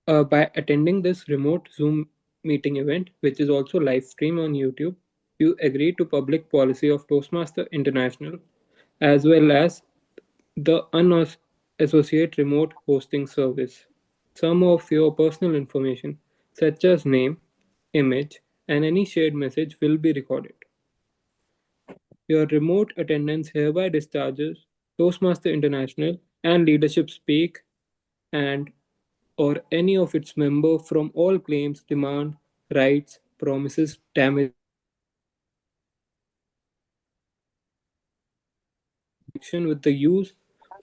By attending this remote Zoom meeting event, which is also live stream on YouTube, you agree to public policy of Toastmaster International as well as the unassociate remote hosting service. Some of your personal information, such as name, image, and any shared message, will be recorded. Your remote attendance hereby discharges Toastmaster International and Leadership Speak and or any of its members from all claims, demand, rights, promises, damages, or connection with the use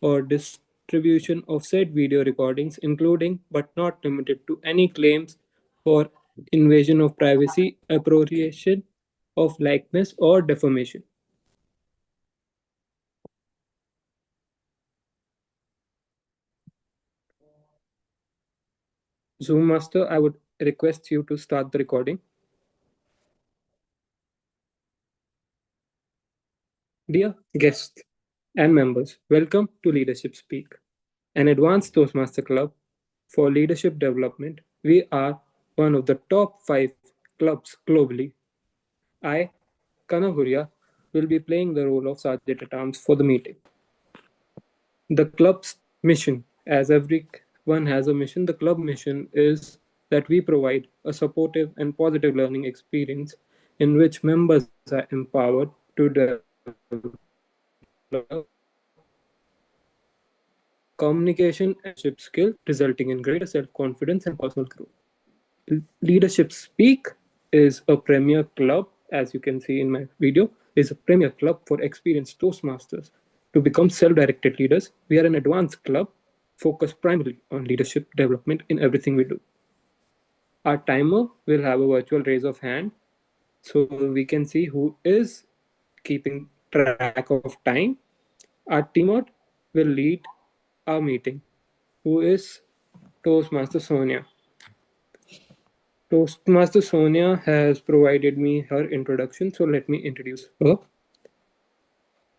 or distribution of said video recordings, including but not limited to any claims for invasion of privacy, appropriation of likeness, or defamation. Zoom Master, I would request you to start the recording. Dear guests and members, welcome to Leadership Speak, an advanced Toastmaster club for leadership development. We are one of the top 5 clubs globally. I, Kanahuria, will be playing the role of Sergeant at Arms for the meeting. The club's mission, as everyone has a mission, the club mission is that we provide a supportive and positive learning experience in which members are empowered to develop communication and leadership skills, resulting in greater self-confidence and personal growth. Leadership Speak is a premier club, as you can see in my video, is a premier club for experienced Toastmasters to become self-directed leaders. We are an advanced club focused primarily on leadership development in everything we do. Our timer will have a virtual raise of hand so we can see who is keeping track of time. Our TMOD will lead our meeting, who is Toastmaster Sonja. Toastmaster Sonia has provided me her introduction, so let me introduce her.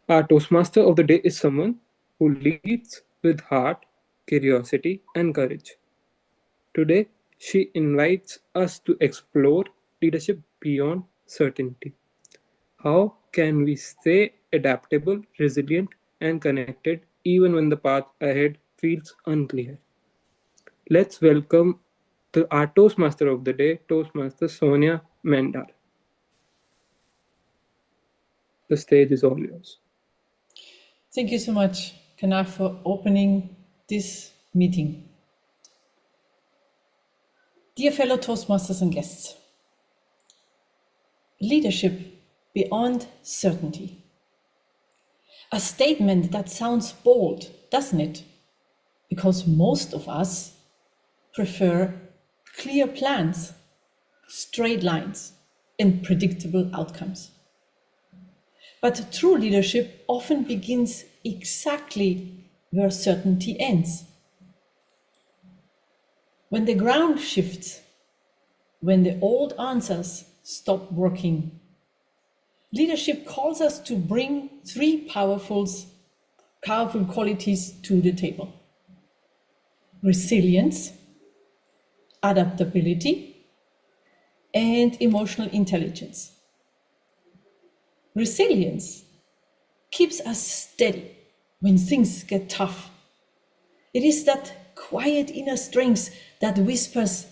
Our Toastmaster of the day is someone who leads with heart, curiosity, and courage. Today, she invites us to explore leadership beyond certainty. How can we stay adaptable, resilient, and connected even when the path ahead feels unclear? Let's welcome our Toastmaster of the day, Toastmaster Sonia Meindl. The stage is all yours. Thank you so much, Kana, for opening this meeting. Dear fellow Toastmasters and guests, leadership beyond certainty. A statement that sounds bold, doesn't it? Because most of us prefer clear plans, straight lines, and predictable outcomes. But true leadership often begins exactly where certainty ends. When the ground shifts, when the old answers stop working. Leadership calls us to bring three powerful qualities to the table: resilience, adaptability, and emotional intelligence. Resilience keeps us steady when things get tough. It is that quiet inner strength that whispers,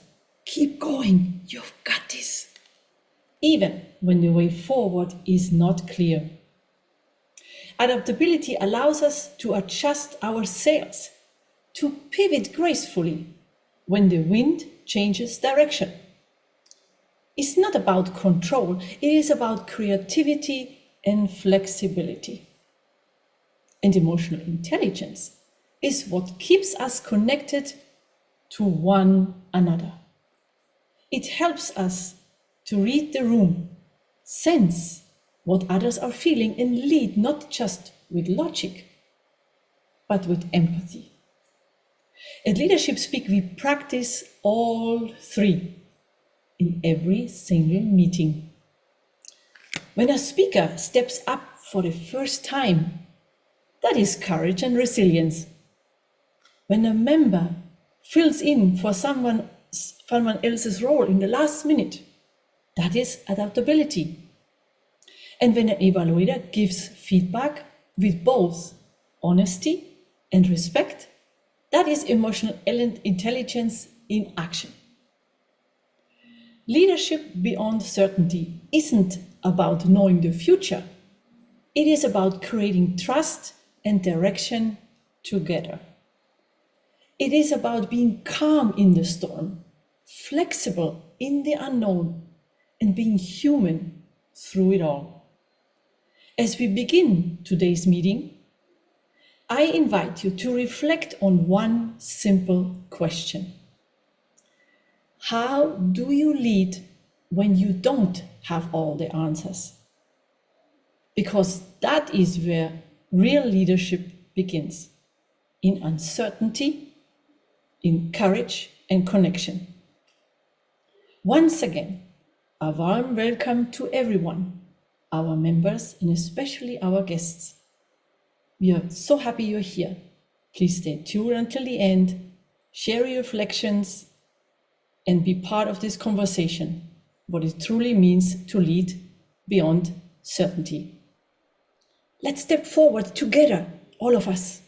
"Keep going, you've got this," even when the way forward is not clear. Adaptability allows us to adjust our sails, to pivot gracefully when the wind changes direction. It's not about control, it is about creativity and flexibility. And emotional intelligence is what keeps us connected to one another. It helps us to read the room, sense what others are feeling, and lead not just with logic, but with empathy. At Leadership Speak, we practice all three in every single meeting. When a speaker steps up for the first time, that is courage and resilience. When a member fills in for someone else's role in the last minute. That is adaptability. And when an evaluator gives feedback with both honesty and respect, that is emotional intelligence in action. Leadership beyond certainty isn't about knowing the future. It is about creating trust and direction together. It is about being calm in the storm, flexible in the unknown, and being human through it all. As we begin today's meeting, I invite you to reflect on one simple question. How do you lead when you don't have all the answers? Because that is where real leadership begins, in uncertainty, in courage and connection. Once again, a warm welcome to everyone, our members and especially our guests. We are so happy you're here. Please stay tuned until the end, share your reflections, and be part of this conversation, what it truly means to lead beyond certainty. Let's step forward together, all of us,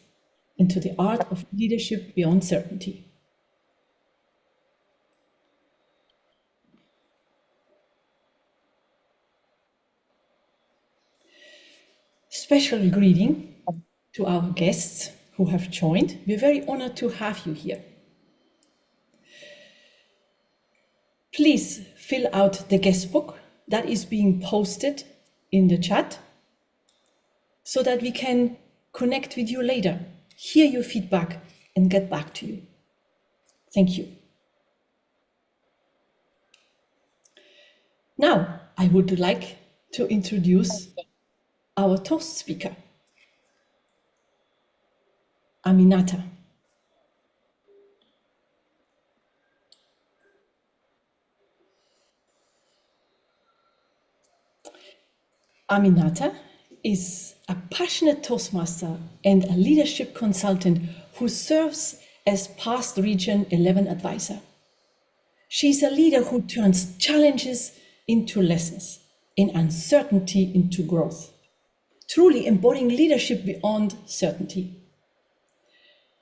into the art of leadership beyond certainty. Special greeting to our guests who have joined. We're very honored to have you here. Please fill out the guest book that is being posted in the chat so that we can connect with you later, hear your feedback, and get back to you. Thank you. Now, I would like to introduce our toast speaker, Aminata. Aminata is a passionate Toastmaster and a leadership consultant who serves as past Region 11 advisor. She's a leader who turns challenges into lessons and uncertainty into growth, truly embodying leadership beyond certainty.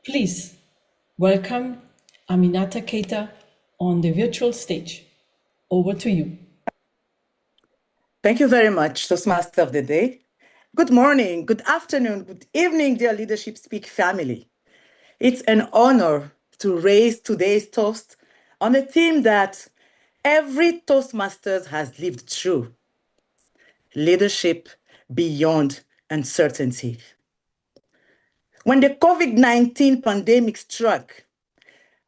Please welcome Aminata Keita on the virtual stage. Over to you. Thank you very much, Toastmaster of the Day. Good morning, good afternoon, good evening, dear Leadership Speak family. It's an honor to raise today's toast on a theme that every Toastmasters has lived through: leadership beyond uncertainty. When the COVID-19 pandemic struck,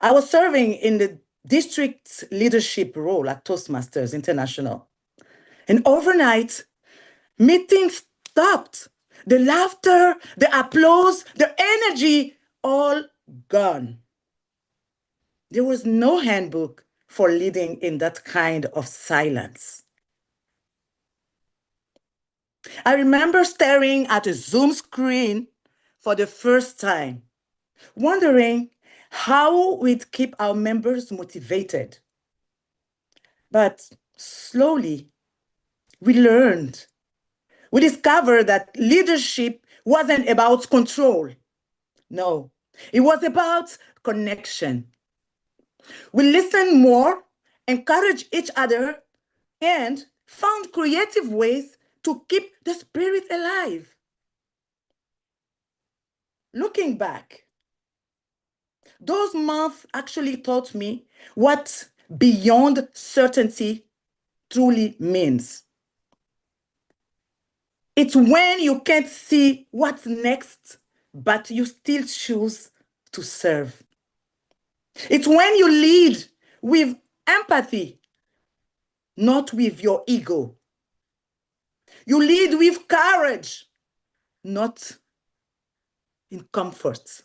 I was serving in the district leadership role at Toastmasters International. And overnight, meetings stopped. The laughter, the applause, the energy, all gone. There was no handbook for leading in that kind of silence. I remember staring at a Zoom screen for the first time, wondering how we'd keep our members motivated. But slowly, we learned. We discovered that leadership wasn't about control. No, it was about connection. We listened more, encouraged each other, and found creative ways to keep the spirit alive. Looking back, those months actually taught me what beyond certainty truly means. It's when you can't see what's next, but you still choose to serve. It's when you lead with empathy, not with your ego. You lead with courage, not in comfort.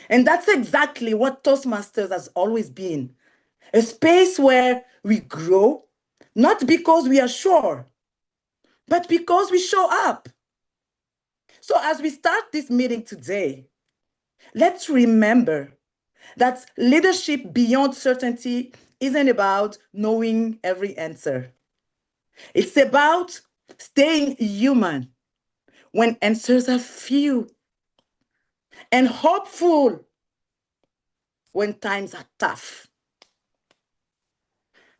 And that's exactly what Toastmasters has always been: a space where we grow, not because we are sure, but because we show up. So as we start this meeting today, let's remember that leadership beyond certainty isn't about knowing every answer. It's about staying human when answers are few and hopeful when times are tough.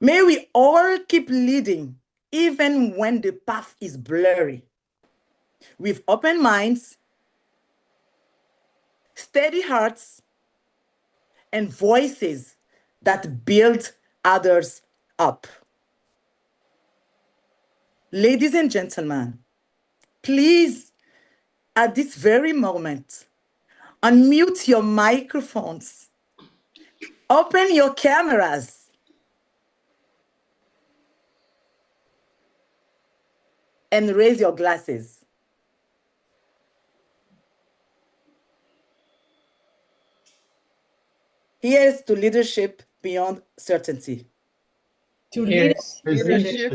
May we all keep leading even when the path is blurry, with open minds, steady hearts, and voices that build others up. Ladies and gentlemen, please, at this very moment, unmute your microphones, open your cameras, and raise your glasses. Here's to leadership beyond certainty. To Yes. leadership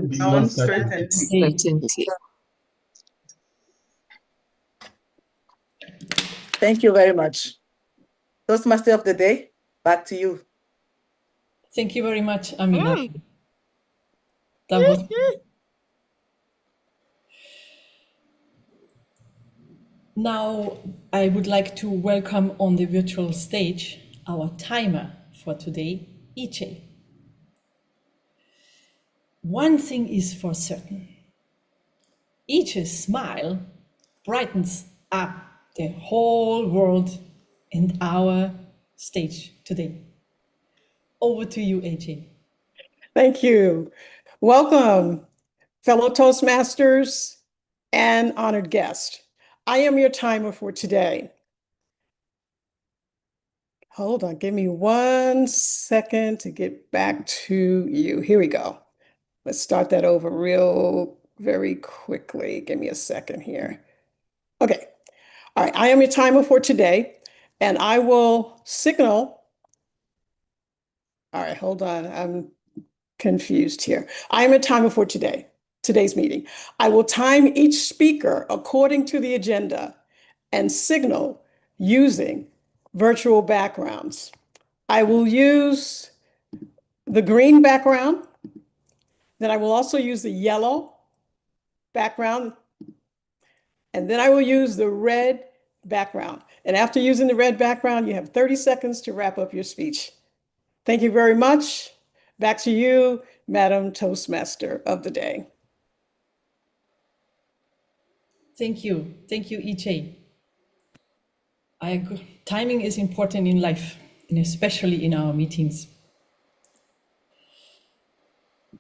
beyond certainty. Thank you very much. Toastmaster of the day, back to you. Thank you very much, Amina. That was Now, I would like to welcome on the virtual stage our timer for today, EJ. One thing is for certain. EJ's smile brightens up the whole world and our stage today. Over to you, AJ. Thank you. Welcome, fellow Toastmasters and honored guest. I am your timer for today. Hold on, give me 1 second to get back to you. Here we go. Let's start that over very quickly. Give me a second here. Okay. All right, I am your timer for today, and I will signal. All right, hold on. I'm confused here. I am a timer for today's meeting. I will time each speaker according to the agenda and signal using virtual backgrounds. I will use the green background, then I will also use the yellow background, and then I will use the red background. And after using the red background, you have 30 seconds to wrap up your speech. Thank you very much. Back to you, Madam Toastmaster of the day. Thank you. Thank you, EJ. Timing is important in life, and especially in our meetings.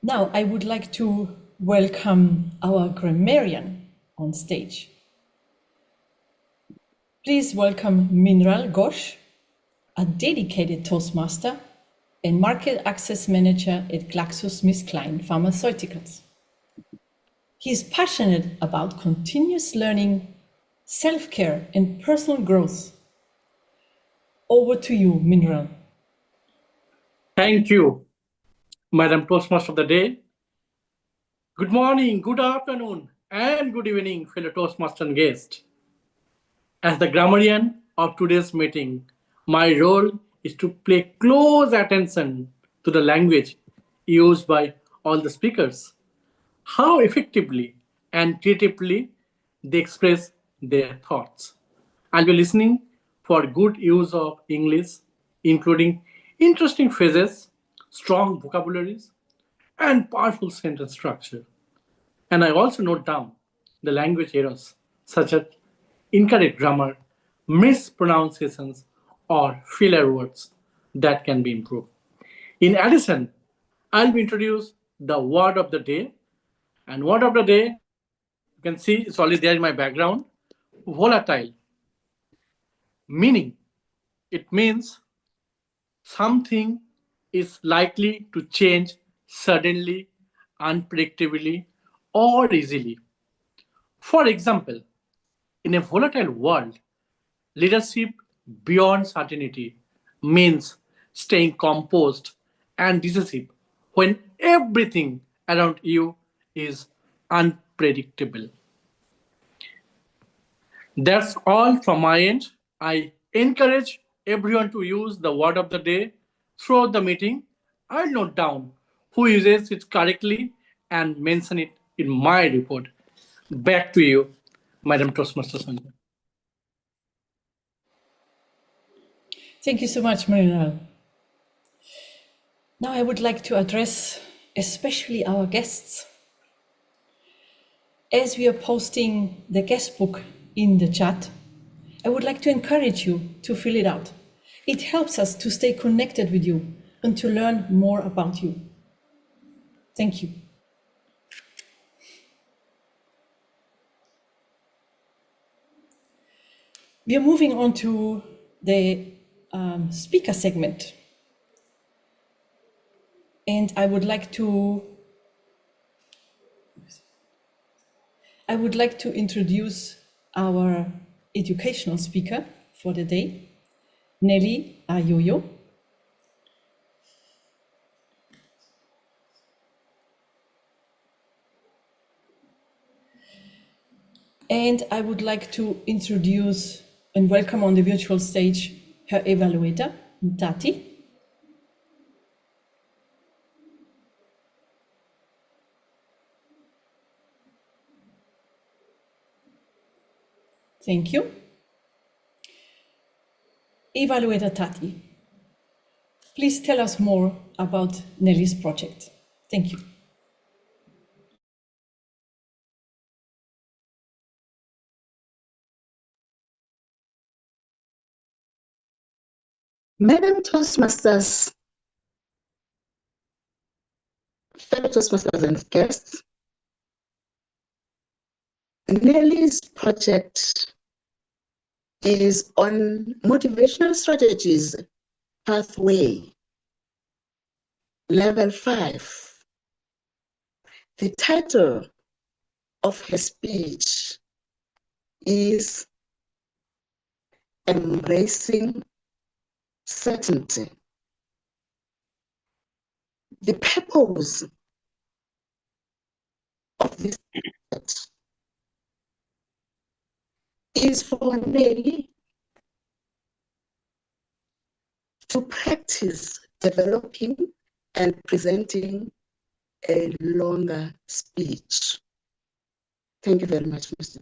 Now, I would like to welcome our grammarian on stage. Please welcome Meindl Ghosh, a dedicated Toastmaster and Market Access Manager at GlaxoSmithKline Pharmaceuticals. He is passionate about continuous learning, self-care, and personal growth. Over to you, Meindl. Thank you, Madam Toastmaster of the Day. Good morning, good afternoon, and good evening, fellow Toastmaster and guests. As the grammarian of today's meeting, my role is to pay close attention to the language used by all the speakers, how effectively and creatively they express their thoughts. I'll be listening for good use of English, including interesting phrases, strong vocabularies, and powerful sentence structure. And I also note down the language errors, such as incorrect grammar, mispronunciations, or filler words that can be improved. In addition, I'll be introduce the word of the day. And word of the day, you can see it's already there in my background, volatile. Meaning, it means something is likely to change suddenly, unpredictably, or easily. For example, in a volatile world, leadership beyond certainty means staying composed and decisive when everything around you is unpredictable. That's all from my end. I encourage everyone to use the word of the day throughout the meeting. I'll note down who uses it correctly and mention it in my report. Back to you, Madam Toastmaster Sonja. Thank you so much, Meindl. Now I would like to address especially our guests. As we are posting the guest book in the chat, I would like to encourage you to fill it out. It helps us to stay connected with you and to learn more about you. Thank you. We are moving on to the speaker segment. And I would like to introduce our educational speaker for the day, Nellie Ayodo. And I would like to introduce and welcome on the virtual stage her evaluator, Tati. Thank you. Evaluator Tati, please tell us more about Nellie's project. Thank you. Madam Toastmasters, fellow Toastmasters and guests, Nellie's project is on motivational strategies pathway, level 5. The title of her speech is Embracing Certainty. The purpose of this project is for Nellie to practice developing and presenting a longer speech. Thank you very much, Mr.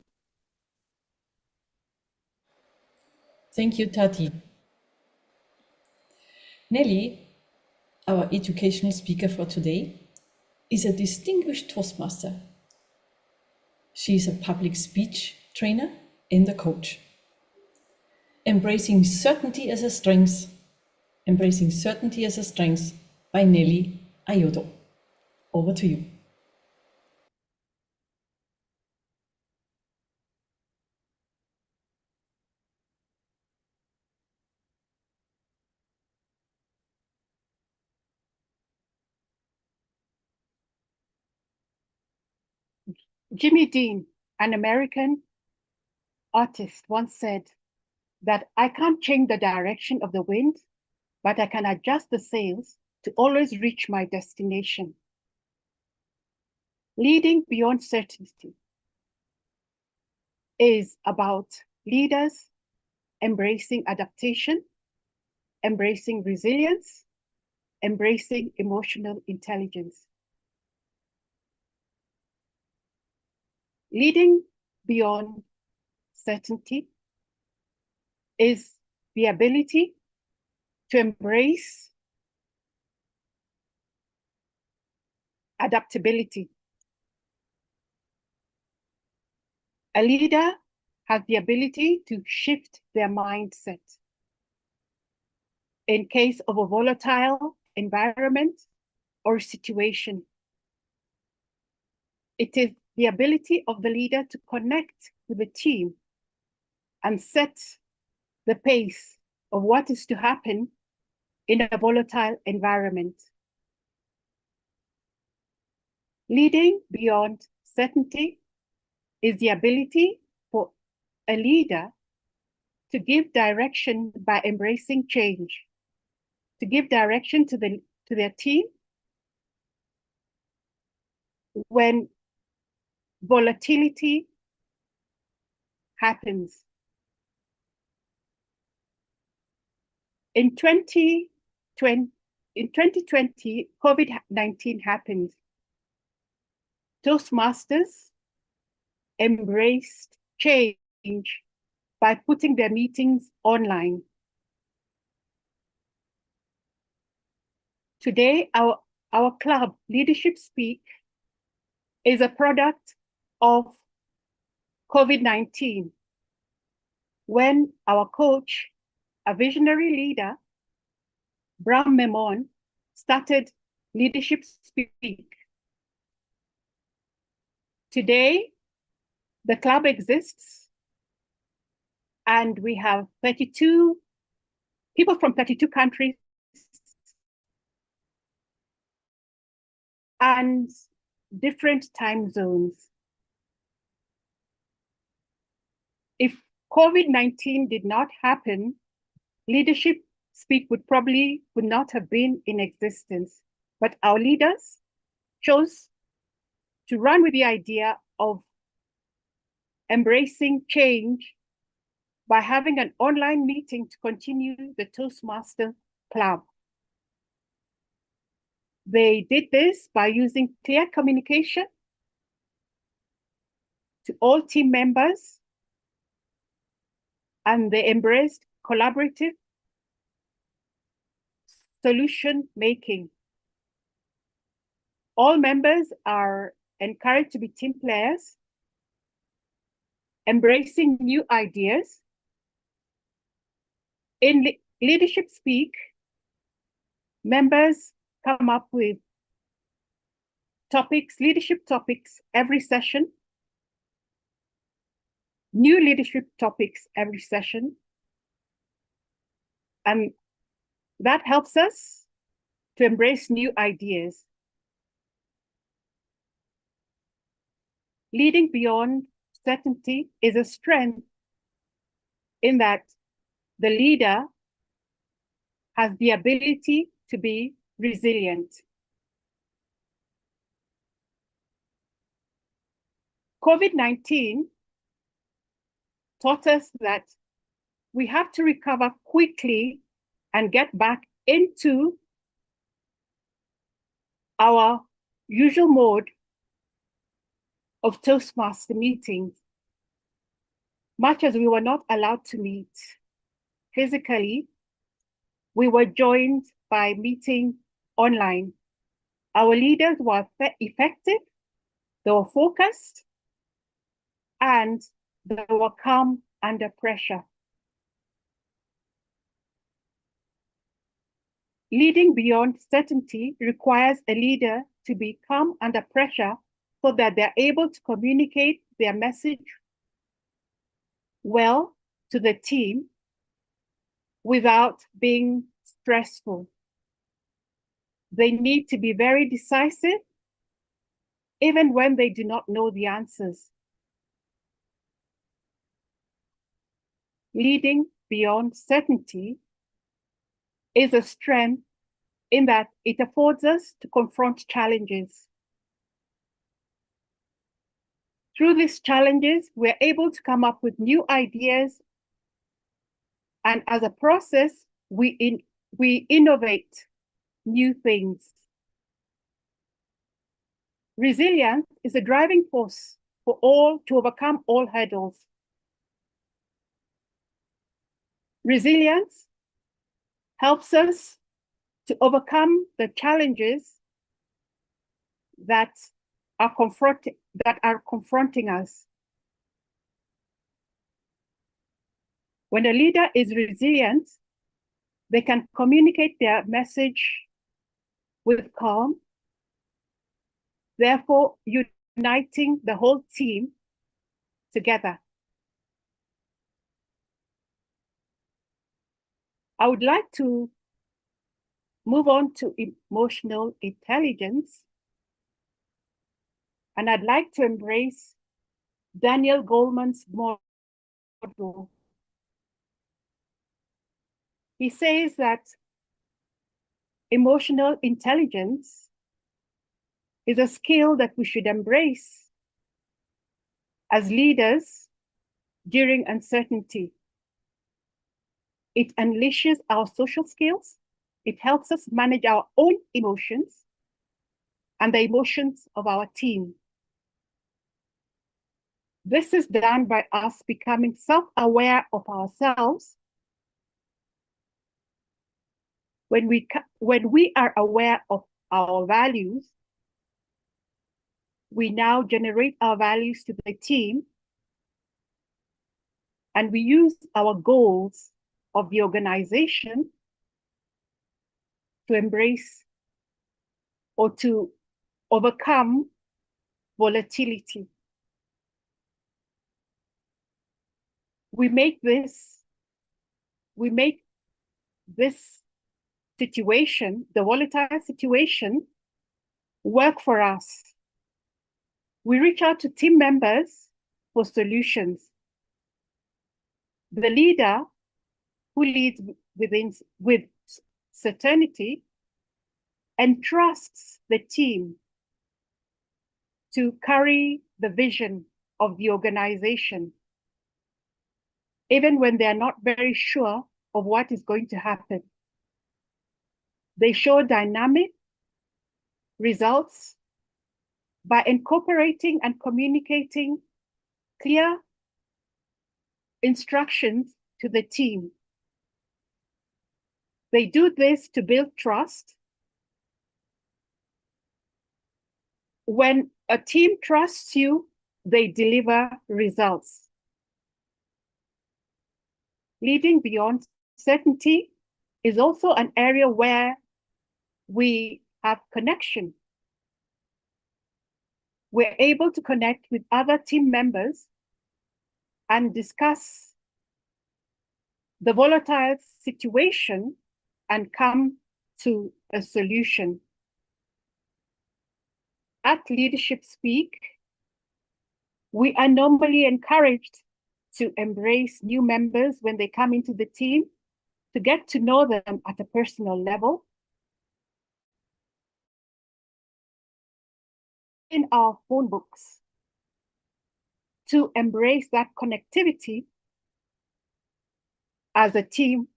Thank you, Tati. Nellie, our educational speaker for today, is a distinguished Toastmaster. She is a public speech trainer and a coach. Embracing Certainty as a Strength. Embracing Certainty as a Strength by Nellie Ayodo. Over to you. Jimmy Dean, an American artist, once said that I can't change the direction of the wind, but I can adjust the sails to always reach my destination. Leading beyond certainty is about leaders embracing adaptation, embracing resilience, embracing emotional intelligence. Leading beyond certainty is the ability to embrace adaptability. A leader has the ability to shift their mindset. In case of a volatile environment or situation, it is the ability of the leader to connect with the team and set the pace of what is to happen in a volatile environment. Leading beyond certainty is the ability for a leader to give direction by embracing change, to give direction to their team when volatility happens. In 2020, COVID-19 happened. Toastmasters embraced change by putting their meetings online. Today, our club, Leadership Speak, is a product of COVID-19, when our coach, a visionary leader, Bram Memon, started Leadership Speak. Today, the club exists, and we have 32 people from 32 countries and different time zones. If COVID-19 did not happen, Leadership Speak would not have been in existence. But our leaders chose to run with the idea of embracing change by having an online meeting to continue the Toastmaster Club. They did this by using clear communication to all team members, and they embraced collaborative solution making. All members are encouraged to be team players, embracing new ideas. In Leadership Speak, members come up with topics, leadership topics every session, new leadership topics every session. And that helps us to embrace new ideas. Leading beyond certainty is a strength in that the leader has the ability to be resilient. COVID-19 taught us that we have to recover quickly and get back into our usual mode of Toastmaster meetings. Much as we were not allowed to meet physically, we were joined by meeting online. Our leaders were effective, they were focused, and they were calm under pressure. Leading beyond certainty requires a leader to be calm under pressure so that they're able to communicate their message well to the team without being stressful. They need to be very decisive, even when they do not know the answers. Leading beyond certainty is a strength in that it affords us to confront challenges. Through these challenges, we're able to come up with new ideas, and as a process, we innovate new things. Resilience is a driving force for all to overcome all hurdles. Resilience helps us to overcome the challenges that are confronting us. When a leader is resilient, they can communicate their message with calm, therefore uniting the whole team together. I would like to move on to emotional intelligence, and I'd like to embrace Daniel Goleman's model. He says that emotional intelligence is a skill that we should embrace as leaders during uncertainty. It unleashes our social skills. It helps us manage our own emotions and the emotions of our team. This is done by us becoming self-aware of ourselves. When we are aware of our values, we now generate our values to the team, and we use our goals of the organization to embrace or to overcome volatility. We make this situation, the volatile situation, work for us. We reach out to team members for solutions. The leader who leads with certainty entrusts the team to carry the vision of the organization, even when they are not very sure of what is going to happen. They show dynamic results by incorporating and communicating clear instructions to the team. They do this to build trust. When a team trusts you, they deliver results. Leading beyond certainty is also an area where we have connection. We're able to connect with other team members and discuss the volatile situation and come to a solution. At Leadership Speak, we are normally encouraged to embrace new members when they come into the team, to get to know them at a personal level. In our phone books, to embrace that connectivity as a team.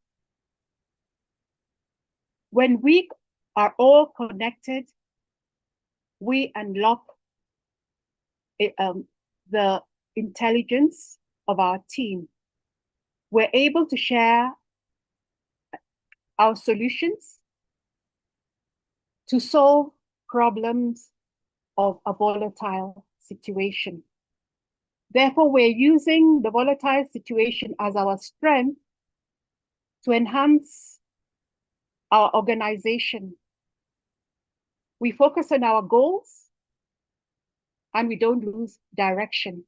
When we are all connected, we unlock the intelligence of our team. We're able to share our solutions to solve problems of a volatile situation. Therefore, we're using the volatile situation as our strength to enhance our organization. We focus on our goals and we don't lose direction.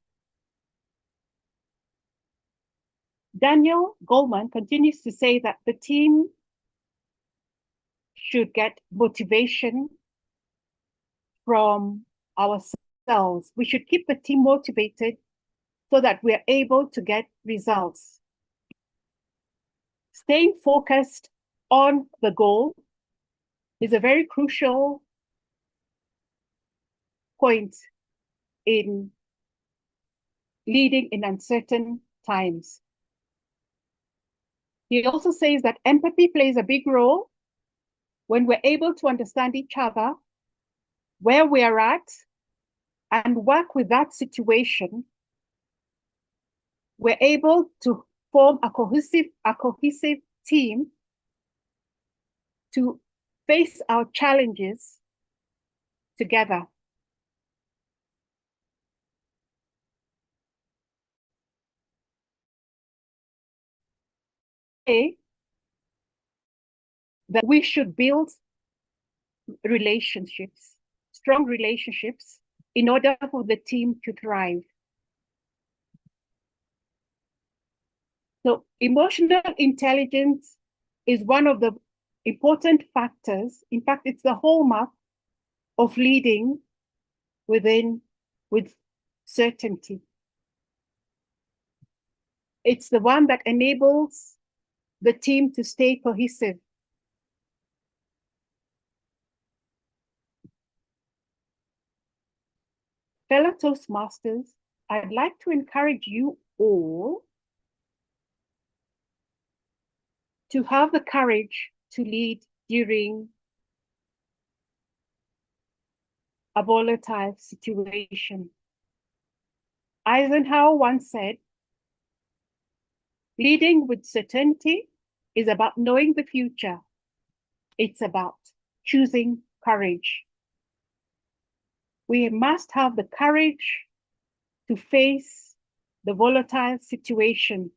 Daniel Goleman continues to say that the team should get motivation from ourselves. We should keep the team motivated so that we're able to get results. Staying focused on the goal is a very crucial point in leading in uncertain times. He also says that empathy plays a big role when we're able to understand each other, where we're at, and work with that situation. We're able to form a cohesive team to face our challenges together. That we should build relationships, strong relationships, in order for the team to thrive. So emotional intelligence is one of the important factors. In fact, it's the hallmark of leading with certainty. It's the one that enables the team to stay cohesive. Fellow Toastmasters, I'd like to encourage you all to have the courage to lead during a volatile situation. Eisenhower once said, leading with certainty is about knowing the future. It's about choosing courage. We must have the courage to face the volatile situation.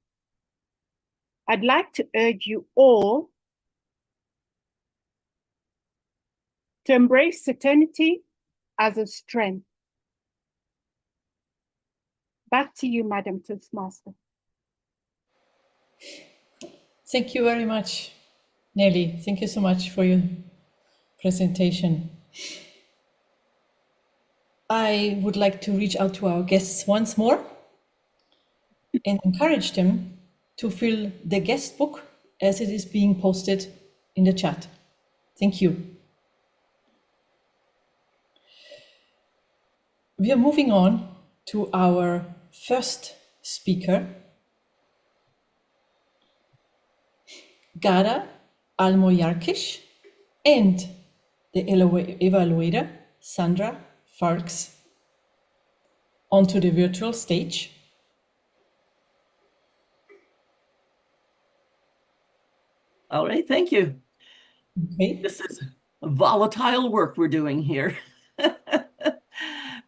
I'd like to urge you all to embrace certainty as a strength. Back to you, Madam Toastmaster. Thank you very much, Nellie. Thank you so much for your presentation. I would like to reach out to our guests once more and encourage them to fill the guest book as it is being posted in the chat. Thank you. We are moving on to our first speaker, Ghada, Almojarkish, and the evaluator, Sandra Felix, onto the virtual stage. All right, thank you. Okay. This is volatile work we're doing here.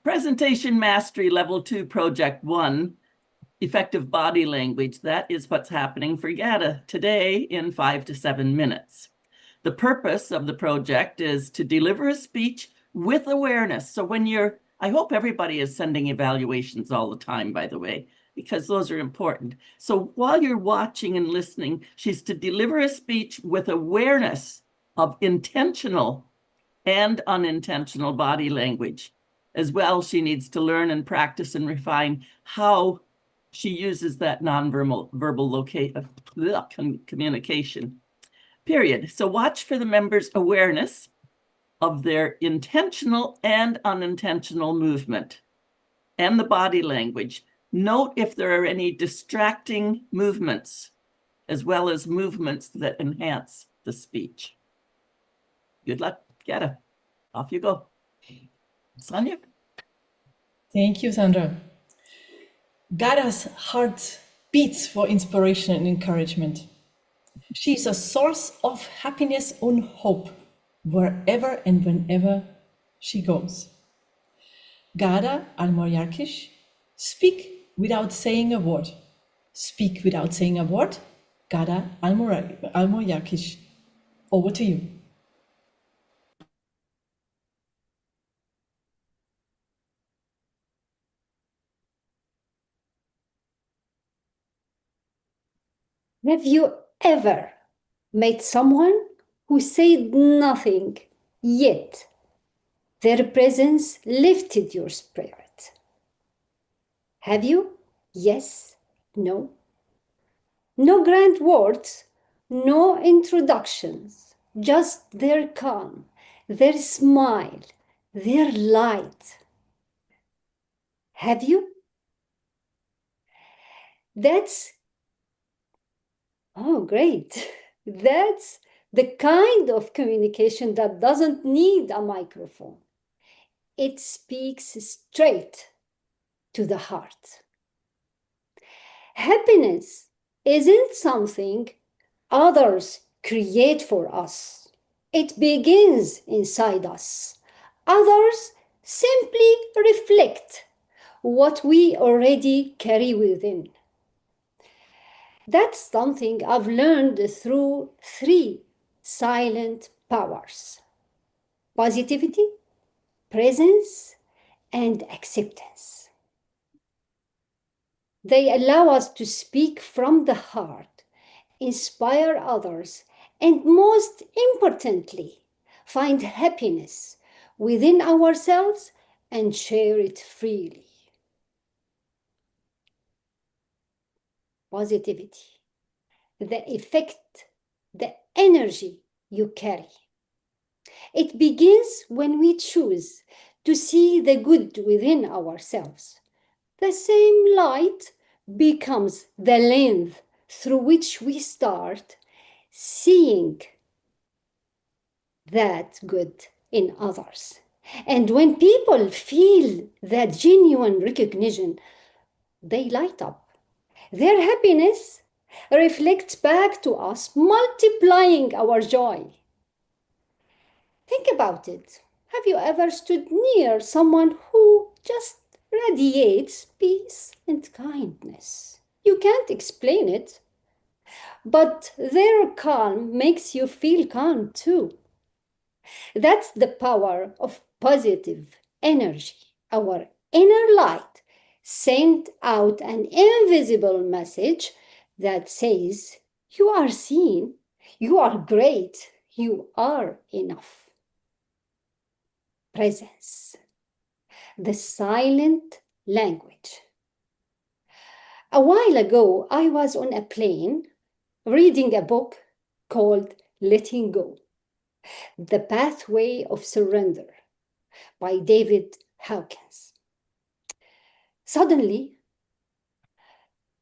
Presentation Mastery Level 2 Project 1, Effective Body Language. That is what's happening for Ghada today in 5 to 7 minutes. The purpose of the project is to deliver a speech with awareness. So when you're, I hope everybody is sending evaluations all the time, by the way, because those are important. So while you're watching and listening, she's to deliver a speech with awareness of intentional and unintentional body language. As well, she needs to learn and practice and refine how she uses that nonverbal communication, period. So watch for the members' awareness of their intentional and unintentional movement and the body language. Note if there are any distracting movements, as well as movements that enhance the speech. Good luck, Ghada. Off you go. Sonja? Thank you, Sandra. Ghada's heart beats for inspiration and encouragement. She is a source of happiness and hope wherever and whenever she goes. Ghada, Almojarkish, speak without saying a word. Speak without saying a word. Ghada, Almojarkish, over to you. Have you ever met someone who said nothing, yet their presence lifted your spirit? Have you? Yes? No? No grand words, no introductions, just their calm, their smile, their light. Have you? Oh, great. That's the kind of communication that doesn't need a microphone. It speaks straight to the heart. Happiness isn't something others create for us. It begins inside us. Others simply reflect what we already carry within. That's something I've learned through 3 silent powers: positivity, presence, and acceptance. They allow us to speak from the heart, inspire others, and most importantly, find happiness within ourselves and share it freely. Positivity, the effect, the energy you carry. It begins when we choose to see the good within ourselves. The same light becomes the lens through which we start seeing that good in others. And when people feel that genuine recognition, they light up. Their happiness reflects back to us, multiplying our joy. Think about it. Have you ever stood near someone who just radiates peace and kindness? You can't explain it, but their calm makes you feel calm too. That's the power of positive energy. Our inner light sends out an invisible message that says, you are seen, you are great, you are enough. Presence, the silent language. A while ago, I was on a plane reading a book called Letting Go, The Pathway of Surrender by David Hawkins. Suddenly,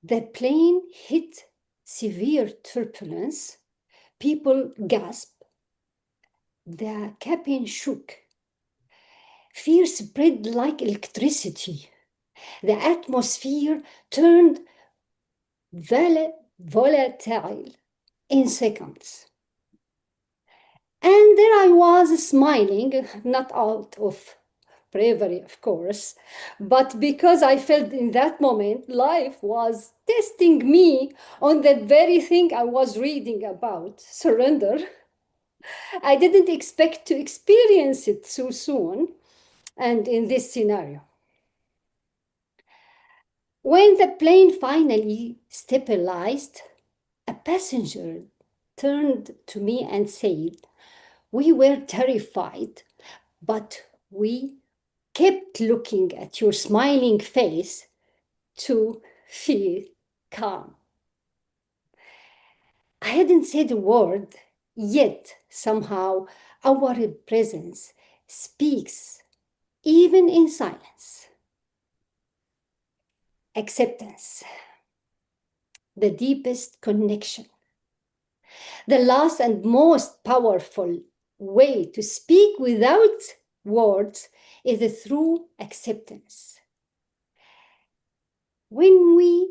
the plane hit severe turbulence. People gasped. The cabin shook. Fear spread like electricity. The atmosphere turned volatile in seconds. And there I was smiling, not out of bravery, of course, but because I felt in that moment life was testing me on the very thing I was reading about, surrender. I didn't expect to experience it so soon and in this scenario. When the plane finally stabilized, a passenger turned to me and said, "We were terrified, but we kept looking at your smiling face to feel calm." I hadn't said a word, yet somehow our presence speaks even in silence. Acceptance, the deepest connection. The last and most powerful way to speak without words is through acceptance. When we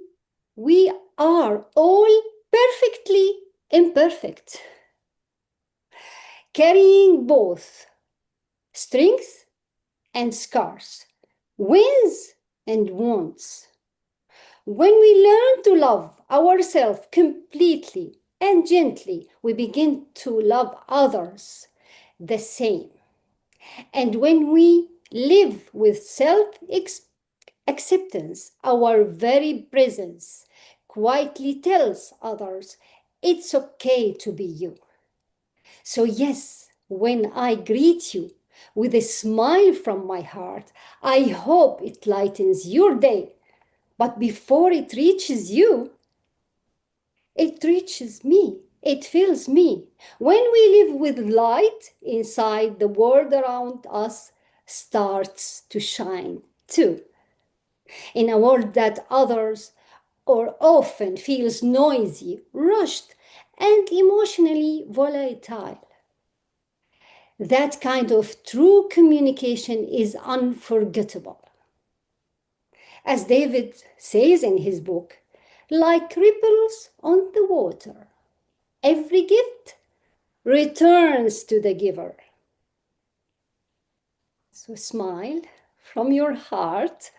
are all perfectly imperfect, carrying both strengths and scars, wins and wounds. When we learn to love ourselves completely and gently, we begin to love others the same. And when we live with self-acceptance, our very presence quietly tells others, it's okay to be you. So yes, when I greet you with a smile from my heart, I hope it lightens your day. But before it reaches you, it reaches me. It fills me. When we live with light inside, the world around us starts to shine too. In a world that others or often feels noisy, rushed, and emotionally volatile. That kind of true communication is unforgettable. As David says in his book, like ripples on the water, every gift returns to the giver. So smile from your heart,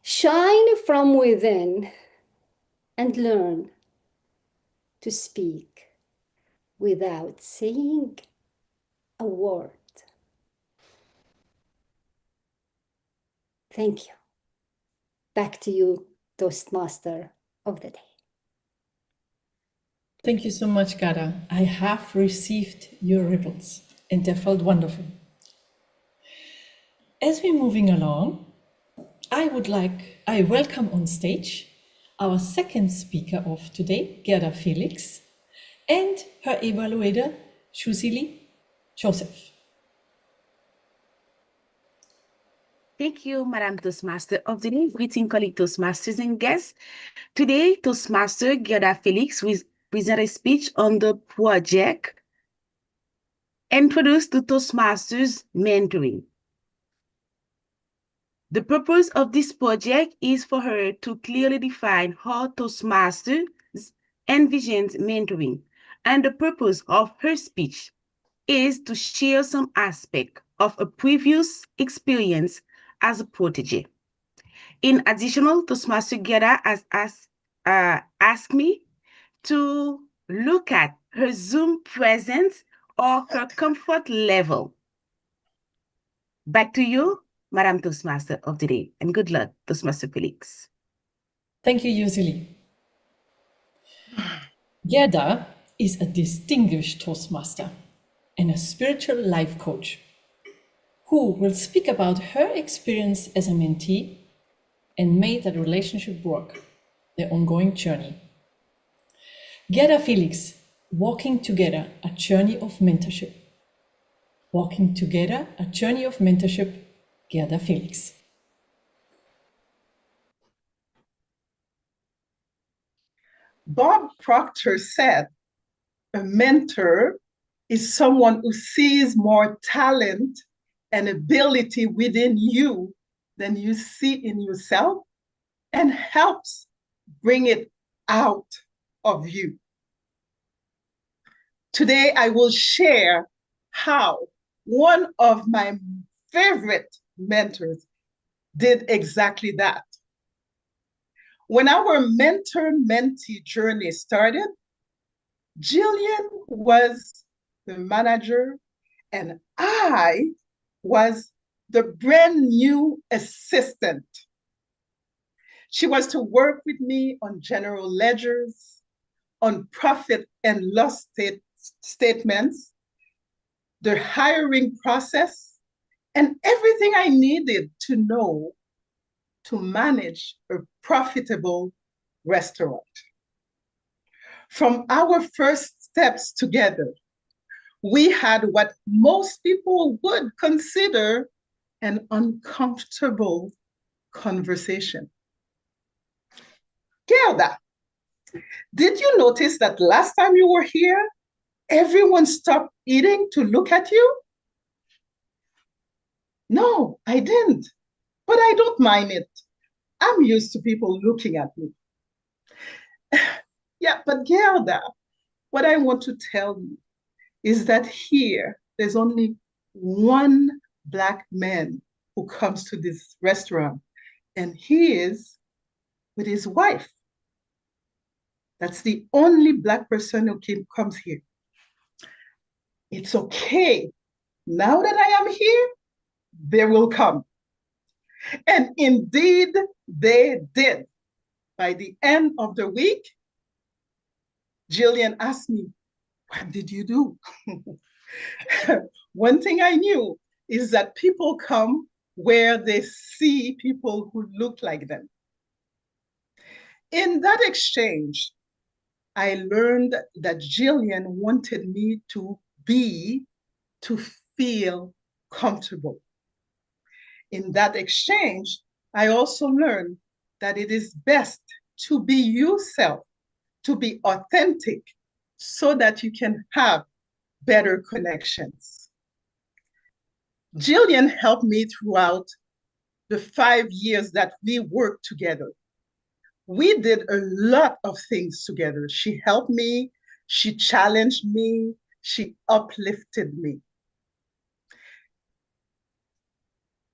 shine from within, and learn to speak without saying a word. Thank you. Back to you, Toastmaster of the day. Thank you so much, Ghada. I have received your ripples and they felt wonderful. As we're moving along, I welcome on stage our second speaker of today, Ghada Felix, and her evaluator, Joseph. Thank you, Madam Toastmaster of the day. Greeting, colleague Toastmasters and guests. Today, Toastmaster Guerdah Felix present a speech on the project introduced to Toastmasters mentoring. The purpose of this project is for her to clearly define how Toastmasters envisions mentoring, and the purpose of her speech is to share some aspect of a previous experience as a protege. In addition, Toastmaster Ghada has asked me to look at her Zoom presence or her comfort level. Back to you, Madam Toastmaster of the day, and good luck, Toastmaster Felix. Thank you, Rozy. Guerdah is a distinguished Toastmaster and a spiritual life coach who will speak about her experience as a mentee and made that relationship work, the ongoing journey. Ghada Felix, walking together, a journey of mentorship. Walking together, a journey of mentorship, Ghada Felix. Bob Proctor said, a mentor is someone who sees more talent and ability within you than you see in yourself and helps bring it out of you. Today, I will share how one of my favorite mentors did exactly that. When our mentor-mentee journey started, Jillian was the manager and I was the brand new assistant. She was to work with me on general ledgers, on profit and loss statements, the hiring process, and everything I needed to know to manage a profitable restaurant. From our first steps together, we had what most people would consider an uncomfortable conversation. Guerdah, did you notice that last time you were here, everyone stopped eating to look at you? No, I didn't, but I don't mind it. I'm used to people looking at me. Yeah, but Guerdah, what I want to tell you is that here, there's only one Black man who comes to this restaurant, and he is with his wife. That's the only Black person who comes here. It's okay. Now that I am here, they will come. And indeed, they did. By the end of the week, Jillian asked me, what did you do? One thing I knew is that people come where they see people who look like them. In that exchange, I learned that Jillian wanted me to feel comfortable. In that exchange, I also learned that it is best to be yourself, to be authentic, so that you can have better connections. Jillian helped me throughout the 5 years that we worked together. We did a lot of things together. She helped me, she challenged me, she uplifted me.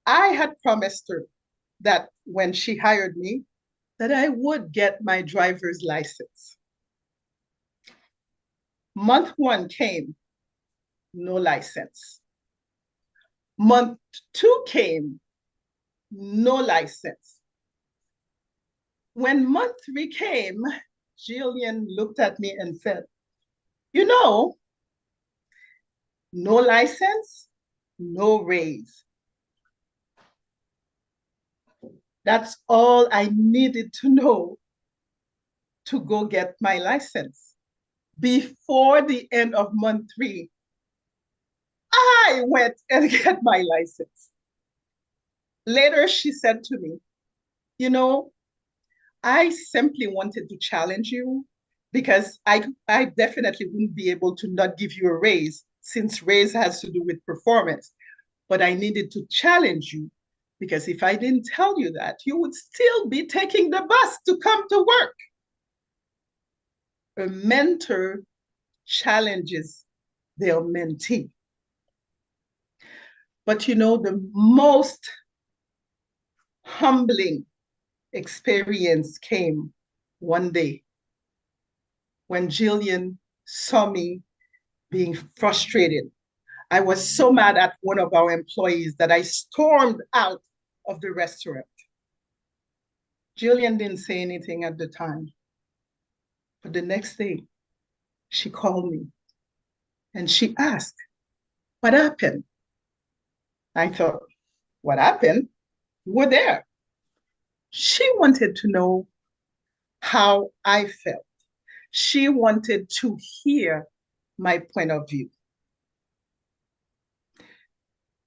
I had promised her that when she hired me, that I would get my driver's license. Month 1 came, no license. Month 2 came, no license. When month 3 came, Jillian looked at me and said, you know, no license, no raise. That's all I needed to know to go get my license. Before the end of month 3, I went and got my license. Later, she said to me, you know, I simply wanted to challenge you because I definitely wouldn't be able to not give you a raise, since raise has to do with performance. But I needed to challenge you, because if I didn't tell you that, you would still be taking the bus to come to work. A mentor challenges their mentee. But you know, the most humbling experience came one day when Jillian saw me being frustrated. I was so mad at one of our employees that I stormed out of the restaurant. Jillian didn't say anything at the time, but the next day she called me and she asked, "What happened?" I thought, "What happened? You were there." She wanted to know how I felt. She wanted to hear my point of view.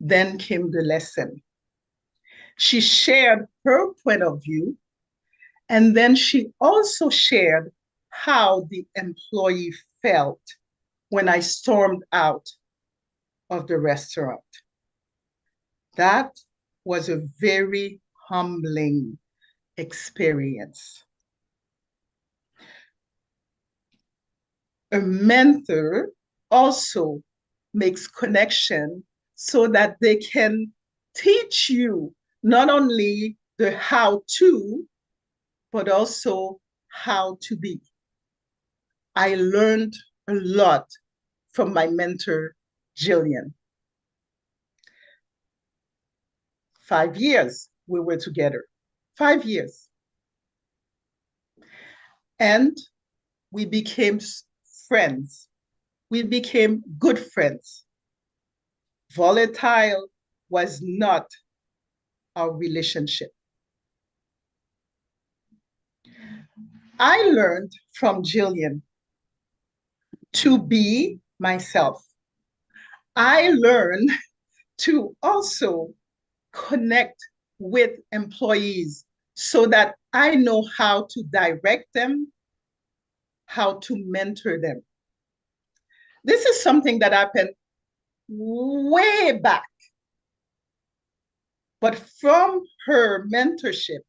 Then came the lesson. She shared her point of view, and then she also shared how the employee felt when I stormed out of the restaurant. That was a very humbling experience. A mentor also makes connection so that they can teach you not only the how to, but also how to be. I learned a lot from my mentor, Jillian. 5 years we were together, 5 years. And we became friends. We became good friends. Volatile was not our relationship. I learned from Jillian to be myself. I learned to also connect with employees so that I know how to direct them, how to mentor them. This is something that happened way back. But from her mentorship,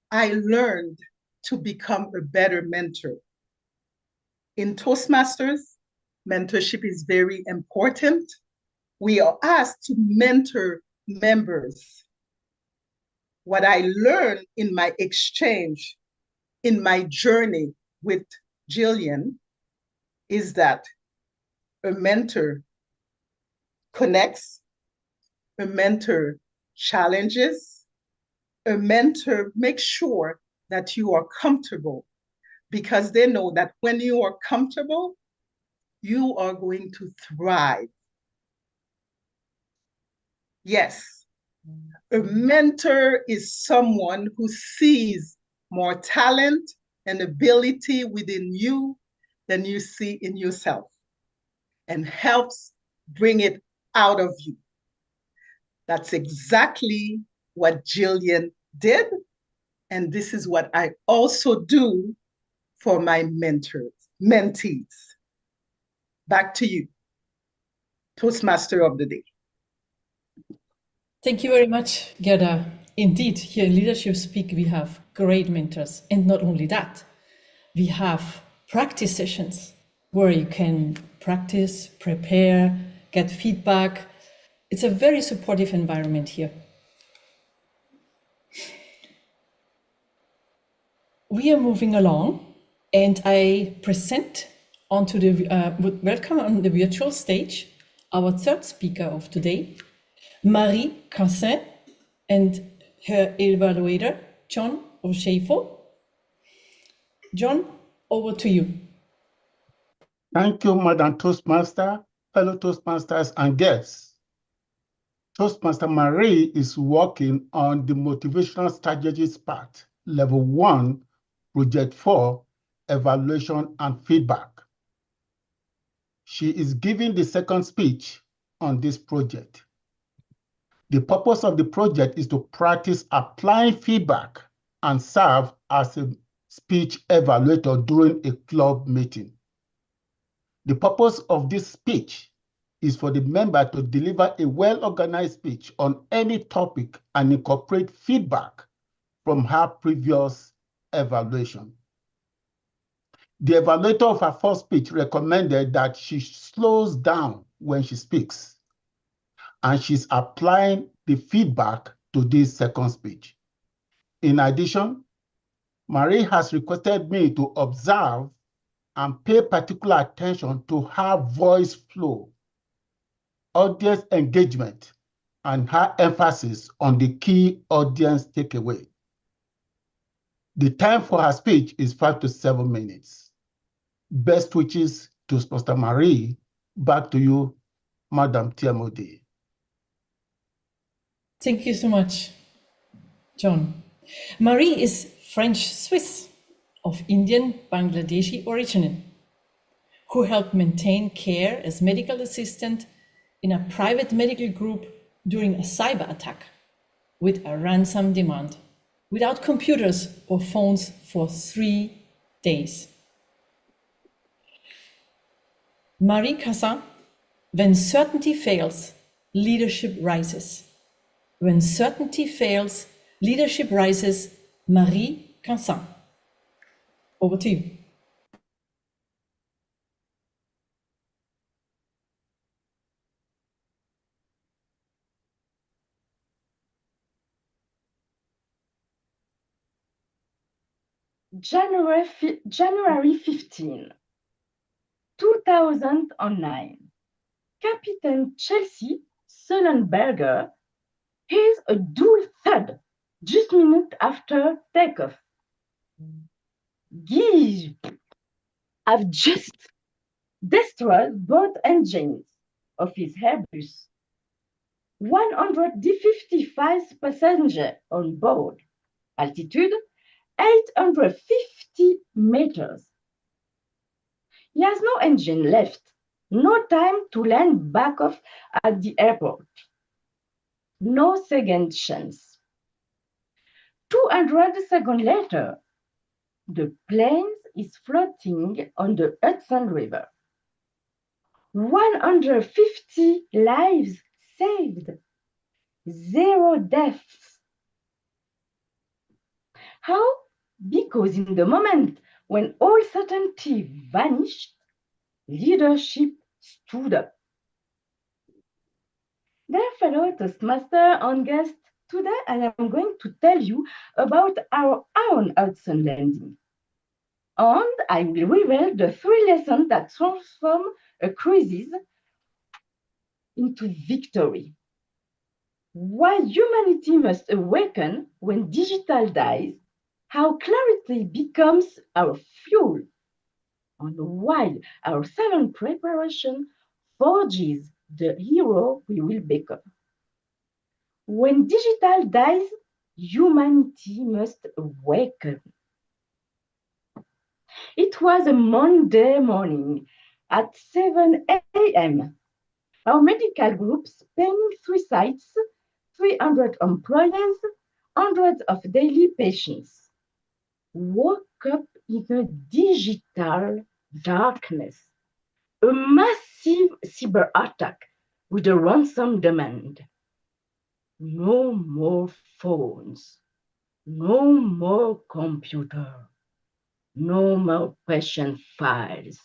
I learned to become a better mentor. In Toastmasters, mentorship is very important. We are asked to mentor members. What I learned in my exchange, in my journey with Jillian, is that a mentor connects, a mentor challenges, a mentor makes sure that you are comfortable, because they know that when you are comfortable, you are going to thrive. Yes, a mentor is someone who sees more talent and ability within you than you see in yourself and helps bring it out of you. That's exactly what Jillian did. And this is what I also do for my mentees. Back to you, Toastmaster of the Day. Thank you very much, Ghada. Indeed, here in Leadership Speak, we have great mentors. And not only that, we have practice sessions where you can practice, prepare, get feedback. It's a very supportive environment here. We are moving along, and I present onto the welcome on the virtual stage our third speaker of today, Marie Cusin, and her evaluator, John O'Shafo. John, over to you. Thank you, Madam Toastmaster, fellow Toastmasters and guests. Toastmaster Marie is working on the Motivational Strategies part, Level 1, Project 4, Evaluation and Feedback. She is giving the second speech on this project. The purpose of the project is to practice applying feedback and serve as a speech evaluator during a club meeting. The purpose of this speech is for the member to deliver a well-organized speech on any topic and incorporate feedback from her previous evaluation. The evaluator of her first speech recommended that she slows down when she speaks, and she's applying the feedback to this second speech. In addition, Marie has requested me to observe and pay particular attention to her voice flow, audience engagement, and her emphasis on the key audience takeaway. The time for her speech is 5 to 7 minutes. Best wishes to Toastmaster Marie. Back to you, Madam TMOD. Thank you so much, John. Marie is French-Swiss of Indian Bangladeshi origin, who helped maintain care as medical assistant in a private medical group during a cyber attack with a ransom demand, without computers or phones for 3 days. Marie Cassin, when certainty fails, leadership rises. When certainty fails, leadership rises. Marie Cassin. Over to you. January 15, 2009. Captain Chelsea Sullenberger hears a dual thud just minutes after takeoff. Geez, I've just destroyed both engines of his Airbus. 155 passengers on board. Altitude 850 meters. He has no engine left, no time to land back off at the airport. No second chance. 200 seconds later, the plane is floating on the Hudson River. 150 lives saved, 0 deaths. How? Because in the moment when all certainty vanished, leadership stood up. Dear fellow Toastmaster and guest, today I am going to tell you about our own Hudson landing. And I will reveal the 3 lessons that transform a crisis into victory. Why humanity must awaken when digital dies, how clarity becomes our fuel, and why our silent preparation forges the hero we will become. When digital dies, humanity must awaken. It was a Monday morning at 7 a.m. Our medical group spanning 3 sites, 300 employees, hundreds of daily patients, woke up in a digital darkness. A massive cyber attack with a ransom demand. No more phones, no more computer, no more patient files,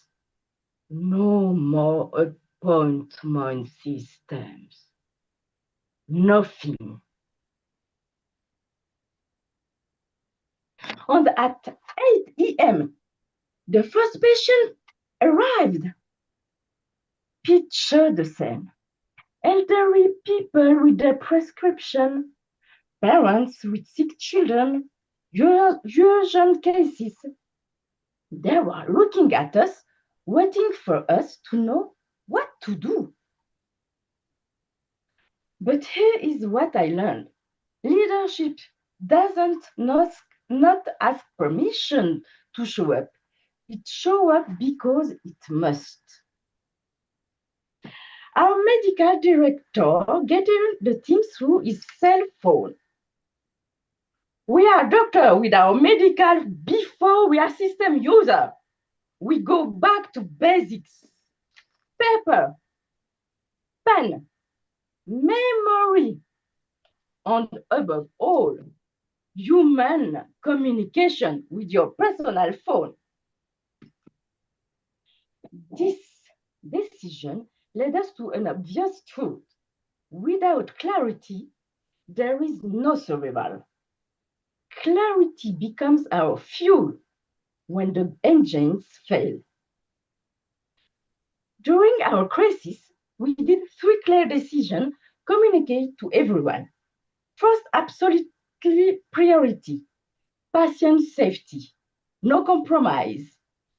no more appointment systems, nothing. And at 8 a.m., the first patient arrived. Picture the scene. Elderly people with their prescription, parents with sick children, urgent cases. They were looking at us, waiting for us to know what to do. But here is what I learned. Leadership doesn't not ask permission to show up. It shows up because it must. Our medical director getting the team through his cell phone. We are doctor with our medical before we are system user. We go back to basics. Paper, pen, memory, and above all, human communication with your personal phone. This decision led us to an obvious truth. Without clarity, there is no survival. Clarity becomes our fuel when the engines fail. During our crisis, we did 3 clear decisions, communicate to everyone. First, absolutely priority, patient safety, no compromise.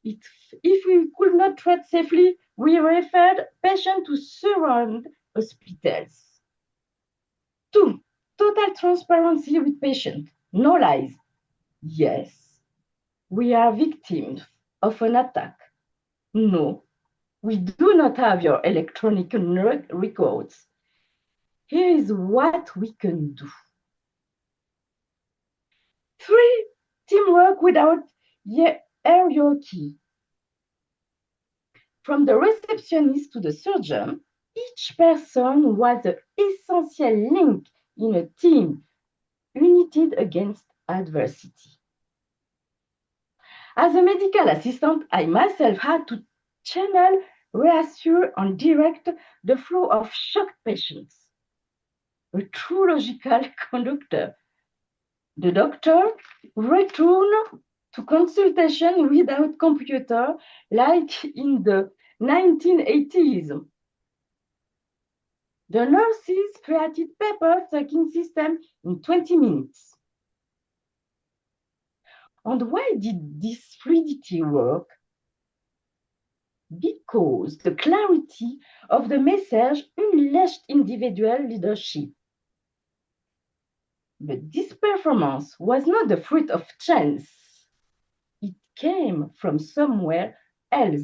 If we could not treat safely, we referred patients to surround hospitals. 2, total transparency with patient, no lies. Yes, we are victims of an attack. No, we do not have your electronic records. Here is what we can do. 3, teamwork without hierarchy. From the receptionist to the surgeon, each person was an essential link in a team, united against adversity. As a medical assistant, I myself had to channel, reassure, and direct the flow of shocked patients. A true logical conductor. The doctor returned to consultation without computer, like in the 1980s. The nurses created paper tracking system in 20 minutes. And why did this fluidity work? Because the clarity of the message unleashed individual leadership. But this performance was not the fruit of chance. It came from somewhere else.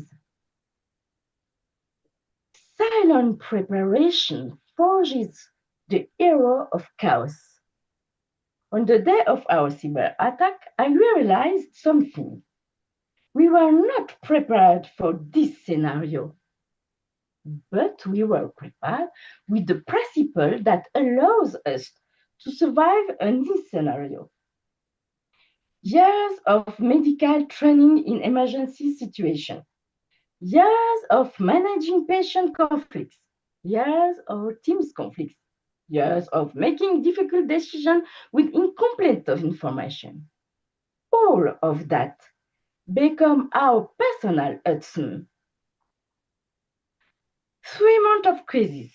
Silent preparation forges the era of chaos. On the day of our cyber attack, I realized something. We were not prepared for this scenario, but we were prepared with the principle that allows us to survive any scenario. Years of medical training in emergency situations, years of managing patient conflicts, years of teams conflicts, years of making difficult decisions with incomplete information. All of that become our personal Hudson. 3 months of crisis,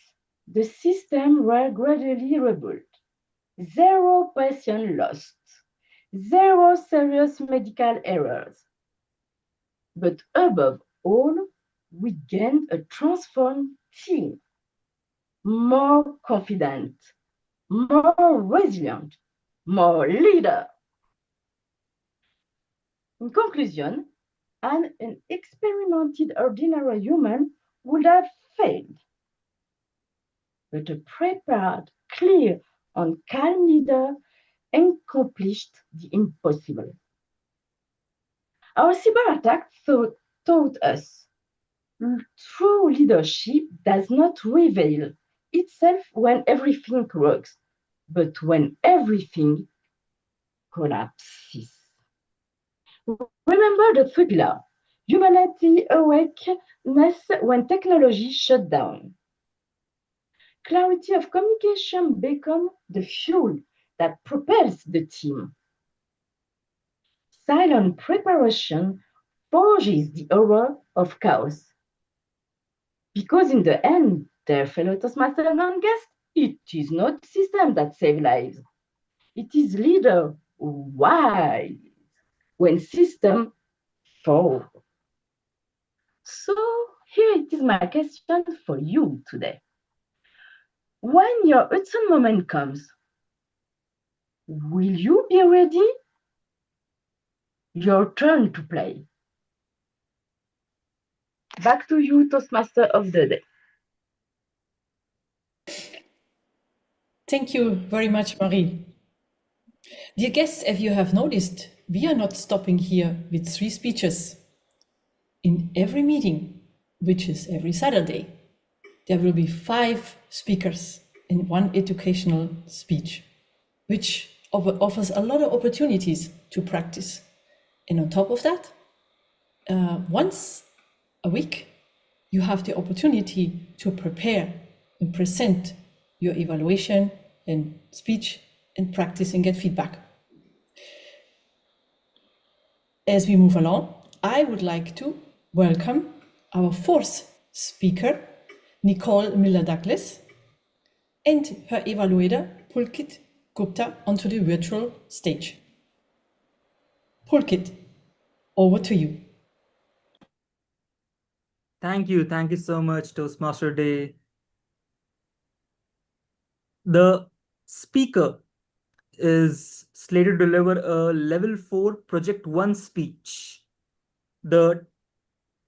the system were gradually rebuilt. 0 patient lost, 0 serious medical errors. But above all, we gained a transformed team, more confident, more resilient, more leader. In conclusion, an experimented ordinary human would have failed. But a prepared, clear, and calm leader accomplished the impossible. Our cyber attack taught us true leadership does not reveal itself when everything works, but when everything collapses. Remember the 3 pillars: humanity awakeness when technology shut down. Clarity of communication becomes the fuel that propels the team. Silent preparation forges the horror of chaos. Because in the end, dear fellow Toastmasters and guests, it is not system that saves lives. It is leader wise when system fall. So here it is my question for you today. When your Hudson moment comes, will you be ready? Your turn to play. Back to you, Toastmaster of the day. Thank you very much, Marie. Dear guests, if you have noticed, we are not stopping here with 3 speeches. In every meeting, which is every Saturday, there will be 5 speakers in one educational speech, which offers a lot of opportunities to practice. And on top of that, once a week, you have the opportunity to prepare and present your evaluation and speech and practice and get feedback. As we move along, I would like to welcome our 4th speaker, Nicole Miller-Douglas, and her evaluator, Pulkit Gupta, onto the virtual stage. Pulkit, over to you. Thank you so much, Toastmaster Day. The speaker is slated to deliver a level 4 project 1 speech. The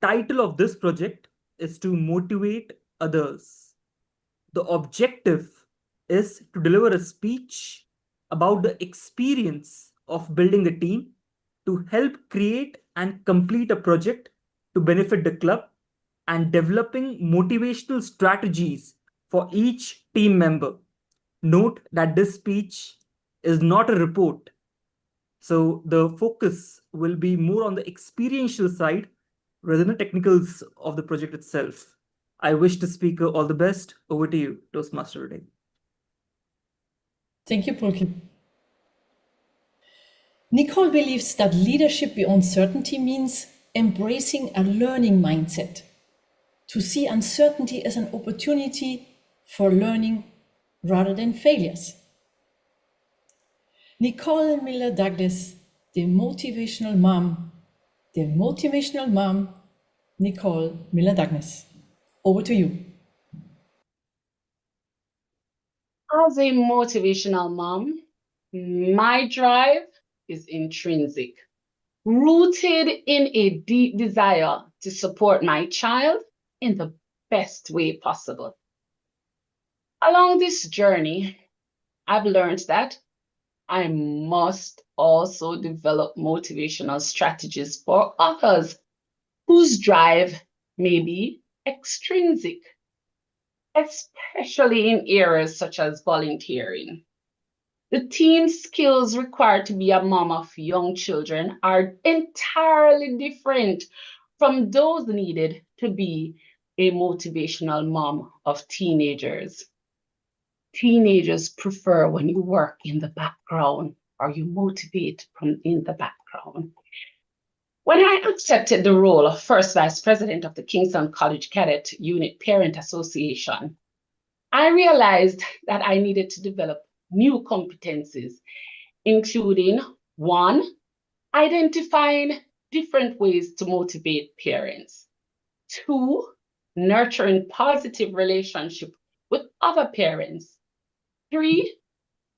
title of this project is to motivate others. The objective is to deliver a speech about the experience of building a team to help create and complete a project to benefit the club and developing motivational strategies for each team member. Note that this speech is not a report. So the focus will be more on the experiential side rather than the technicals of the project itself. I wish the speaker all the best. Over to you, Toastmaster Day. Thank you, Pulkit. Nicole believes that leadership beyond certainty means embracing a learning mindset, to see uncertainty as an opportunity for learning rather than failures. Nicole Miller-Douglas, the motivational mom, Nicole Miller-Douglas. Over to you. As a motivational mom, my drive is intrinsic, rooted in a deep desire to support my child in the best way possible. Along this journey, I've learned that I must also develop motivational strategies for others whose drive may be extrinsic, especially in areas such as volunteering. The team skills required to be a mom of young children are entirely different from those needed to be a motivational mom of teenagers. Teenagers prefer when you work in the background or you motivate from in the background. When I accepted the role of first vice president of the Kingston College Cadet Unit Parent Association, I realized that I needed to develop new competencies, including 1, identifying different ways to motivate parents, 2, nurturing positive relationship with other parents, 3,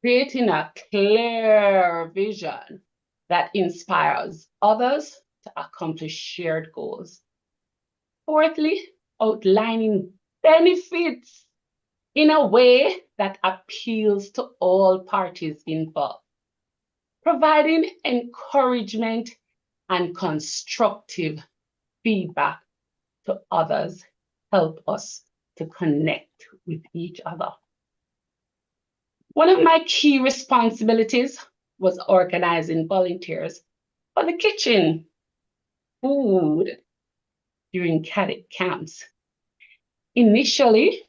creating a clear vision that inspires others to accomplish shared goals. 4thly, outlining benefits in a way that appeals to all parties involved. Providing encouragement and constructive feedback to others help us to connect with each other. One of my key responsibilities was organizing volunteers for the kitchen, food during cadet camps. Initially,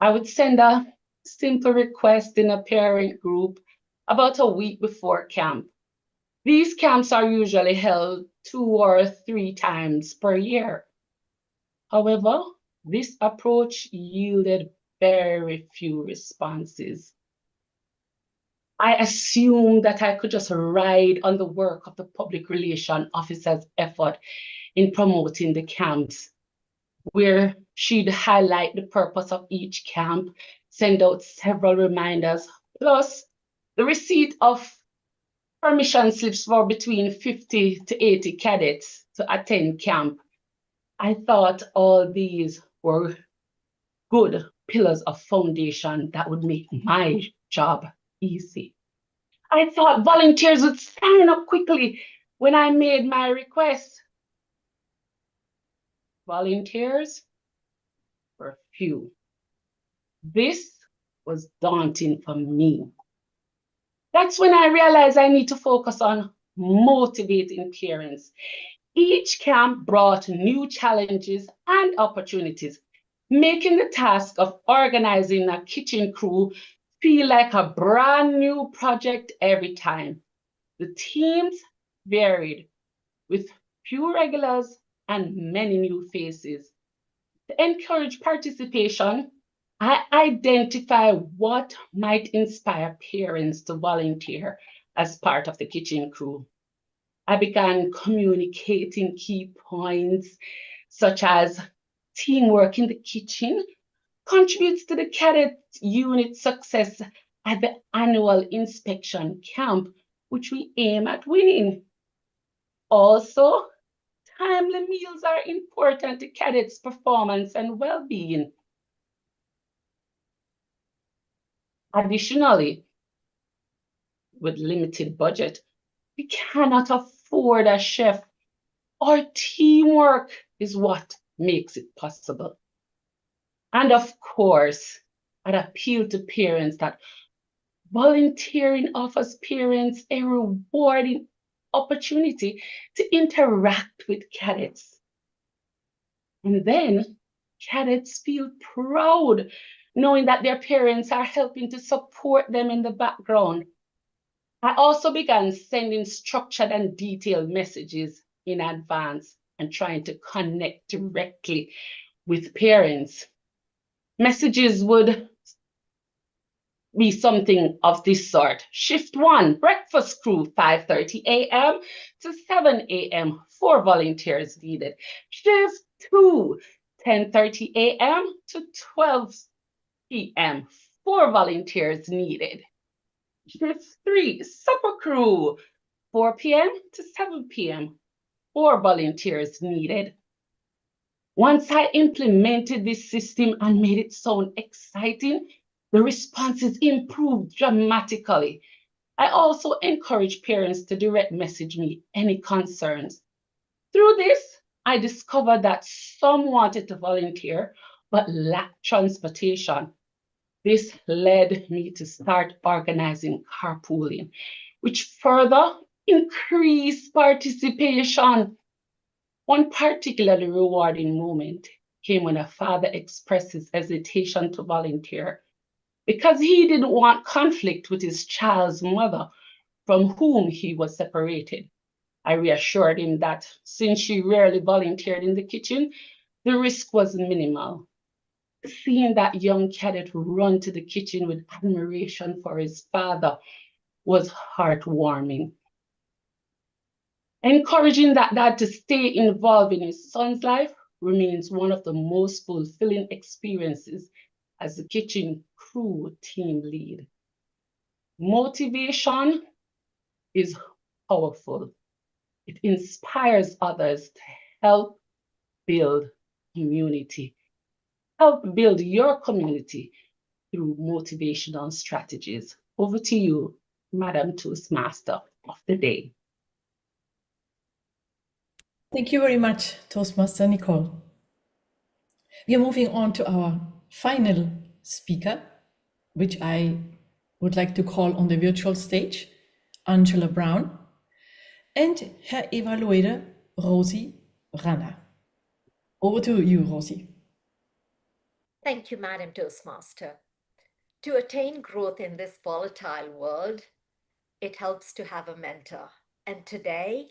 I would send a simple request in a parent group about a week before camp. These camps are usually held 2 or 3 times per year. However, this approach yielded very few responses. I assumed that I could just ride on the work of the public relations officer's effort in promoting the camps, where she'd highlight the purpose of each camp, send out several reminders, plus the receipt of permission slips for between 50 to 80 cadets to attend camp. I thought all these were good pillars of foundation that would make my job easy. I thought volunteers would sign up quickly when I made my request. Volunteers were few. This was daunting for me. That's when I realized I need to focus on motivating parents. Each camp brought new challenges and opportunities, making the task of organizing a kitchen crew feel like a brand new project every time. The teams varied, with few regulars and many new faces. To encourage participation, I identify what might inspire parents to volunteer as part of the kitchen crew. I began communicating key points such as teamwork in the kitchen contributes to the cadet unit success at the annual inspection camp, which we aim at winning. Also, timely meals are important to cadets' performance and well-being. Additionally, with limited budget, we cannot afford a chef. Our teamwork is what makes it possible. And of course, I'd appeal to parents that volunteering offers parents a rewarding opportunity to interact with cadets. And then cadets feel proud knowing that their parents are helping to support them in the background. I also began sending structured and detailed messages in advance and trying to connect directly with parents. Messages would be something of this sort. Shift 1, breakfast crew, 5:30 a.m. to 7 a.m., 4 volunteers needed. Shift 2, 10:30 a.m. to 12 p.m., 4 volunteers needed. Shift 3, supper crew, 4 p.m. to 7 p.m., 4 volunteers needed. Once I implemented this system and made it sound exciting, the responses improved dramatically. I also encourage parents to direct message me any concerns. Through this, I discovered that some wanted to volunteer but lacked transportation. This led me to start organizing carpooling, which further increased participation. One particularly rewarding moment came when a father expressed his hesitation to volunteer because he didn't want conflict with his child's mother, from whom he was separated. I reassured him that since she rarely volunteered in the kitchen, the risk was minimal. Seeing that young cadet run to the kitchen with admiration for his father was heartwarming. Encouraging that dad to stay involved in his son's life remains one of the most fulfilling experiences as the kitchen crew team lead. Motivation is powerful. It inspires others to help build community. Help build your community through motivational strategies. Over to you, Madam Toastmaster of the Day. Thank you very much, Toastmaster Nicole. We are moving on to our final speaker, which I would like to call on the virtual stage, Angela Brown, and her evaluator, Rozy Rana. Over to you, Rozy. Thank you, Madam Toastmaster. To attain growth in this volatile world, it helps to have a mentor. And today,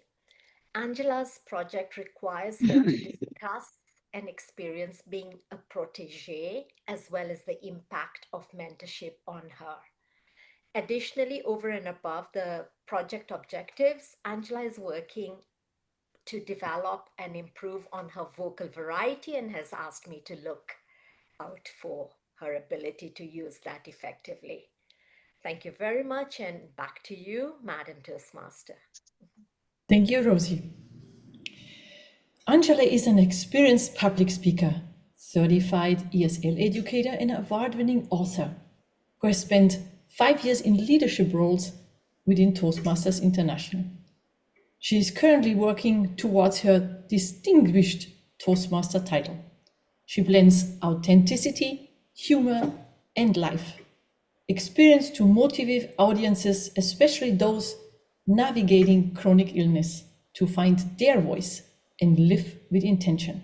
Angela's project requires her to discuss and experience being a protege, as well as the impact of mentorship on her. Additionally, over and above the project objectives, Angela is working to develop and improve on her vocal variety and has asked me to look out for her ability to use that effectively. Thank you very much, and back to you, Madam Toastmaster. Thank you, Rozy. Angela is an experienced public speaker, certified ESL educator, and award-winning author who has spent 5 years in leadership roles within Toastmasters International. She is currently working towards her distinguished Toastmaster title. She blends authenticity, humor, and life experience to motivate audiences, especially those navigating chronic illness, to find their voice and live with intention.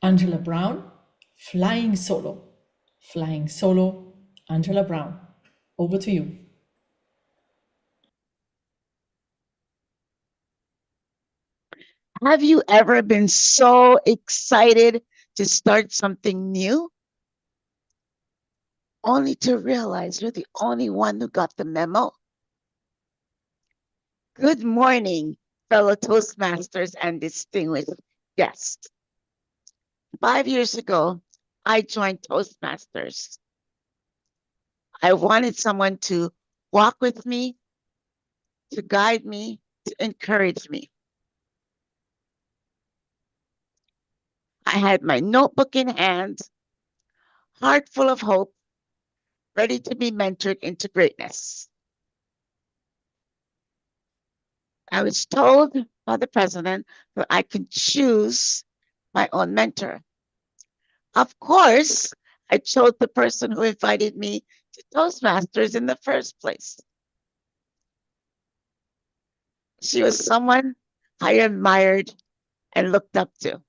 Angela Brown, Flying Solo. Flying Solo, Angela Brown. Over to you. Have you ever been so excited to start something new, only to realize you're the only one who got the memo? Good morning, fellow Toastmasters and distinguished guests. 5 years ago, I joined Toastmasters. I wanted someone to walk with me, to guide me, to encourage me. I had my notebook in hand, heart full of hope, ready to be mentored into greatness. I was told by the president that I could choose my own mentor. Of course, I chose the person who invited me to Toastmasters in the first place. She was someone I admired and looked up to.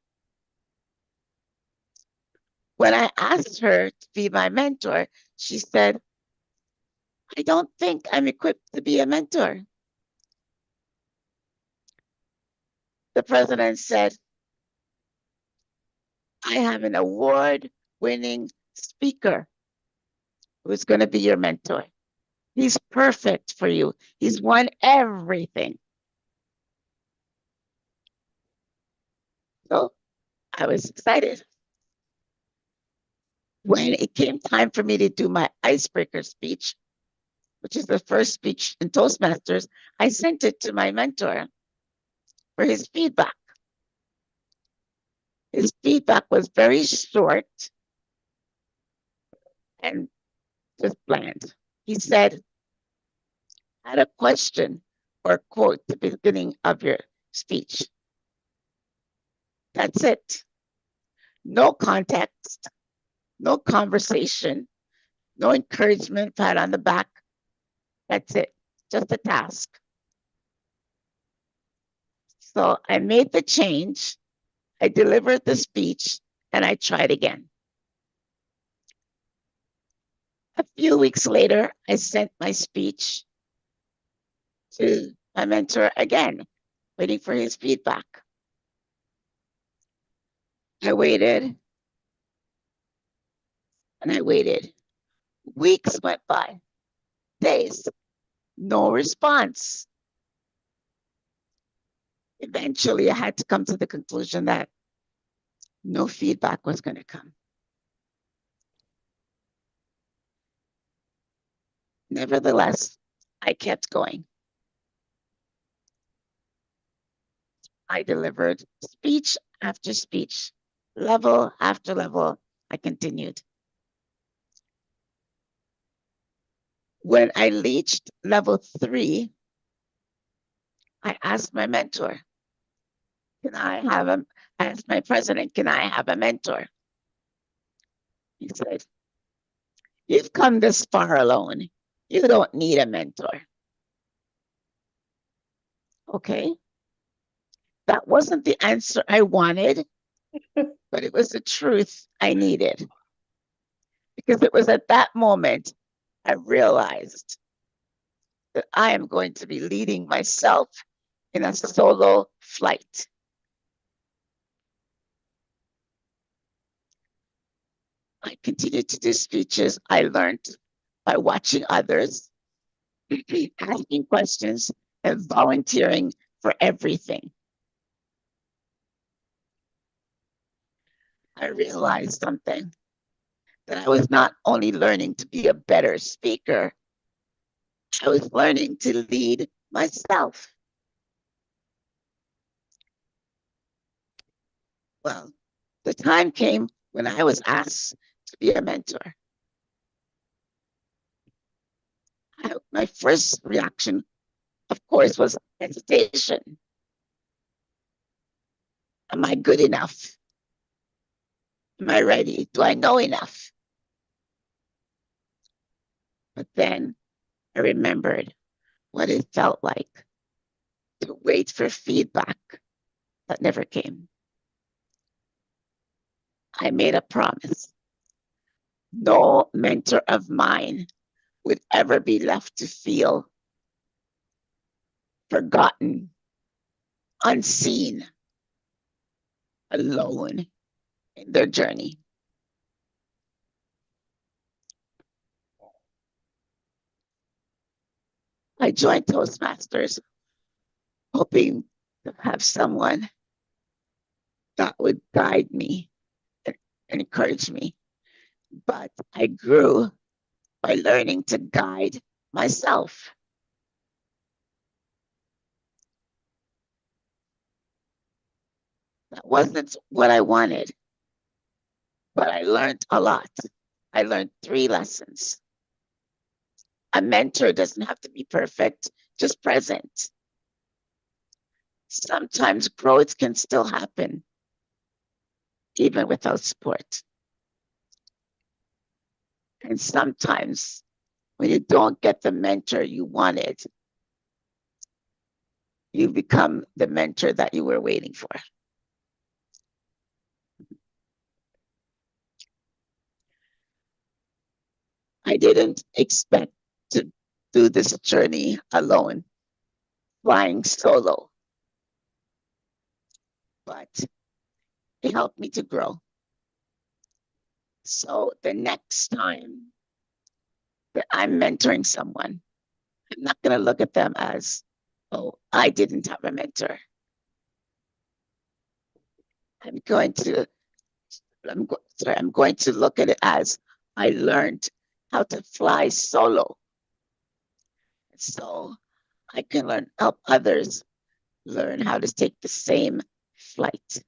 When I asked her to be my mentor, she said, "I don't think I'm equipped to be a mentor." The president said, "I have an award-winning speaker who's going to be your mentor. He's perfect for you. He's won everything." So I was excited. When it came time for me to do my icebreaker speech, which is the first speech in Toastmasters, I sent it to my mentor for his feedback. His feedback was very short and just bland. He said, "Add a question or quote at the beginning of your speech." That's it. No context, no conversation, no encouragement, pat on the back. That's it. Just a task. So I made the change. I delivered the speech and I tried again. A few weeks later, I sent my speech to my mentor again, waiting for his feedback. I waited and I waited. Weeks went by, days, no response. Eventually, I had to come to the conclusion that no feedback was going to come. Nevertheless, I kept going. I delivered speech after speech, level after level. I continued. When I reached level 3, I asked my mentor, I asked my president, "Can I have a mentor?" He said, "You've come this far alone. You don't need a mentor." Okay. That wasn't the answer I wanted, but it was the truth I needed. Because it was at that moment I realized that I am going to be leading myself in a solo flight. I continued to do speeches I learned by watching others, asking questions, and volunteering for everything. I realized something, that I was not only learning to be a better speaker, I was learning to lead myself. Well, the time came when I was asked to be a mentor. My first reaction, of course, was hesitation. Am I good enough? Am I ready? Do I know enough? But then I remembered what it felt like to wait for feedback that never came. I made a promise. No mentor of mine would ever be left to feel forgotten, unseen, alone in their journey. I joined Toastmasters hoping to have someone that would guide me and encourage me. But I grew by learning to guide myself. That wasn't what I wanted, but I learned a lot. I learned 3 lessons. A mentor doesn't have to be perfect, just present. Sometimes growth can still happen, even without support. And sometimes when you don't get the mentor you wanted, you become the mentor that you were waiting for. I didn't expect to do this journey alone, flying solo, but it helped me to grow. So the next time that I'm mentoring someone, I'm not going to look at them as, oh, I didn't have a mentor. I'm going to look at it as I learned how to fly solo. So I can help others learn how to take the same flight.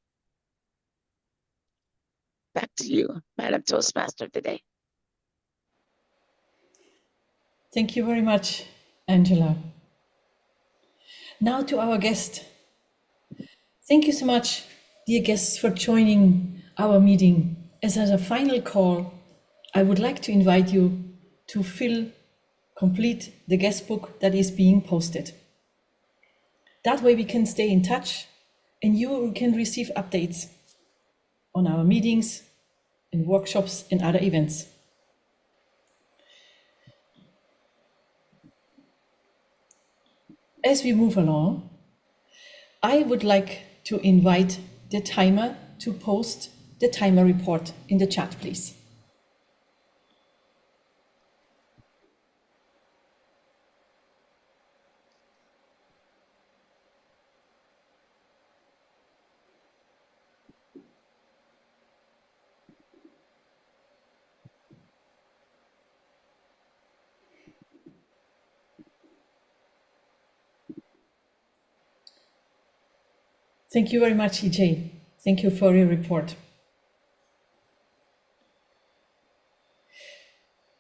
Back to you, Madam Toastmaster of the Day. Thank you very much, Angela. Now to our guest. Thank you so much, dear guests, for joining our meeting. As a final call, I would like to invite you to complete the guest book that is being posted. That way we can stay in touch and you can receive updates on our meetings and workshops and other events. As we move along, I would like to invite the timer to post the timer report in the chat, please. Thank you very much, EJ. Thank you for your report.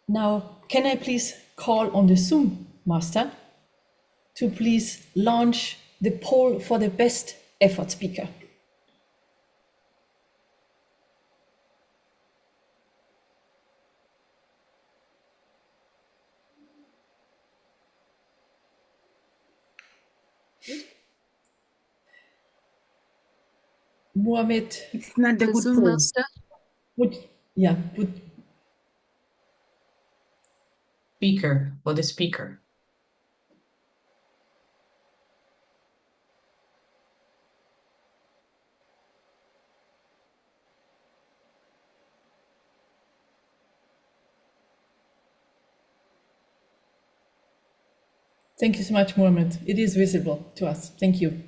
Now, can I please call on the Zoom master to please launch the poll for the best effort speaker? Mohammed. It's not the good Zoom poll. master. Speaker or the speaker. Thank you so much, Mohammed. It is visible to us. Thank you.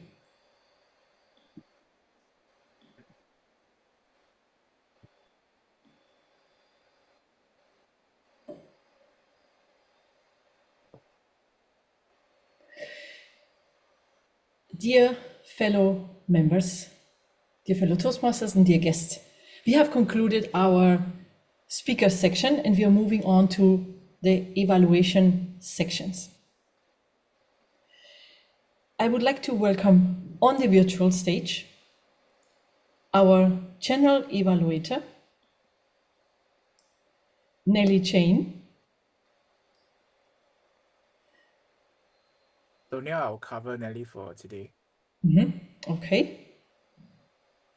Dear fellow members, dear fellow Toastmasters and dear guests, we have concluded our speaker section and we are moving on to the evaluation sections. I would like to welcome on the virtual stage our general evaluator, Nellie Chain. Sonja, I'll cover Nellie for today. Okay.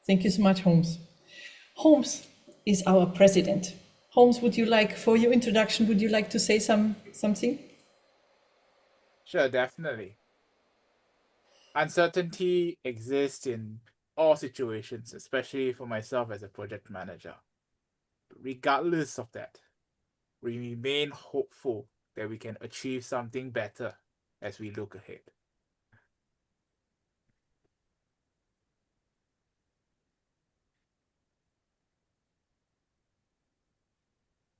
Thank you so much, Holmes. Holmes is our president. Holmes, would you like, for your introduction, would you like to say something? Sure, definitely. Uncertainty exists in all situations, especially for myself as a project manager. Regardless of that, we remain hopeful that we can achieve something better as we look ahead.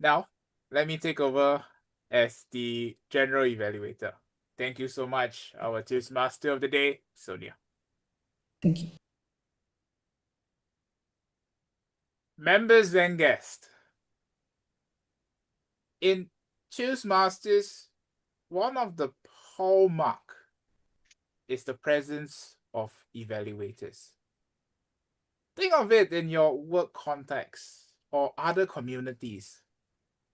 Now, let me take over as the general evaluator. Thank you so much, our Toastmaster of the day, Sonja. Thank you. Members and guests. In Toastmasters, one of the hallmark is the presence of evaluators. Think of it in your work context or other communities.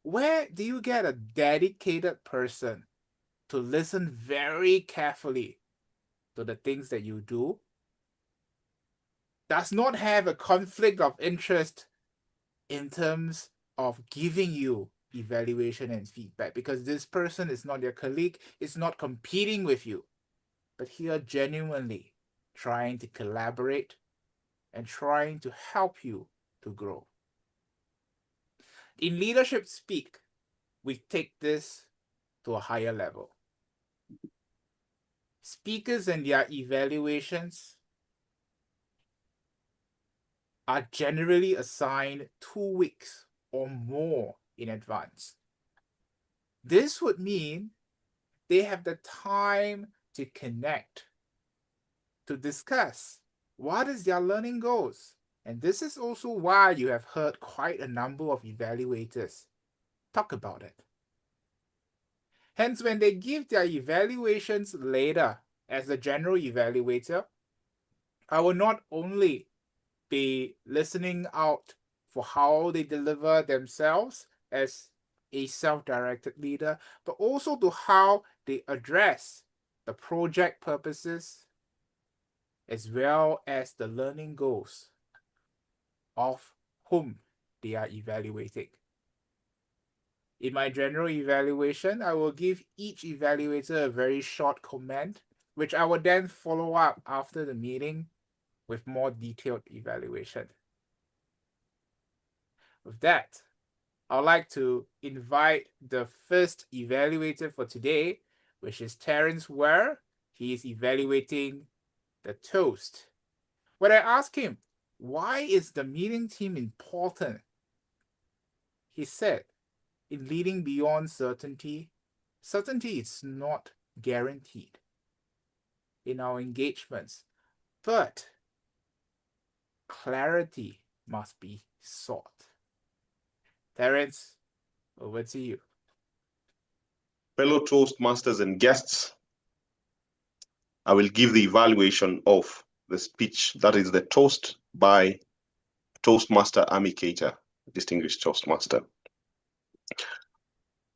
Where do you get a dedicated person to listen very carefully to the things that you do? Does not have a conflict of interest in terms of giving you evaluation and feedback, because this person is not your colleague, is not competing with you, but here genuinely trying to collaborate and trying to help you to grow. In leadership speak, we take this to a higher level. Speakers and their evaluations are generally assigned 2 weeks or more in advance. This would mean they have the time to connect, to discuss what is their learning goals. And this is also why you have heard quite a number of evaluators talk about it. Hence, when they give their evaluations later as the general evaluator, I will not only be listening out for how they deliver themselves as a self-directed leader, but also to how they address the project purposes as well as the learning goals of whom they are evaluating. In my general evaluation, I will give each evaluator a very short comment, which I will then follow up after the meeting with more detailed evaluation. With that, I'd like to invite the first evaluator for today, which is Terence Ware. He is evaluating the toast. When I asked him, why is the meeting team important? He said, in leading beyond certainty, certainty is not guaranteed in our engagements, but clarity must be sought. Terence, over to you. Fellow Toastmasters and guests, I will give the evaluation of the speech, that is the toast by Toastmaster Amicata, distinguished Toastmaster.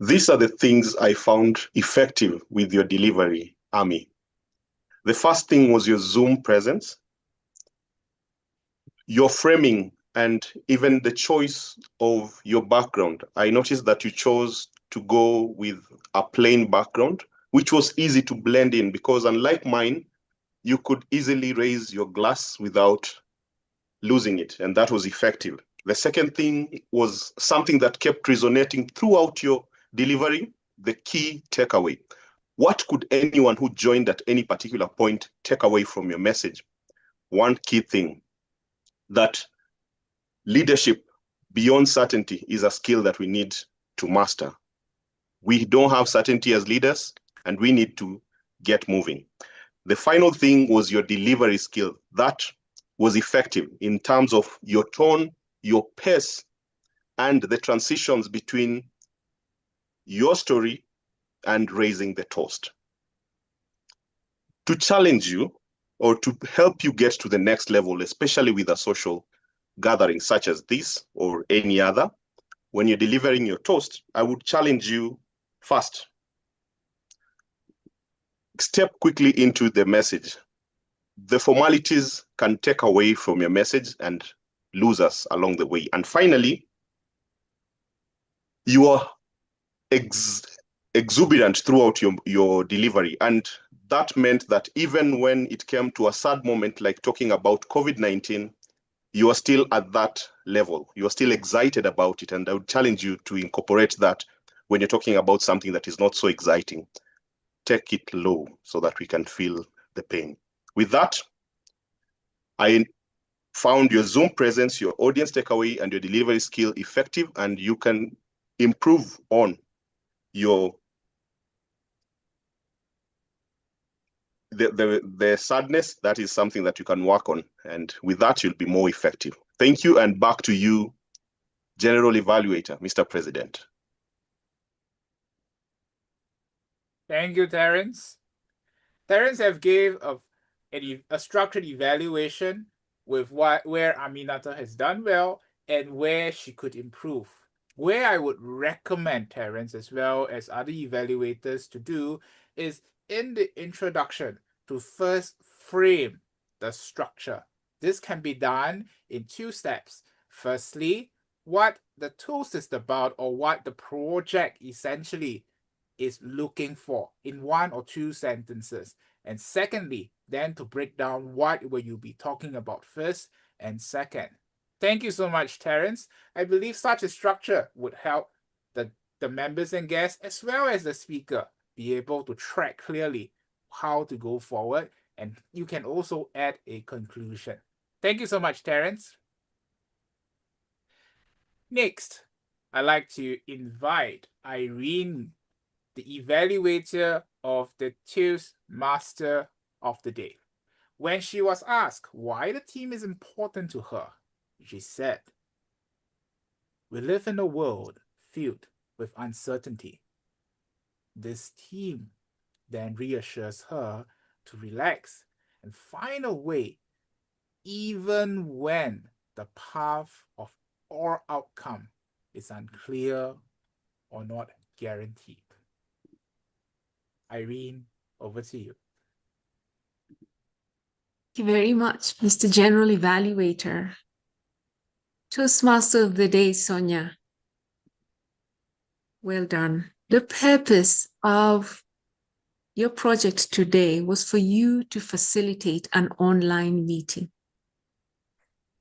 These are the things I found effective with your delivery, Ami. The first thing was your Zoom presence, your framing, and even the choice of your background. I noticed that you chose to go with a plain background, which was easy to blend in because unlike mine, you could easily raise your glass without losing it, and that was effective. The second thing was something that kept resonating throughout your delivery, the key takeaway. What could anyone who joined at any particular point take away from your message? One key thing, that leadership beyond certainty is a skill that we need to master. We don't have certainty as leaders, and we need to get moving. The final thing was your delivery skill. That was effective in terms of your tone, your pace, and the transitions between your story, and raising the toast. To challenge you or to help you get to the next level, especially with a social gathering such as this or any other, when you're delivering your toast, I would challenge you first. Step quickly into the message. The formalities can take away from your message and lose us along the way. And finally, you are exuberant throughout your delivery. And that meant that even when it came to a sad moment like talking about COVID-19, you are still at that level. You are still excited about it. And I would challenge you to incorporate that when you're talking about something that is not so exciting. Take it low so that we can feel the pain. With that, I found your Zoom presence, your audience takeaway, and your delivery skill effective, and you can improve on the sadness. That is something that you can work on, and with that, you'll be more effective. Thank you, and back to you, General Evaluator, Mr. President. Thank you, Terence. Terence have gave a structured evaluation with where Aminata has done well and where she could improve. Where I would recommend Terence as well as other evaluators to do is in the introduction to first frame the structure. This can be done in 2 steps. Firstly, what the toast is about or what the project essentially is looking for in 1 or 2 sentences. And secondly, then to break down what will you be talking about first and second. Thank you so much, Terence. I believe such a structure would help the members and guests as well as the speaker be able to track clearly how to go forward, and you can also add a conclusion. Thank you so much, Terence. Next, I'd like to invite Irene, the evaluator of the Toastmaster of the day. When she was asked why the team is important to her, she said, "We live in a world filled with uncertainty." This team then reassures her to relax and find a way even when the path of or outcome is unclear or not guaranteed. Irene, over to you. Thank you very much, Mr. General Evaluator. Toastmaster of the day, Sonja. Well done. The purpose of your project today was for you to facilitate an online meeting.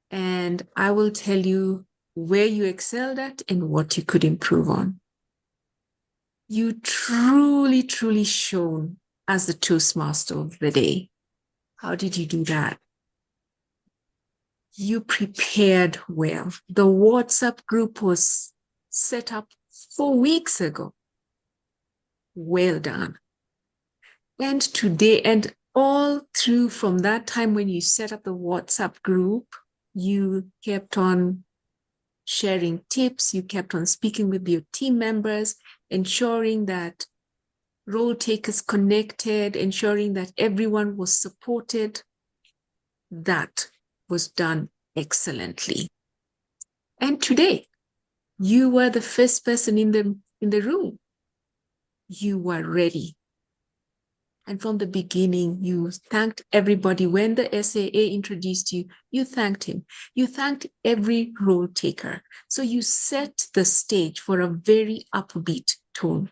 And I will tell you where you excelled at and what you could improve on. You truly, truly shone as the Toastmaster of the day. How did you do that? You prepared well. The WhatsApp group was set up 4 weeks ago. Well done. And today, and all through from that time when you set up the WhatsApp group, you kept on sharing tips, you kept on speaking with your team members, ensuring that role takers connected, ensuring that everyone was supported. That was done excellently. And today, you were the first person in the room. You were ready. And from the beginning, you thanked everybody. When the SAA introduced you, you thanked him. You thanked every role taker. So you set the stage for a very upbeat tone.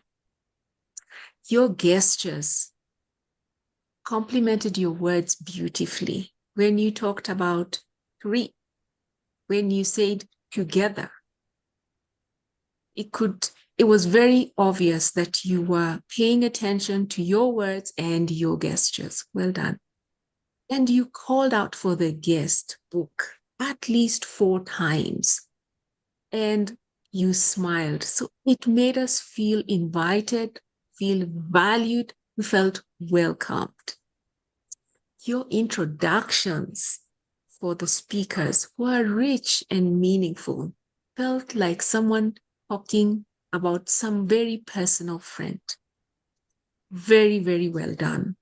Your gestures complemented your words beautifully. When you talked about 3, when you said together, it was very obvious that you were paying attention to your words and your gestures. Well done. And you called out for the guest book at least 4 times. And you smiled. So it made us feel invited, feel valued, we felt welcomed. Your introductions for the speakers were rich and meaningful. Felt like someone talking about some very personal friend. Very, very well done.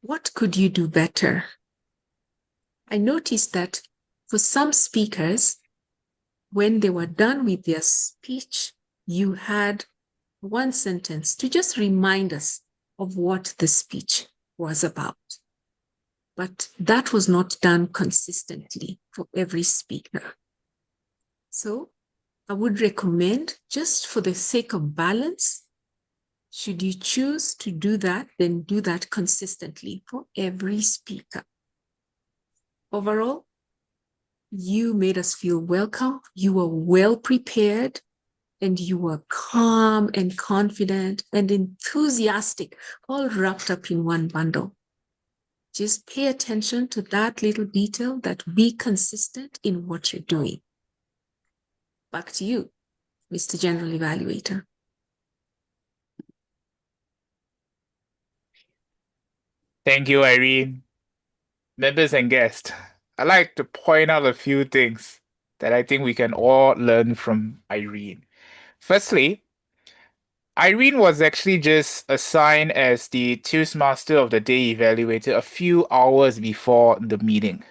What could you do better? I noticed that for some speakers, when they were done with their speech, you had one sentence to just remind us of what the speech was about. But that was not done consistently for every speaker. So I would recommend, just for the sake of balance, should you choose to do that, then do that consistently for every speaker. Overall, you made us feel welcome, you were well prepared, and you were calm and confident and enthusiastic, all wrapped up in one bundle. Just pay attention to that little detail, that be consistent in what you're doing. Back to you, Mr. General Evaluator. Thank you, Irene. Members and guests, I'd like to point out a few things that I think we can all learn from Irene. Firstly, Irene was actually just assigned as the Toastmaster of the Day Evaluator a few hours before the meeting.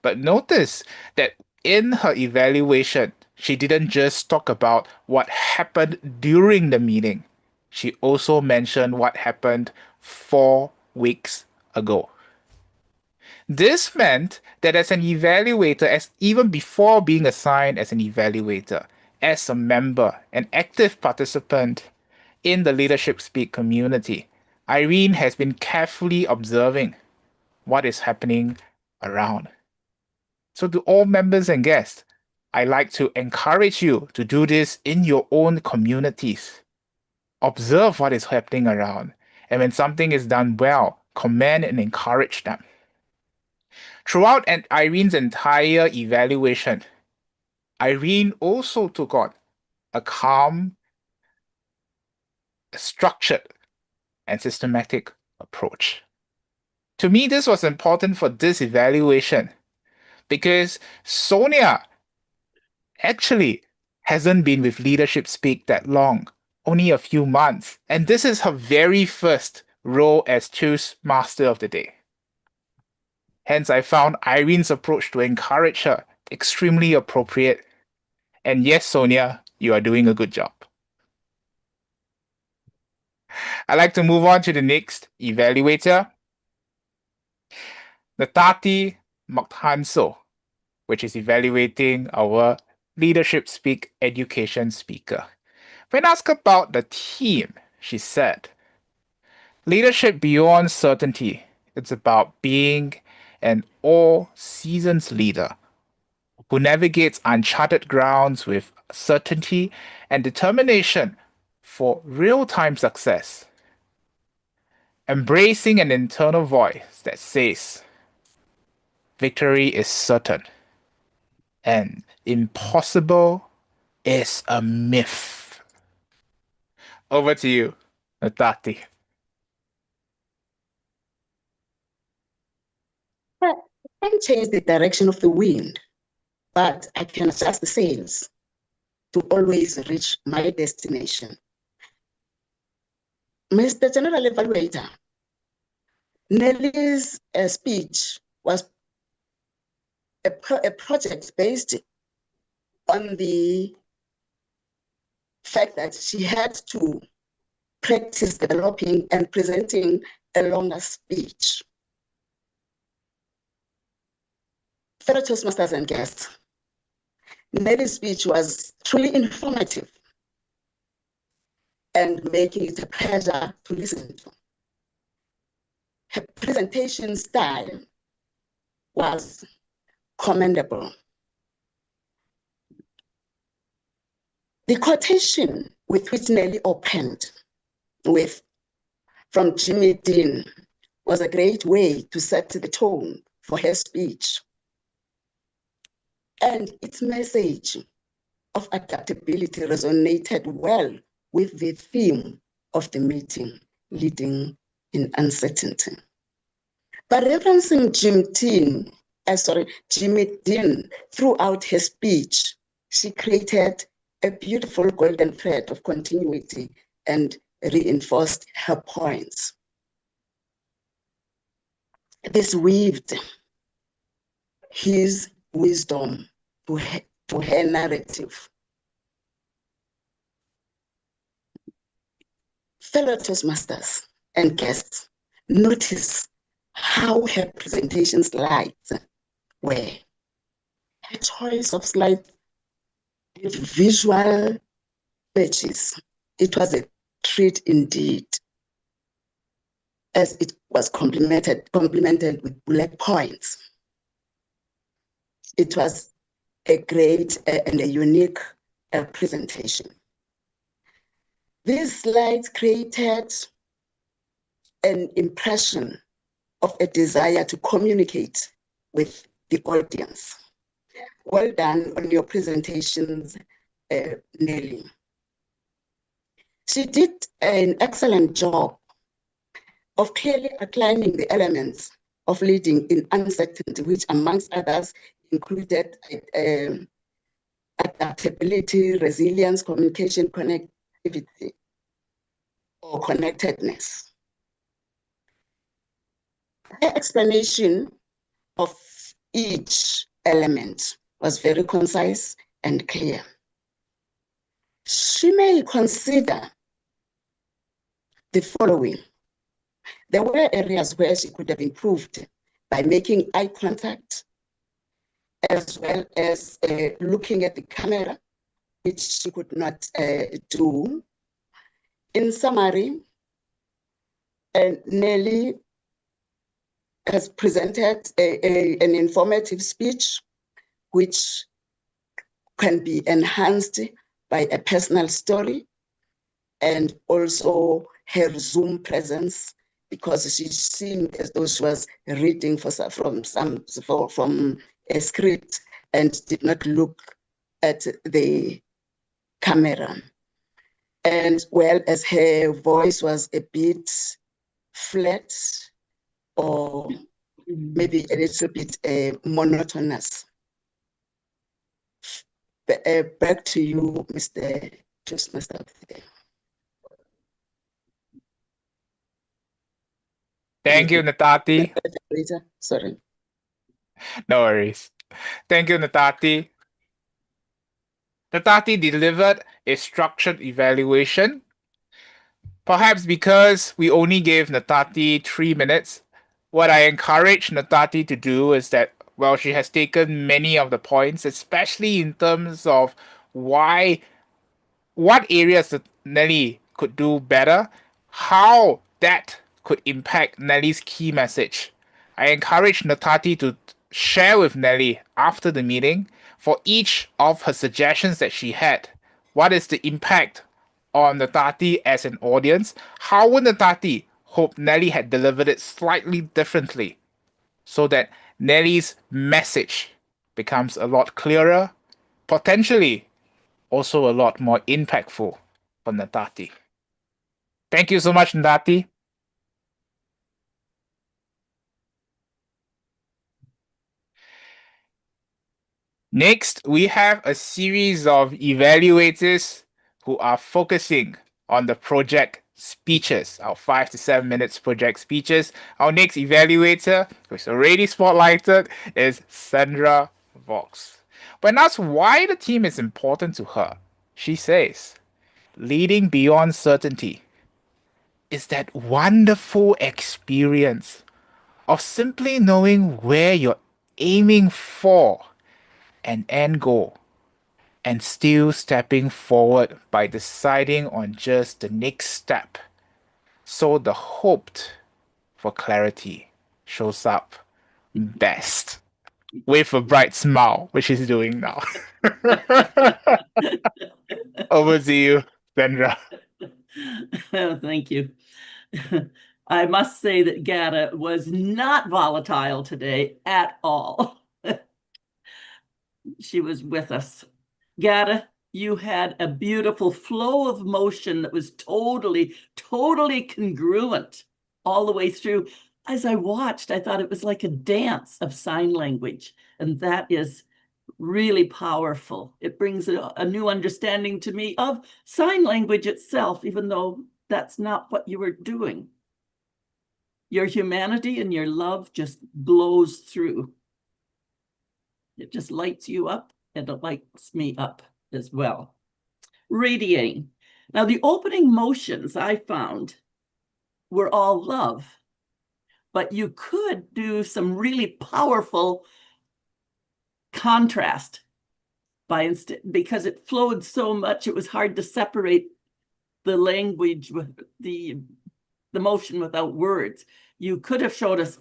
But notice that in her evaluation, she didn't just talk about what happened during the meeting. She also mentioned what happened 4 weeks ago. This meant that as an evaluator, as even before being assigned as an evaluator, as a member, an active participant in the Leadership Speak community, Irene has been carefully observing what is happening around. So to all members and guests, I like to encourage you to do this in your own communities. Observe what is happening around, and when something is done well, commend and encourage them. Throughout Irene's entire evaluation, Irene also took on a calm, structured, and systematic approach. To me, this was important for this evaluation because Sonja actually hasn't been with Leadership Speak that long, only a few months, and this is her very first role as Toastmaster of the Day. Hence, I found Irene's approach to encourage her extremely appropriate. And yes, Sonja, you are doing a good job. I'd like to move on to the next evaluator, Natati Makhanso, which is evaluating our Leadership Speak education speaker. When asked about the theme, she said, "Leadership beyond certainty. It's about being an all-seasons leader who navigates uncharted grounds with certainty and determination for real-time success. Embracing an internal voice that says, victory is certain and impossible is a myth." Over to you, Natati. I can't change the direction of the wind, but I can adjust the sails to always reach my destination. Mr. General Evaluator, Nellie's speech was a project based on the fact that she had to practice developing and presenting a longer speech. Fellow Toastmasters and guests, Nellie's speech was truly informative and making it a pleasure to listen to. Her presentation style was commendable. The quotation with which Nellie opened with from Jimmy Dean was a great way to set the tone for her speech. And its message of adaptability resonated well with the theme of the meeting, leading in uncertainty. By referencing Jimmy Dean throughout her speech, she created a beautiful golden thread of continuity and reinforced her points. This weaved his wisdom to her narrative. Fellow Toastmasters and guests, notice how her presentation slides were. Her choice of slides with visual pages. It was a treat indeed, as it was complemented with bullet points. It was a great and a unique presentation. These slides created an impression of a desire to communicate with the audience. Well done on your presentations, Nellie. She did an excellent job of clearly outlining the elements of leading in uncertainty, which amongst others included adaptability, resilience, communication, connectivity, or connectedness. Her explanation of each element was very concise and clear. She may consider the following. There were areas where she could have improved by making eye contact, as well as looking at the camera, which she could not do. In summary, Nellie has presented an informative speech, which can be enhanced by a personal story, and also her Zoom presence, because she seemed as though she was reading from a script and did not look at the camera. And well, as her voice was a bit flat or maybe a little bit monotonous. Back to you, Mr. Toastmaster. Thank you, Natati. Sorry. No worries. Thank you, Natati. Natati delivered a structured evaluation. Perhaps because we only gave Natati 3 minutes, what I encourage Natati to do is that, well, she has taken many of the points, especially in terms of what areas that Nellie could do better, how that could impact Nellie's key message. I encourage Natati to share with Nellie after the meeting for each of her suggestions that she had. What is the impact on Natati as an audience? How would Natati hope Nellie had delivered it slightly differently so that Nellie's message becomes a lot clearer, potentially also a lot more impactful for Natati. Thank you so much, Natati. Next, we have a series of evaluators who are focusing on the project speeches, our 5 to 7 minutes project speeches. Our next evaluator, who's already spotlighted, is Sandra Vox. When asked why the team is important to her, she says, leading beyond certainty is that wonderful experience of simply knowing where you're aiming for an end goal and still stepping forward by deciding on just the next step. So the hoped for clarity shows up best with a bright smile, which he's doing now. Over to you, Sandra. Thank you. I must say that Ghada was not volatile today at all. She was with us. Ghada, you had a beautiful flow of motion that was totally congruent all the way through. As I watched, I thought it was like a dance of sign language. And that is really powerful. It brings a new understanding to me of sign language itself, even though that's not what you were doing. Your humanity and your love just glows through. It just lights you up, and it lights me up as well. Radiating. Now, the opening motions I found were all love, but you could do some really powerful contrast because it flowed so much, it was hard to separate the language with the motion without words. You could have showed us.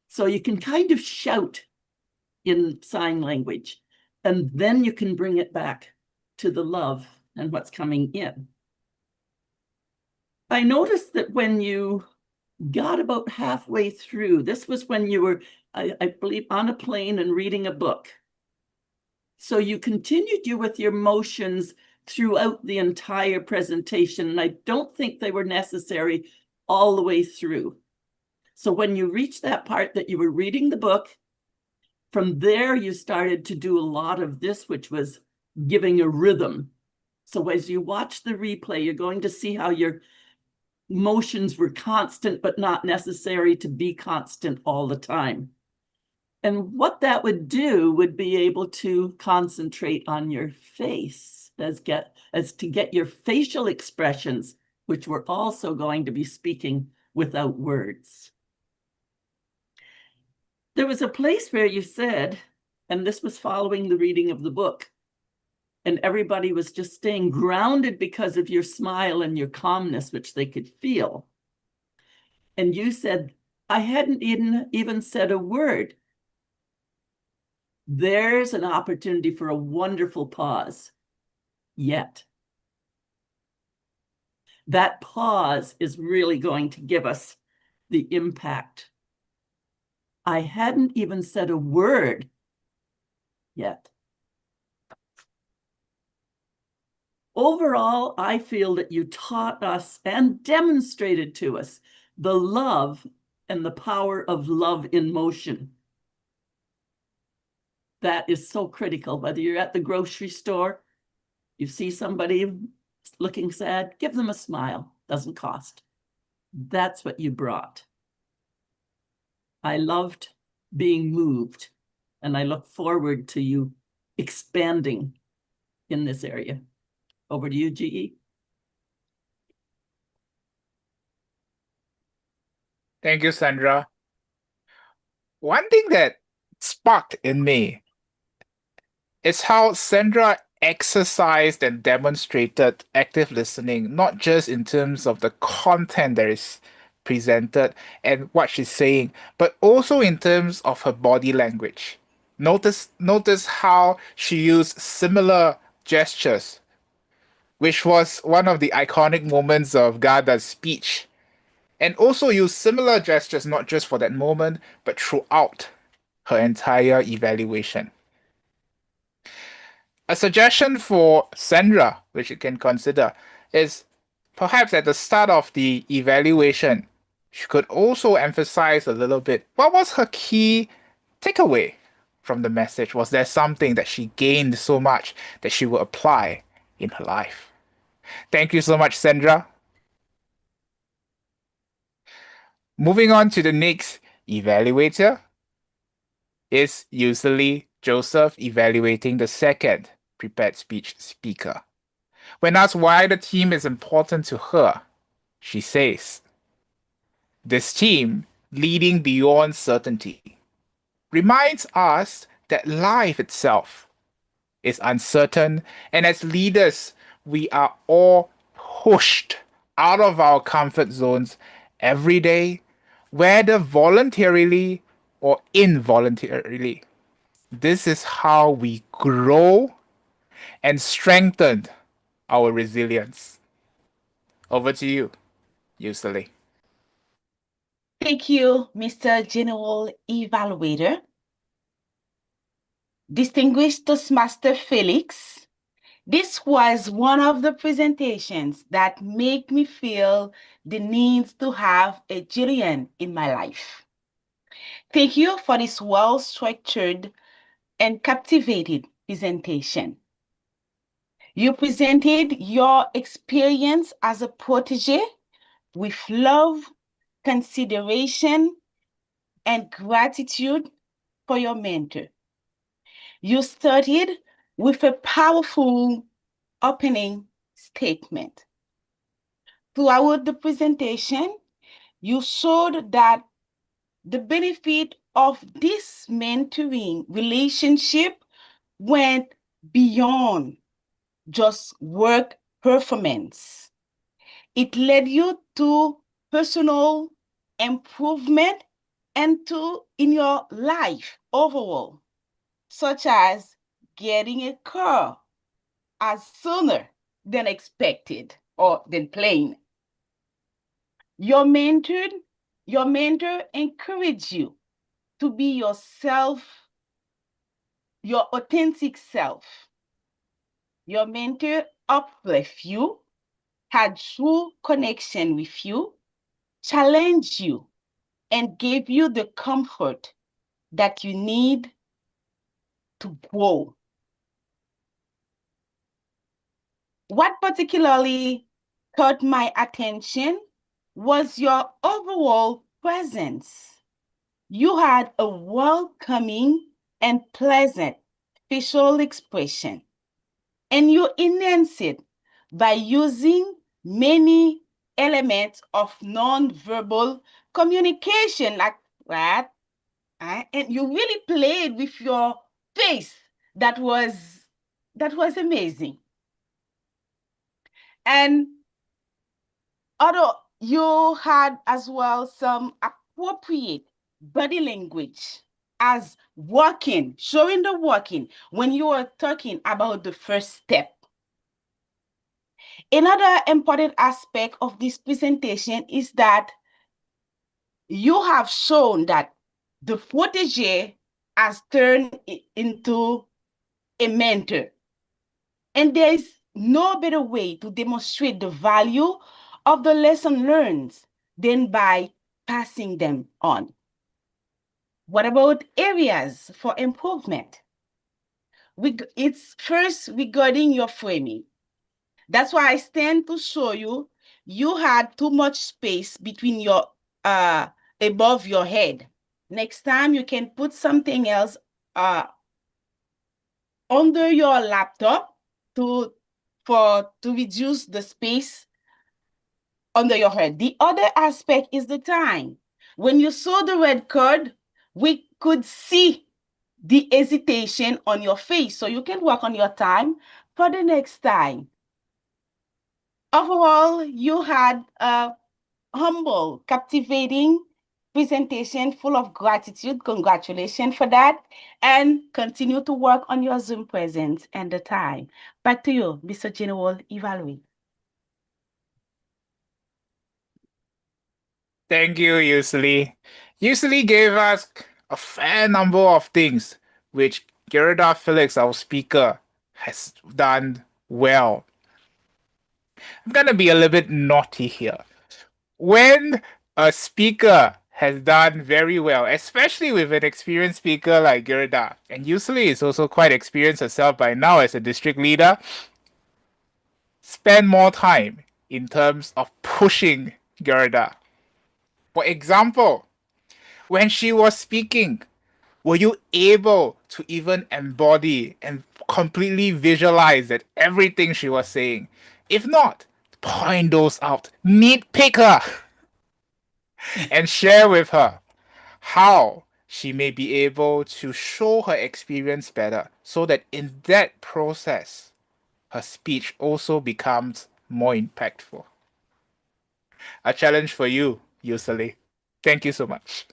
So you can kind of shout in sign language, and then you can bring it back to the love and what's coming in. I noticed that when you got about halfway through, this was when you were, I believe, on a plane and reading a book. So you continued with your motions throughout the entire presentation, and I don't think they were necessary all the way through. So when you reached that part that you were reading the book, from there you started to do a lot of this, which was giving a rhythm. So as you watch the replay, you're going to see how your motions were constant, but not necessary to be constant all the time. And what that would do would be able to concentrate on your face as to get your facial expressions, which we're also going to be speaking without words. There was a place where you said, and this was following the reading of the book, and everybody was just staying grounded because of your smile and your calmness, which they could feel. And you said, I hadn't even said a word. There's an opportunity for a wonderful pause. Yet. That pause is really going to give us the impact. I hadn't even said a word yet. Overall, I feel that you taught us and demonstrated to us the love and the power of love in motion. That is so critical. Whether you're at the grocery store, you see somebody looking sad, give them a smile. Doesn't cost. That's what you brought. I loved being moved, and I look forward to you expanding in this area. Over to you, GE. Thank you, Sandra. One thing that sparked in me is how Sandra exercised and demonstrated active listening, not just in terms of the content that is presented and what she's saying, but also in terms of her body language. Notice how she used similar gestures, which was one of the iconic moments of Ghada's speech, and also used similar gestures not just for that moment, but throughout her entire evaluation. A suggestion for Sandra, which you can consider, is perhaps at the start of the evaluation, she could also emphasize a little bit what was her key takeaway from the message. Was there something that she gained so much that she will apply in her life? Thank you so much, Sandra. Moving on to the next evaluator is usually Joseph evaluating the second prepared speech speaker. When asked why the team is important to her, she says, "This team, leading beyond certainty, reminds us that life itself is uncertain, and as leaders, we are all pushed out of our comfort zones every day, whether voluntarily or involuntarily. This is how we grow and strengthen our resilience." Over to you, Yusali. Thank you, Mr. General Evaluator. Distinguished Toastmaster Felix, this was one of the presentations that make me feel the need to have a Jillian in my life. Thank you for this well-structured and captivated presentation. You presented your experience as a protege with love, consideration, and gratitude for your mentor. You started with a powerful opening statement. Throughout the presentation, you showed that the benefit of this mentoring relationship went beyond just work performance. It led you to personal improvement and in your life overall, such as getting a car as sooner than expected or than planned. Your mentor encouraged you to be yourself, your authentic self. Your mentor uplifted you, had true connection with you, challenged you, and gave you the comfort that you need to grow. What particularly caught my attention was your overall presence. You had a welcoming and pleasant facial expression, and you enhance it by using many elements of non-verbal communication like that. And you really played with your face. That was amazing. And although you had as well some appropriate body language as walking, showing the walking when you were talking about the first step. Another important aspect of this presentation is that you have shown that the protege has turned into a mentor. And there is no better way to demonstrate the value of the lesson learned than by passing them on. What about areas for improvement? It's first regarding your framing. That's why I stand to show you, you had too much space between your, above your head. Next time you can put something else under your laptop to reduce the space under your head. The other aspect is the time. When you saw the red card, we could see the hesitation on your face, so you can work on your time for the next time. Overall, you had a humble, captivating presentation full of gratitude. Congratulations for that. And continue to work on your Zoom presence and the time. Back to you, Mr. General Evaluator. Thank you, Yusli. Yusli gave us a fair number of things which Guerdah Felix, our speaker, has done well. I'm going to be a little bit naughty here. When a speaker has done very well, especially with an experienced speaker like Guerdah, and Yusli is also quite experienced herself by now as a district leader, spend more time in terms of pushing Guerdah. For example, when she was speaking, were you able to even embody and completely visualize that everything she was saying? If not, point those out, nitpick her, and share with her how she may be able to show her experience better so that in that process, her speech also becomes more impactful. A challenge for you, Yusli. Thank you so much.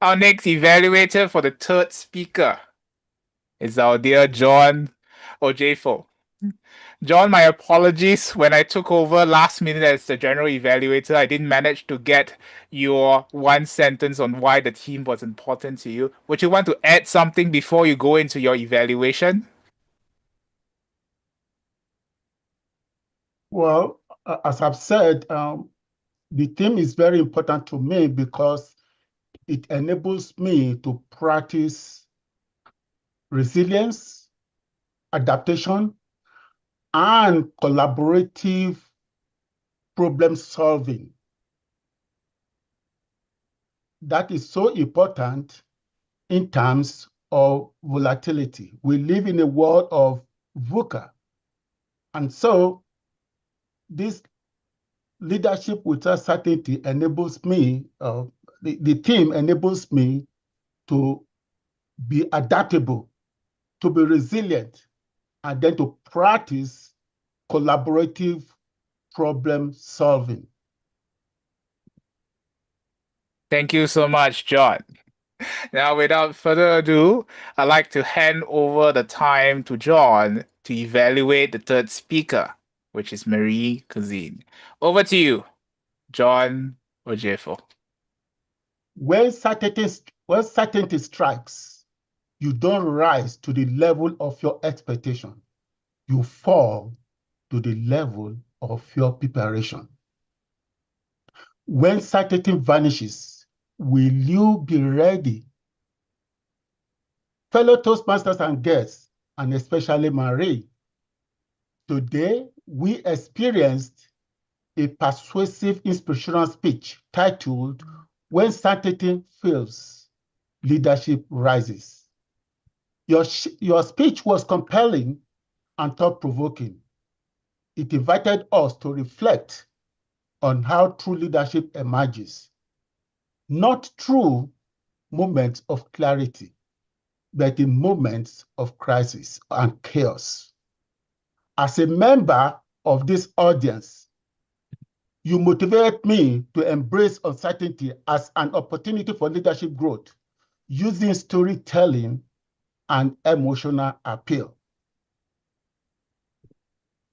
Our next evaluator for the third speaker is our dear John Ojefo. John, my apologies. When I took over last minute as the general evaluator, I didn't manage to get your one sentence on why the team was important to you. Would you want to add something before you go into your evaluation? Well, as I've said, the theme is very important to me because it enables me to practice resilience, adaptation, and collaborative problem solving. That is so important in terms of volatility. We live in a world of VUCA. And so this leadership with certainty enables me, the team enables me to be adaptable, to be resilient, and then to practice collaborative problem solving. Thank you so much, John. Now, without further ado, I'd like to hand over the time to John to evaluate the third speaker, which is Marie Cusin. Over to you, John Ojefo. When certainty strikes, you don't rise to the level of your expectation. You fall to the level of your preparation. When certainty vanishes, will you be ready? Fellow Toastmasters and guests, and especially Marie, today we experienced a persuasive inspirational speech titled, When Certainty Fails, Leadership Rises. Your speech was compelling and thought-provoking. It invited us to reflect on how true leadership emerges, not through moments of clarity, but in moments of crisis and chaos. As a member of this audience, you motivate me to embrace uncertainty as an opportunity for leadership growth, using storytelling and emotional appeal.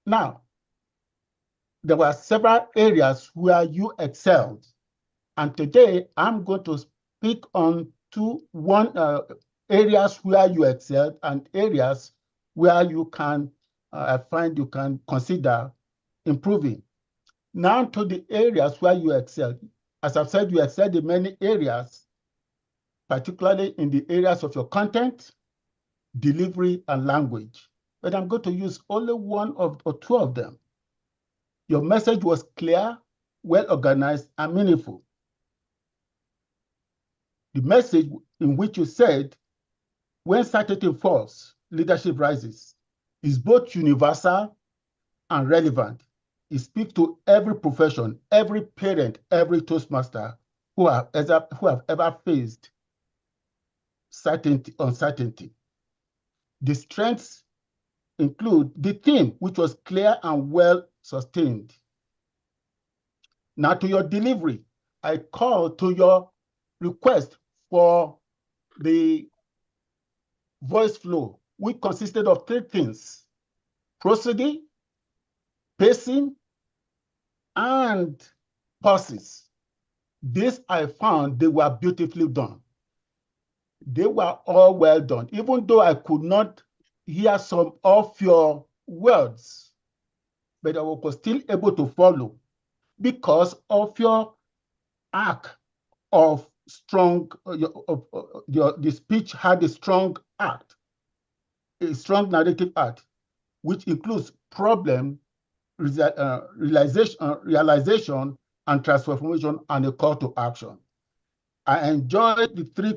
Now, there were several areas where you excelled, and today I'm going to speak on areas where you excelled and areas where you can, I find you can consider improving. Now to the areas where you excelled. As I've said, you excelled in many areas, particularly in the areas of your content, delivery, and language. But I'm going to use only one or two of them. Your message was clear, well-organized, and meaningful. The message in which you said, when certainty falls, leadership rises, is both universal and relevant. It speaks to every profession, every parent, every Toastmaster who have ever faced uncertainty. The strengths include the theme, which was clear and well sustained. Now to your delivery, I call to your request for the voice flow, which consisted of three things: prosody, pacing, and pauses. This I found they were beautifully done. They were all well done, even though I could not hear some of your words, but I was still able to follow because of your arc of strong, the speech had a strong act, a strong narrative act, which includes problem, realization, and transformation, and a call to action. I enjoyed the three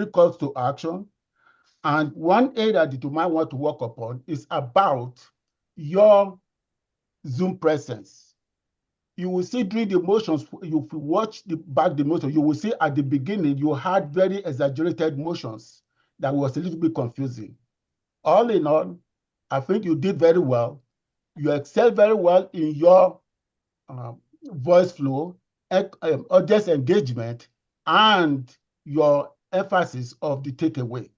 calls to action. And one area that you might want to work upon is about your Zoom presence. You will see during the motions, if you watch the motion, you will see at the beginning, you had very exaggerated motions that was a little bit confusing. All in all, I think you did very well. You excelled very well in your voice flow, audience engagement, and your emphasis of the takeaway.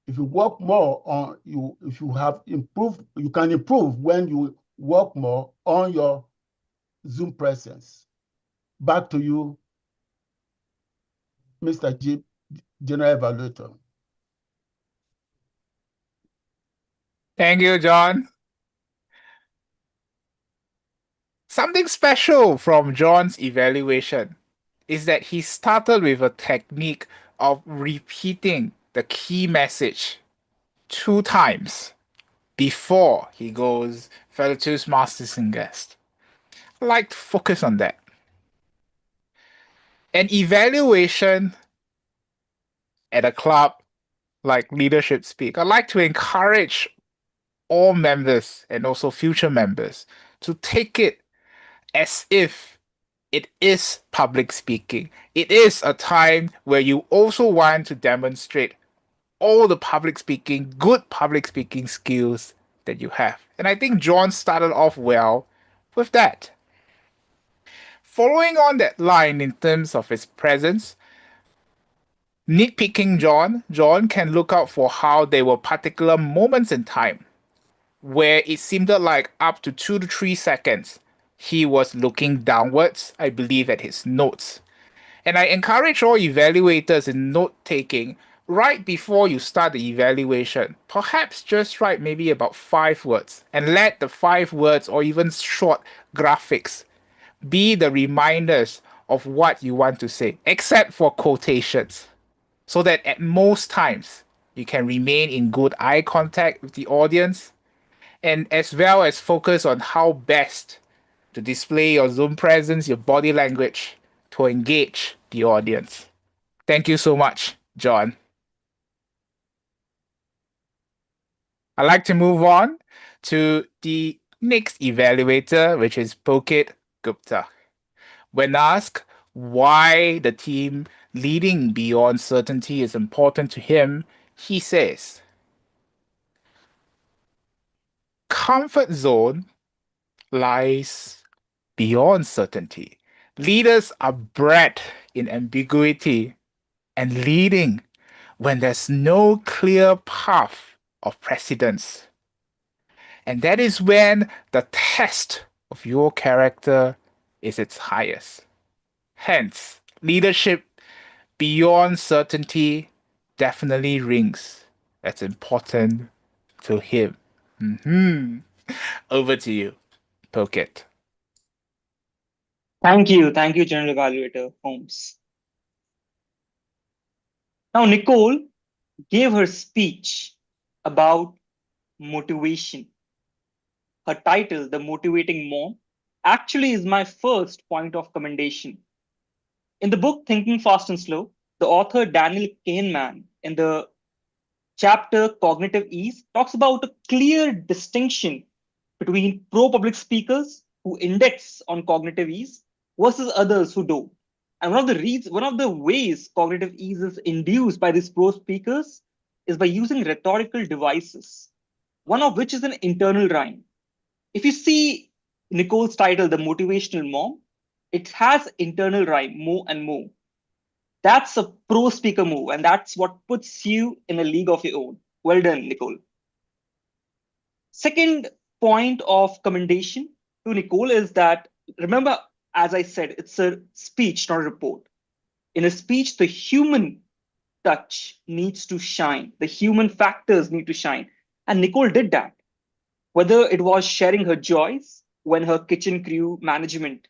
If you work more on if you have improved, you can improve when you work more on your Zoom presence. Back to you, Mr. G, General Evaluator. Thank you, John. Something special from John's evaluation is that he started with a technique of repeating the key message 2 times before he goes fellow Toastmasters and guest. I like to focus on that. An evaluation at a club like Leadership Speak, I like to encourage all members and also future members to take it as if it is public speaking. It is a time where you also want to demonstrate all the good public speaking skills that you have. And I think John started off well with that. Following on that line in terms of his presence, nitpicking John can look out for how there were particular moments in time where it seemed like up to 2 to 3 seconds he was looking downwards, I believe, at his notes. And I encourage all evaluators in note taking right before you start the evaluation, perhaps just write maybe about 5 words and let the 5 words or even short graphics be the reminders of what you want to say, except for quotations, so that at most times you can remain in good eye contact with the audience and as well as focus on how best to display your Zoom presence, your body language to engage the audience. Thank you so much, John. I'd like to move on to the next evaluator, which is Pulkit Gupta. When asked why the team leading beyond certainty is important to him, he says, comfort zone lies beyond certainty. Leaders are bred in ambiguity and leading when there's no clear path of precedence. And that is when the test of your character is its highest. Hence, leadership beyond certainty definitely rings as important to him. Over to you, Pulkit. Thank you, General Evaluator Holmes. Now, Nicole gave her speech about motivation. Her title, The Motivating Mom, actually is my first point of commendation. In the book Thinking Fast and Slow, the author Daniel Kahneman, in the chapter Cognitive Ease, talks about a clear distinction between pro-public speakers who index on cognitive ease versus others who don't. And one of the ways cognitive ease is induced by these pro speakers is by using rhetorical devices, one of which is an internal rhyme. If you see Nicole's title, The Motivational Mom, it has internal rhyme, mo and mo. That's a pro speaker move, and that's what puts you in a league of your own. Well done, Nicole. Second point of commendation to Nicole is that, remember, as I said, it's a speech, not a report. In a speech, the human touch needs to shine. The human factors need to shine. And Nicole did that. Whether it was sharing her joys when her kitchen crew management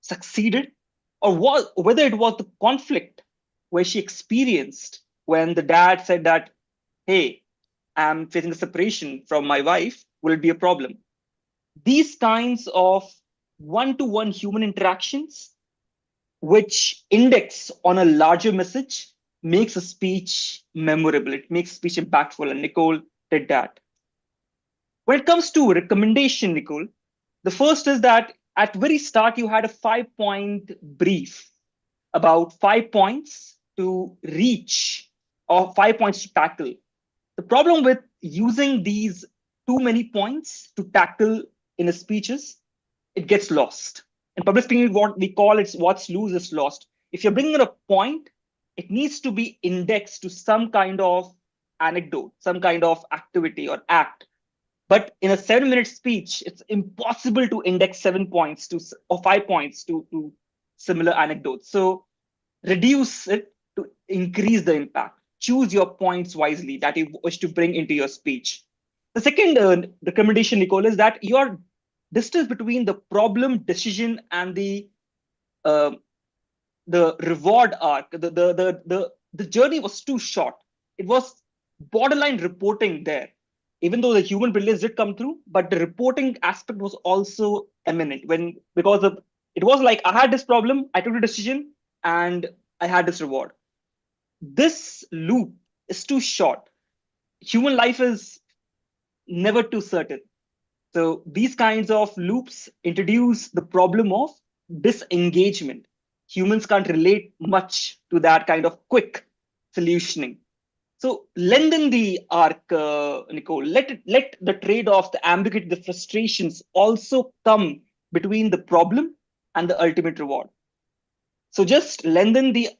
succeeded, or whether it was the conflict where she experienced when the dad said that, hey, I'm facing a separation from my wife, will it be a problem? These kinds of one-to-one human interactions, which index on a larger message, makes a speech memorable. It makes speech impactful, and Nicole did that. When it comes to recommendation, Nicole, the first is that at very start, you had a 5-point brief about 5 points to reach or 5 points to tackle. The problem with using these too many points to tackle in a speech is it gets lost. In public speaking, what we call it's what's loose is lost. If you're bringing in a point, it needs to be indexed to some kind of anecdote, some kind of activity or act. But in a 7-minute speech, it's impossible to index 7 points or 5 points to similar anecdotes. So reduce it to increase the impact. Choose your points wisely that you wish to bring into your speech. The second recommendation, Nicole, is that you're distance between the problem, decision, and the reward arc, the journey was too short. It was borderline reporting there. Even though the human brilliance did come through, but the reporting aspect was also eminent because it was like I had this problem, I took a decision, and I had this reward. This loop is too short. Human life is never too certain. So these kinds of loops introduce the problem of disengagement. Humans can't relate much to that kind of quick solutioning. So lengthen the arc, Nicole. Let the trade-off, the ambiguity, the frustrations also come between the problem and the ultimate reward. So just lengthen the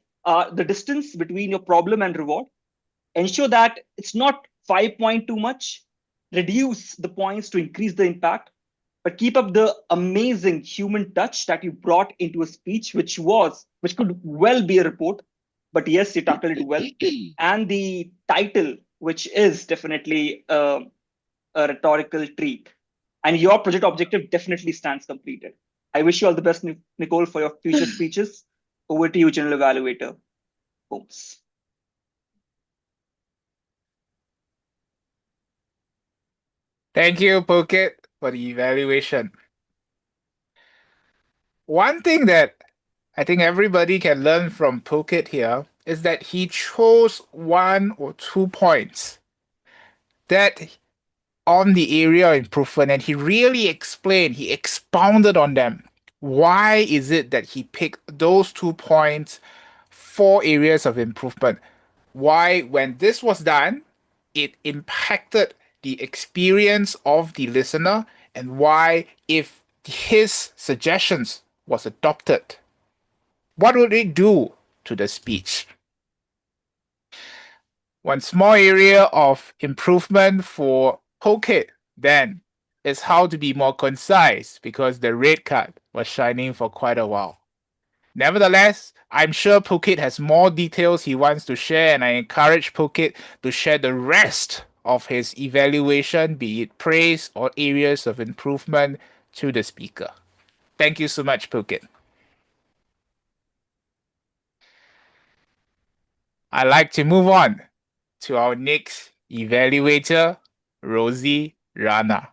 distance between your problem and reward. Ensure that it's not 5 point too much. Reduce the points to increase the impact, but keep up the amazing human touch that you brought into a speech, which could well be a report, but yes, you tackled it well. And the title, which is definitely a rhetorical treat. And your project objective definitely stands completed. I wish you all the best, Nicole, for your future speeches. Over to you, General Evaluator. Holmes. Thank you, Phuket, for the evaluation. One thing that I think everybody can learn from Phuket here is that he chose 1 or 2 points that on the area of improvement, and he really explained, he expounded on them. Why is it that he picked those 2 points for areas of improvement? Why, when this was done, it impacted the experience of the listener, and why, if his suggestions was adopted, what would it do to the speech? One small area of improvement for Phuket then is how to be more concise, because the red card was shining for quite a while. Nevertheless, I'm sure Phuket has more details he wants to share, and I encourage Phuket to share the rest of his evaluation, be it praise or areas of improvement, to the speaker. Thank you so much, Phuket. I'd like to move on to our next evaluator, Rozy Rana.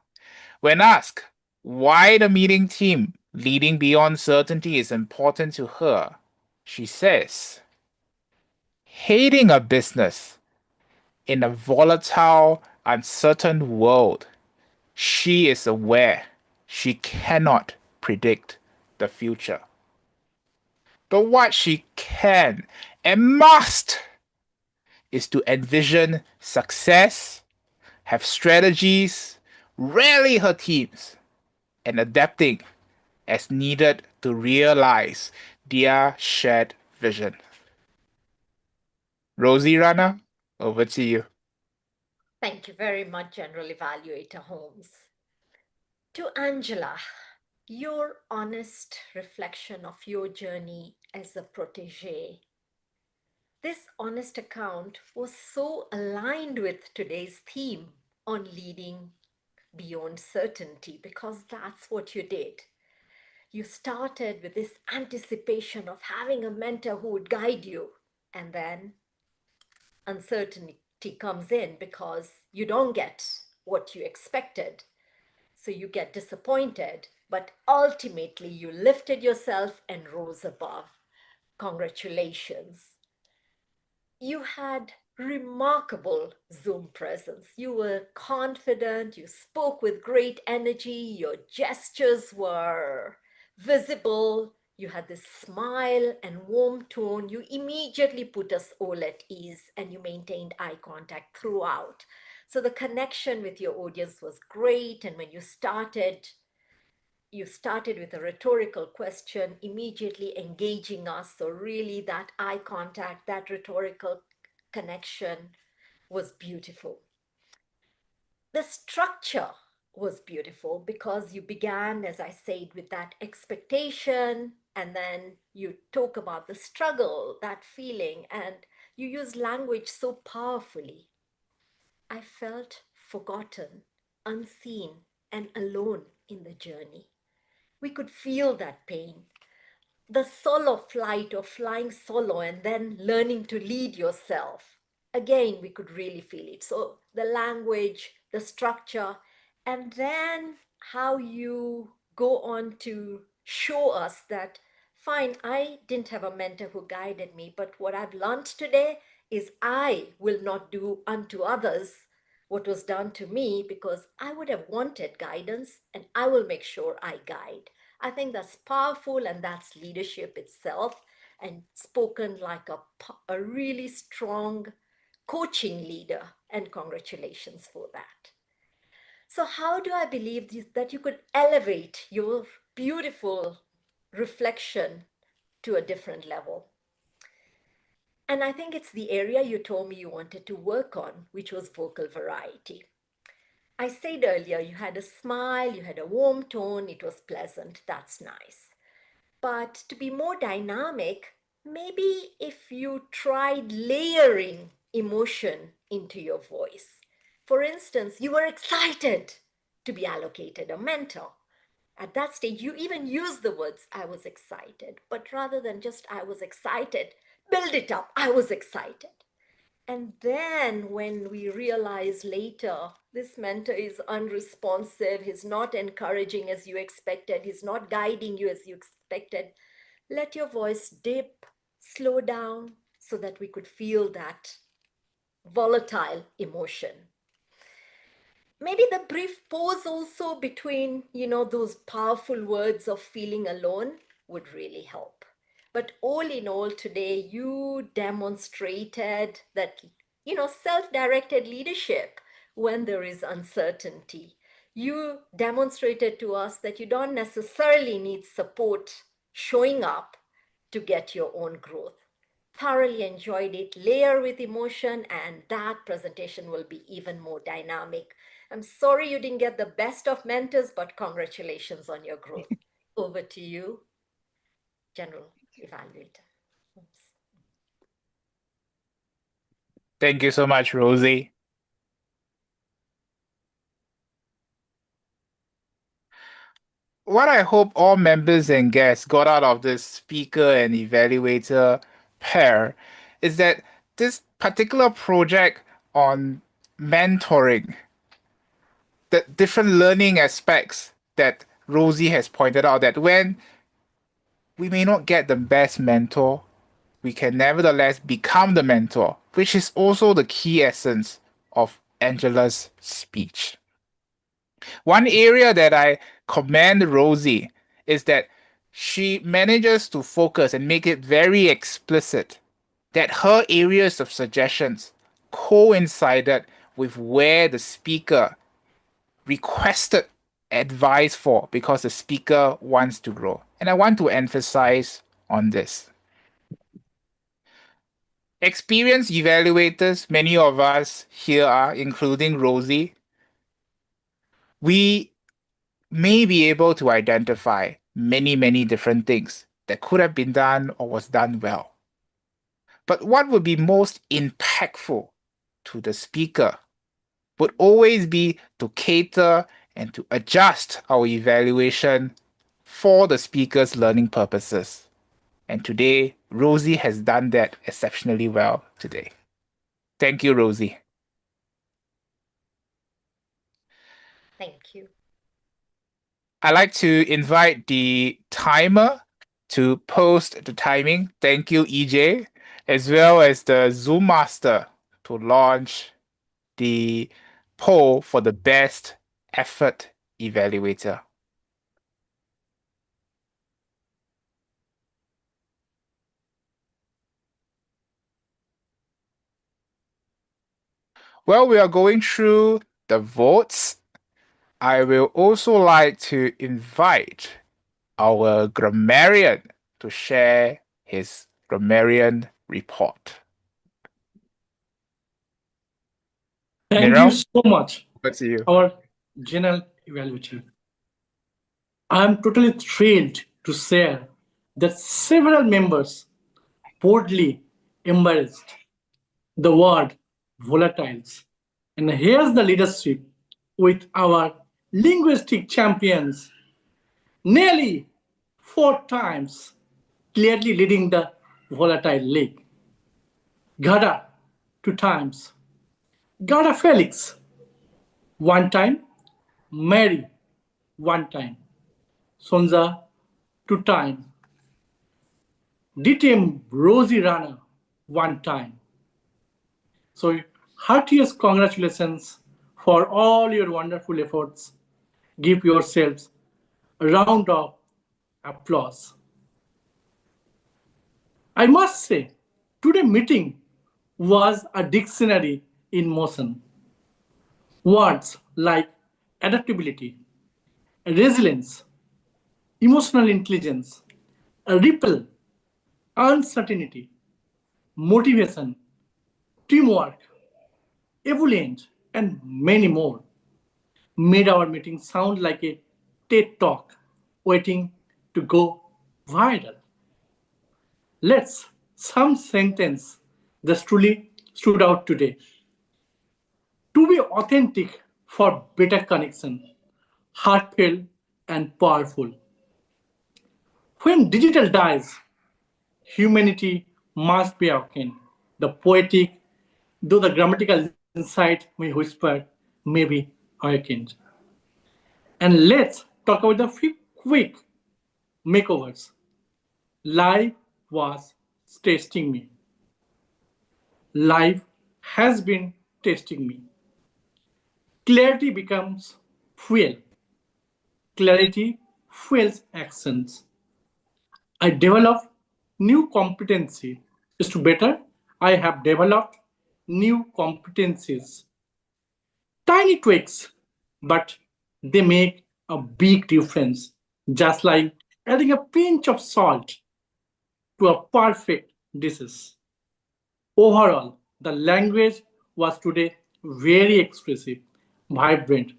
When asked why the meeting team leading beyond certainty is important to her, she says, hating a business in a volatile, uncertain world, she is aware she cannot predict the future. But what she can and must is to envision success, have strategies, rally her teams, and adapting as needed to realize their shared vision. Rozy Rana, over to you. Thank you very much, General Evaluator Holmes. To Angela, your honest reflection of your journey as a protege. This honest account was so aligned with today's theme on leading beyond certainty, because that's what you did. You started with this anticipation of having a mentor who would guide you, and then uncertainty comes in because you don't get what you expected. So you get disappointed, but ultimately you lifted yourself and rose above. Congratulations. You had remarkable Zoom presence. You were confident, you spoke with great energy, your gestures were visible, you had this smile and warm tone. You immediately put us all at ease, and you maintained eye contact throughout. So the connection with your audience was great. And when you started with a rhetorical question, immediately engaging us. So really that eye contact, that rhetorical connection was beautiful. The structure was beautiful because you began, as I said, with that expectation, and then you talk about the struggle, that feeling, and you use language so powerfully. I felt forgotten, unseen, and alone in the journey. We could feel that pain. The solo flight or flying solo and then learning to lead yourself. Again, we could really feel it. So the language, the structure, and then how you go on to show us that, fine, I didn't have a mentor who guided me, but what I've learned today is I will not do unto others what was done to me, because I would have wanted guidance and I will make sure I guide. I think that's powerful, and that's leadership itself, and spoken like a really strong coaching leader, and congratulations for that. So how do I believe that you could elevate your beautiful reflection to a different level? And I think it's the area you told me you wanted to work on, which was vocal variety. I said earlier, you had a smile, you had a warm tone, it was pleasant, that's nice. But to be more dynamic, maybe if you tried layering emotion into your voice. For instance, you were excited to be allocated a mentor. At that stage, you even use the words, I was excited. But rather than just, I was excited, build it up, I was excited. And then when we realize later, this mentor is unresponsive, he's not encouraging as you expected, he's not guiding you as you expected, let your voice dip, slow down, so that we could feel that volatile emotion. Maybe the brief pause also between, those powerful words of feeling alone would really help. But all in all, today, you demonstrated that, self-directed leadership when there is uncertainty. You demonstrated to us that you don't necessarily need support showing up to get your own growth. Thoroughly enjoyed it, layer with emotion, and that presentation will be even more dynamic. I'm sorry you didn't get the best of mentors, but congratulations on your growth. Over to you, General Evaluator. Oops. Thank you so much, Rozy. What I hope all members and guests got out of this speaker and evaluator pair is that this particular project on mentoring, the different learning aspects that Rozy has pointed out, that when we may not get the best mentor, we can nevertheless become the mentor, which is also the key essence of Angela's speech. One area that I commend Rozy is that she manages to focus and make it very explicit that her areas of suggestions coincided with where the speaker requested advice for, because the speaker wants to grow. And I want to emphasize on this. Experienced evaluators, many of us here are, including Rozy, we may be able to identify many, many different things that could have been done or was done well. But what would be most impactful to the speaker would always be to cater and to adjust our evaluation for the speaker's learning purposes. And today, Rozy has done that exceptionally well today. Thank you, Rozy. Thank you. I'd like to invite the timer to post the timing. Thank you, EJ, as well as the Zoom Master to launch the poll for the best effort evaluator. While we are going through the votes, I will also like to invite our grammarian to share his grammarian report. Thank you so much, over to you. our general evaluator. I am totally thrilled to share that several members boldly embraced the word volatiles. And here's the leadership with our linguistic champions. Nellie, 4 times, clearly leading the Volatile League. Ghada, 2 times. Ghada Felix, 1 time. Mary, 1 time. Sonja, 2 times. DTM Rozy Rana, 1 time. So heartiest congratulations for all your wonderful efforts. Give yourselves a round of applause. I must say, today's meeting was a dictionary in motion. Words like adaptability, resilience, emotional intelligence, ripple, uncertainty, motivation, teamwork, ebullient, and many more made our meeting sound like a TED talk waiting to go viral. Let's some sentence that truly stood out today. To be authentic for better connection, heartfelt and powerful. When digital dies, humanity must be awakened. The poetic, though the grammatical insight may whisper, may be awakened. And let's talk about the few quick makeovers. Life was testing me. Life has been testing me. Clarity becomes fuel. Clarity fuels actions. I develop new competency. Is to better, I have developed new competencies. Tiny tweaks, but they make a big difference. Just like adding a pinch of salt to a perfect dishes. Overall, the language was today very expressive, vibrant,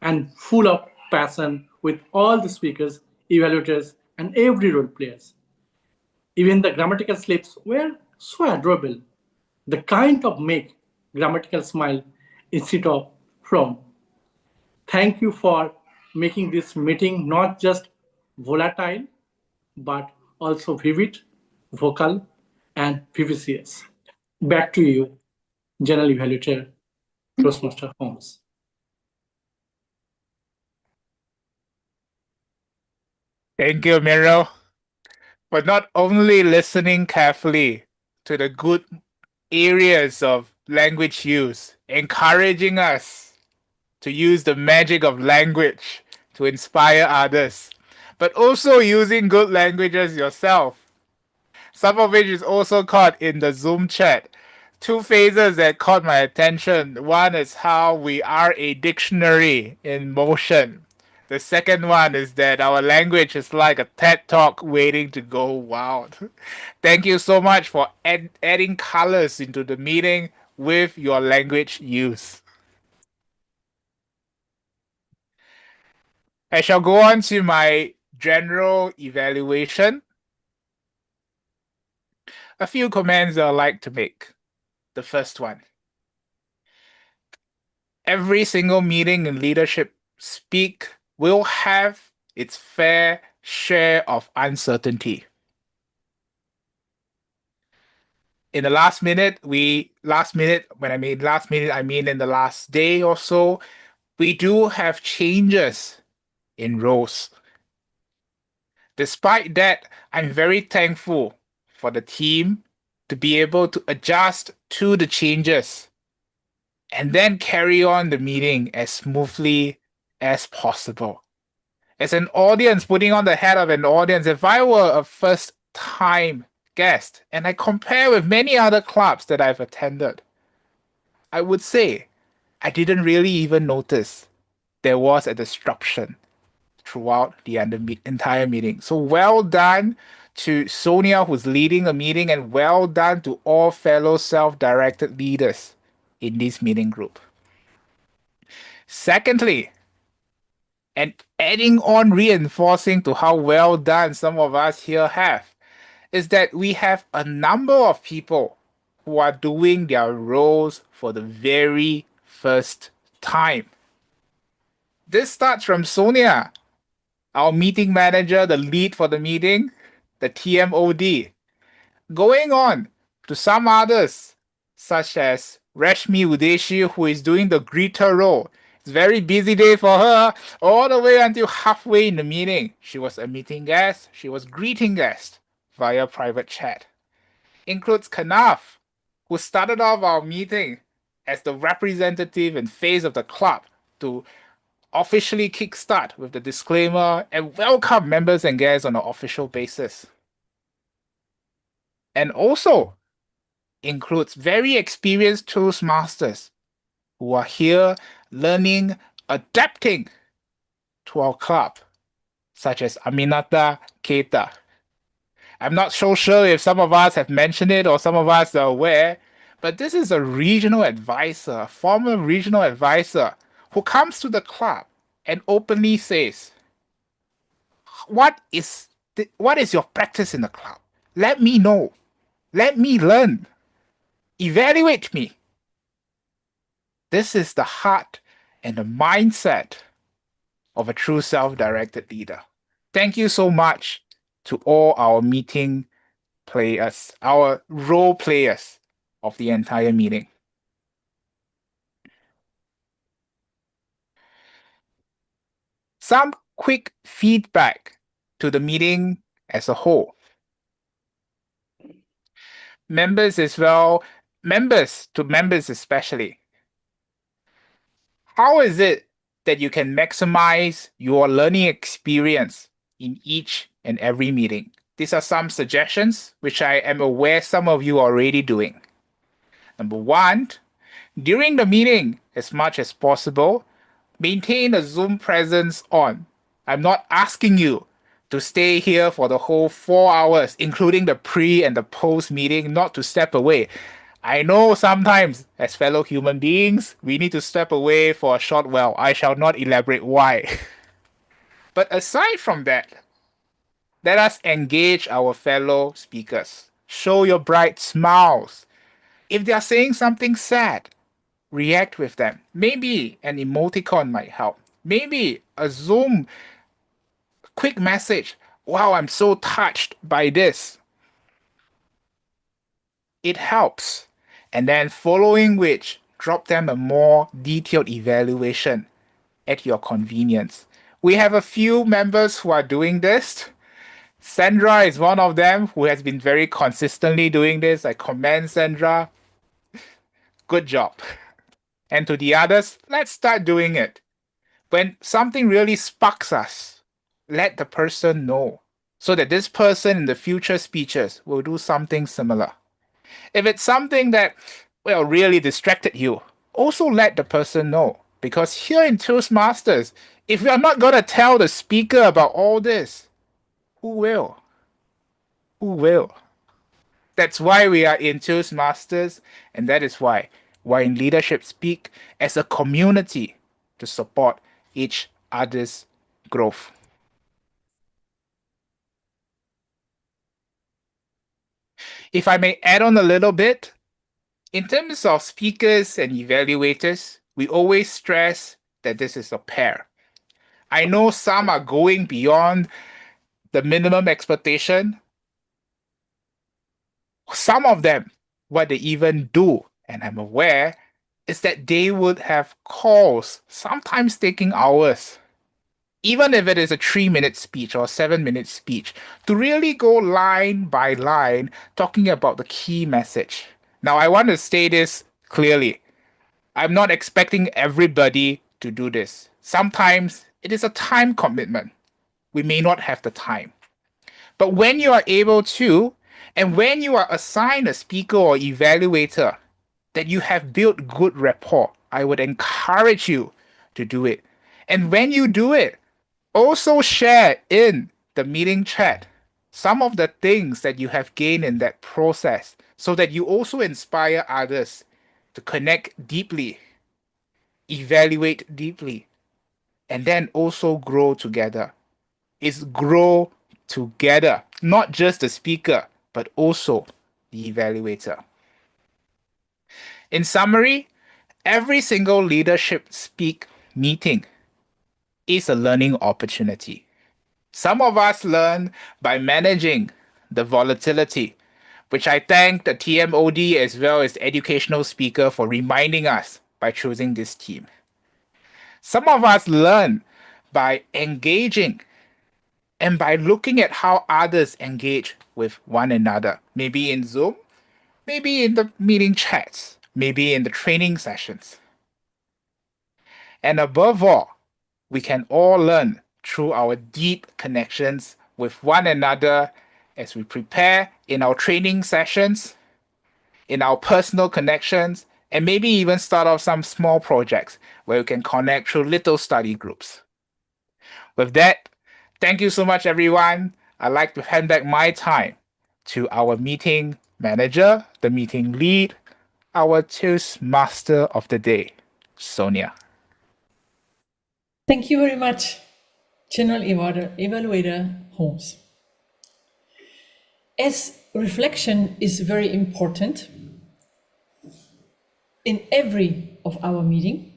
and full of passion with all the speakers, evaluators, and every role players. Even the grammatical slips were so adorable. The kind of make grammatical smile instead of frown. Thank you for making this meeting not just volatile, but also vivid, vocal, and vivacious. Back to you, General Evaluator, Toastmaster Holmes. Thank you, Miro, for not only listening carefully to the good areas of language use, encouraging us to use the magic of language to inspire others, but also using good languages yourself. Some of which is also caught in the Zoom chat. 2 phases that caught my attention. One is how we are a dictionary in motion. The second one is that our language is like a TED talk waiting to go wild. Thank you so much for adding colors into the meeting with your language use. I shall go on to my general evaluation. A few comments I'd like to make. The first one. Every single meeting in leadership speak will have its fair share of uncertainty. In the last minute, when I mean last minute, I mean in the last day or so, we do have changes in roles. Despite that, I'm very thankful for the team to be able to adjust to the changes and then carry on the meeting as smoothly as possible. As an audience, putting on the hat of an audience, if I were a first-time guest and I compare with many other clubs that I've attended, I would say I didn't really even notice there was a disruption throughout the entire meeting. So well done to Sonja, who's leading the meeting, and well done to all fellow self-directed leaders in this meeting group. Secondly, and adding on reinforcing to how well done some of us here have, is that we have a number of people who are doing their roles for the very first time. This starts from Sonja, our meeting manager, the lead for the meeting, the TMOD. Going on to some others, such as Rashmi Udeshi, who is doing the greeter role. It's a very busy day for her, all the way until halfway in the meeting. She was a meeting guest, she was greeting guests via private chat. Includes Kanaf, who started off our meeting as the representative and face of the club to officially kickstart with the disclaimer and welcome members and guests on an official basis. And also includes very experienced Toastmasters who are here learning, adapting to our club, such as Aminata Keita. I'm not so sure if some of us have mentioned it or some of us are aware, but this is a regional advisor, a former regional advisor, who comes to the club and openly says, what is your practice in the club? Let me know. Let me learn. Evaluate me. This is the heart and the mindset of a true self-directed leader. Thank you so much to all our meeting players, our role players of the entire meeting. Some quick feedback to the meeting as a whole. Members as well, members especially. How is it that you can maximize your learning experience in each and every meeting? These are some suggestions which I am aware some of you are already doing. Number one, during the meeting, as much as possible, maintain a Zoom presence on. I'm not asking you to stay here for the whole 4 hours, including the pre and the post meeting, not to step away. I know sometimes, as fellow human beings, we need to step away for a short while. I shall not elaborate why. But aside from that, let us engage our fellow speakers. Show your bright smiles. If they are saying something sad, react with them. Maybe an emoticon might help. Maybe a Zoom quick message. Wow, I'm so touched by this. It helps. And then following which, drop them a more detailed evaluation at your convenience. We have a few members who are doing this. Sandra is one of them who has been very consistently doing this. I commend Sandra. Good job. And to the others, let's start doing it. When something really sparks us, let the person know so that this person in the future speeches will do something similar. If it's something that, well, really distracted you, also let the person know. Because here in Toastmasters, if we are not going to tell the speaker about all this, who will? Who will? That's why we are in Toastmasters, and that is why we're in Leadership Speak as a community to support each other's growth. If I may add on a little bit, in terms of speakers and evaluators, we always stress that this is a pair. I know some are going beyond the minimum expectation. Some of them, what they even do, and I'm aware, is that they would have calls, sometimes taking hours, even if it is a 3-minute speech or a 7-minute speech, to really go line by line talking about the key message. Now, I want to state this clearly. I'm not expecting everybody to do this. Sometimes it is a time commitment. We may not have the time. But when you are able to, and when you are assigned a speaker or evaluator that you have built good rapport, I would encourage you to do it. And when you do it, also share in the meeting chat some of the things that you have gained in that process so that you also inspire others to connect deeply, evaluate deeply, and then also grow together. It's grow together, not just the speaker, but also the evaluator. In summary, every single leadership speak meeting is a learning opportunity. Some of us learn by managing the volatility, which I thank the TMOD as well as the educational speaker for reminding us by choosing this team. Some of us learn by engaging and by looking at how others engage with one another, maybe in Zoom, maybe in the meeting chats, maybe in the training sessions. And above all, we can all learn through our deep connections with one another as we prepare in our training sessions, in our personal connections, and maybe even start off some small projects where we can connect through little study groups. With that, thank you so much, everyone. I'd like to hand back my time to our meeting manager, the meeting lead, our Toastmaster of the day, Sonja. Thank you very much, General Evaluator Holmes. As reflection is very important in every of our meeting,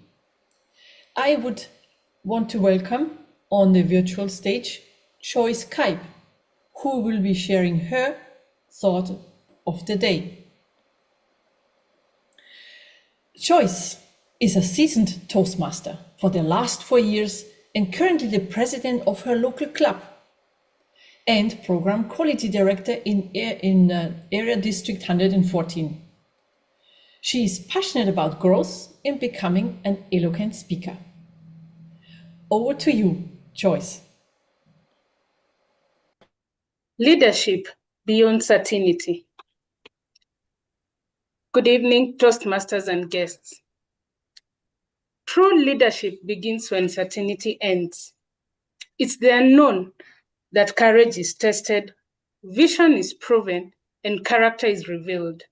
I would want to welcome on the virtual stage Joyce Kipe, who will be sharing her thought of the day. Joyce is a seasoned Toastmaster for the last 4 years and currently the president of her local club and program quality director in Area District 114. She is passionate about growth and becoming an eloquent speaker. Over to you, Joyce. Leadership beyond certainty. Good evening, Toastmasters and guests. True leadership begins when certainty ends. It's the unknown that courage is tested, vision is proven, and character is revealed.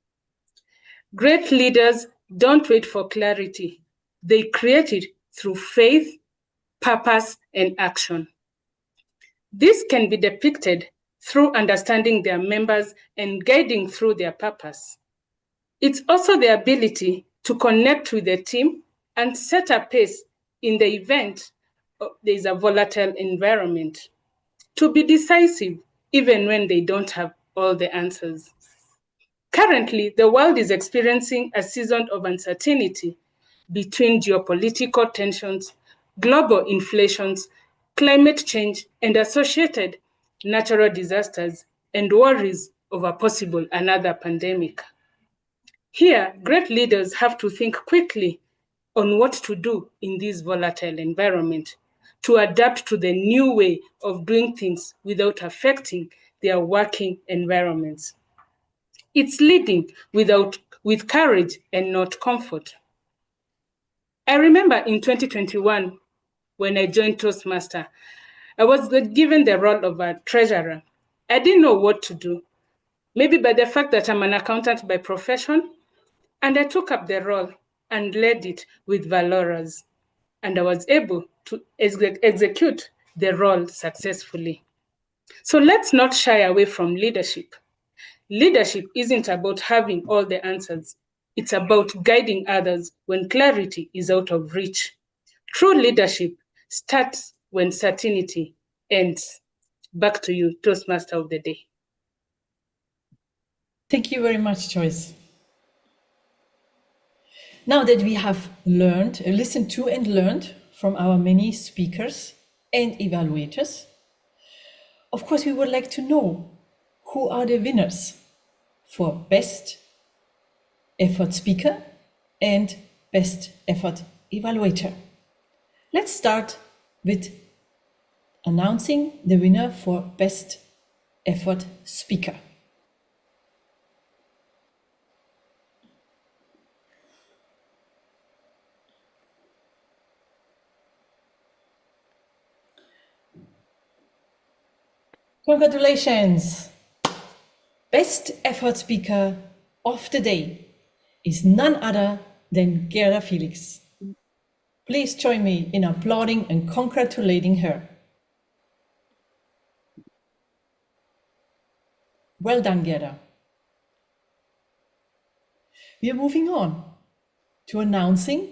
Great leaders don't wait for clarity. They create it through faith, purpose, and action. This can be depicted through understanding their members and guiding through their purpose. It's also the ability to connect with the team and set a pace in the event there is a volatile environment, to be decisive even when they don't have all the answers. Currently, the world is experiencing a season of uncertainty between geopolitical tensions, global inflations, climate change, and associated natural disasters, and worries of a possible another pandemic. Here, great leaders have to think quickly on what to do in this volatile environment to adapt to the new way of doing things without affecting their working environments. It's leading with courage and not comfort. I remember in 2021, when I joined Toastmaster, I was given the role of a treasurer. I didn't know what to do, maybe by the fact that I'm an accountant by profession, and I took up the role and led it with valorous, and I was able to execute the role successfully. So let's not shy away from leadership. Leadership isn't about having all the answers. It's about guiding others when clarity is out of reach. True leadership starts when certainty ends. Back to you, Toastmaster of the Day. Thank you very much, Joyce. Now that we have listened to and learned from our many speakers and evaluators, of course, we would like to know who are the winners for Best Effort Speaker and Best Effort Evaluator. Let's start with announcing the winner for Best Effort Speaker. Congratulations! Best Effort Speaker of the Day is none other than Ghada Felix. Please join me in applauding and congratulating her. Well done, Ghada. We are moving on to announcing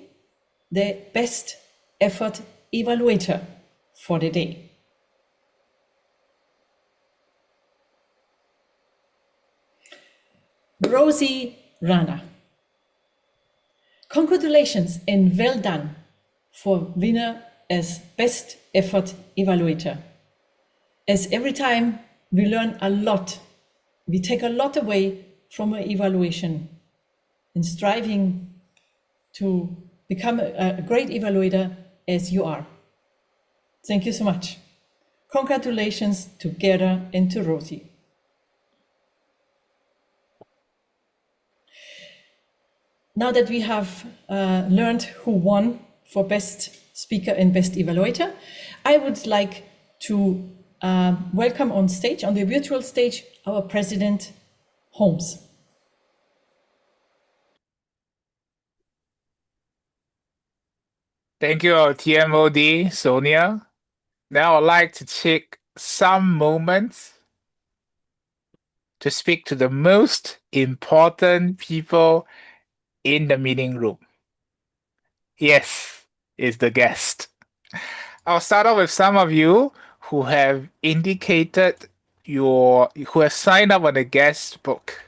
the Best Effort Evaluator. for the day. Rozy, Rana. Congratulations and well done for winner as Best Effort Evaluator. As every time we learn a lot, we take a lot away from an evaluation and striving to become a great evaluator as you are. Thank you so much. Congratulations to Ghada and to Rozy. Now that we have learned who won for Best Speaker and Best Evaluator, I would like to welcome on stage, on the virtual stage, our President, Holmes. Thank you, our TMOD, Sonja. Now I'd like to take some moments to speak to the most important people in the meeting room. Yes, it's the guest. I'll start off with some of you who have indicated who have signed up on the guest book.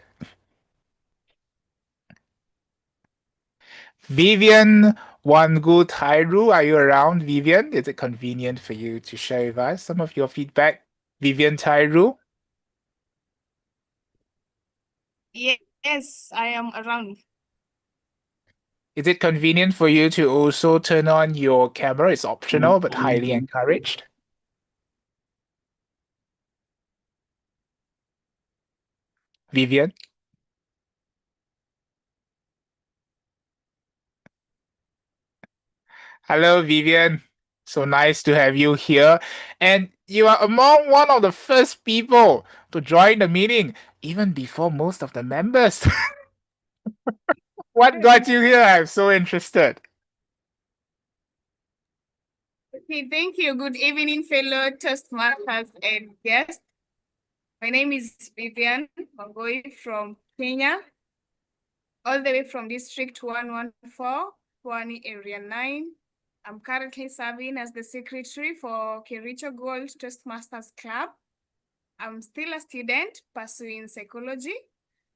Vivian Wangu Tairu, are you around, Vivian? Is it convenient for you to share with us some of your feedback? Vivian Tairu? Yes, I am around. Is it convenient for you to also turn on your camera? It's optional, but highly encouraged. Vivian? Hello, Vivian. So nice to have you here. And you are among one of the first people to join the meeting, even before most of the members. What got you here? I'm so interested. Okay, thank you. Good evening, fellow Toastmasters and guests. My name is Vivian Wangoi from Kenya, all the way from District 114, Pwani Area 9. I'm currently serving as the secretary for Kericho Gold Toastmasters Club. I'm still a student pursuing psychology